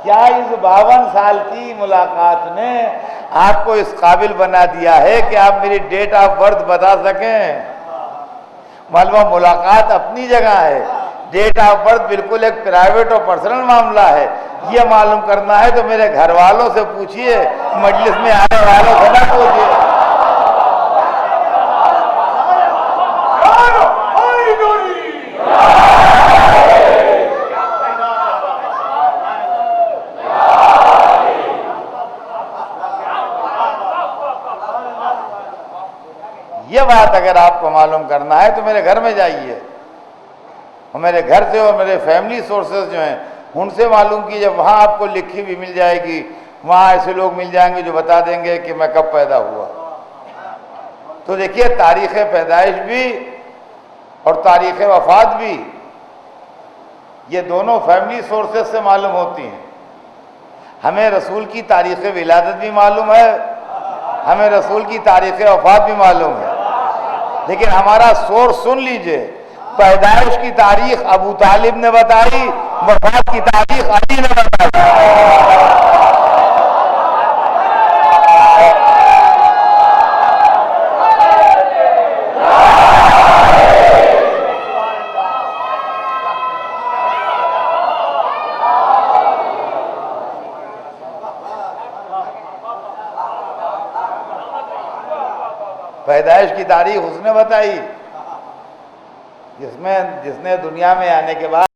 کیا اس 52 سال کی ملاقات نے آپ کو اس قابل بنا دیا ہے کہ آپ میری ڈیٹ آف برتھ بتا سکیں؟ معلوم ملاقات اپنی جگہ ہے، ڈیٹ آف برتھ بالکل ایک پرائیویٹ اور پرسنل معاملہ ہے۔ یہ معلوم کرنا ہے تو میرے گھر والوں سے پوچھئے، مجلس میں آنے والوں سے نہ پوچھئے۔ یہ بات اگر آپ کو معلوم کرنا ہے تو میرے گھر میں جائیے، اور میرے گھر سے اور میرے فیملی سورسز جو ہیں ان سے معلوم کیجیے، وہاں آپ کو لکھی بھی مل جائے گی، وہاں ایسے لوگ مل جائیں گے جو بتا دیں گے کہ میں کب پیدا ہوا۔ تو دیکھیے تاریخ پیدائش بھی اور تاریخ وفات بھی یہ دونوں فیملی سورسز سے معلوم ہوتی ہیں۔ ہمیں رسول کی تاریخ ولادت بھی معلوم ہے، ہمیں رسول کی تاریخ وفات بھی معلوم ہے، لیکن ہمارا سورس سن لیجئے، پیدائش کی تاریخ ابو طالب نے بتائی، وفات کی تاریخ علی نے بتائی۔ پیدائش کی تاریخ اس نے بتائی جس نے دنیا میں آنے کے بعد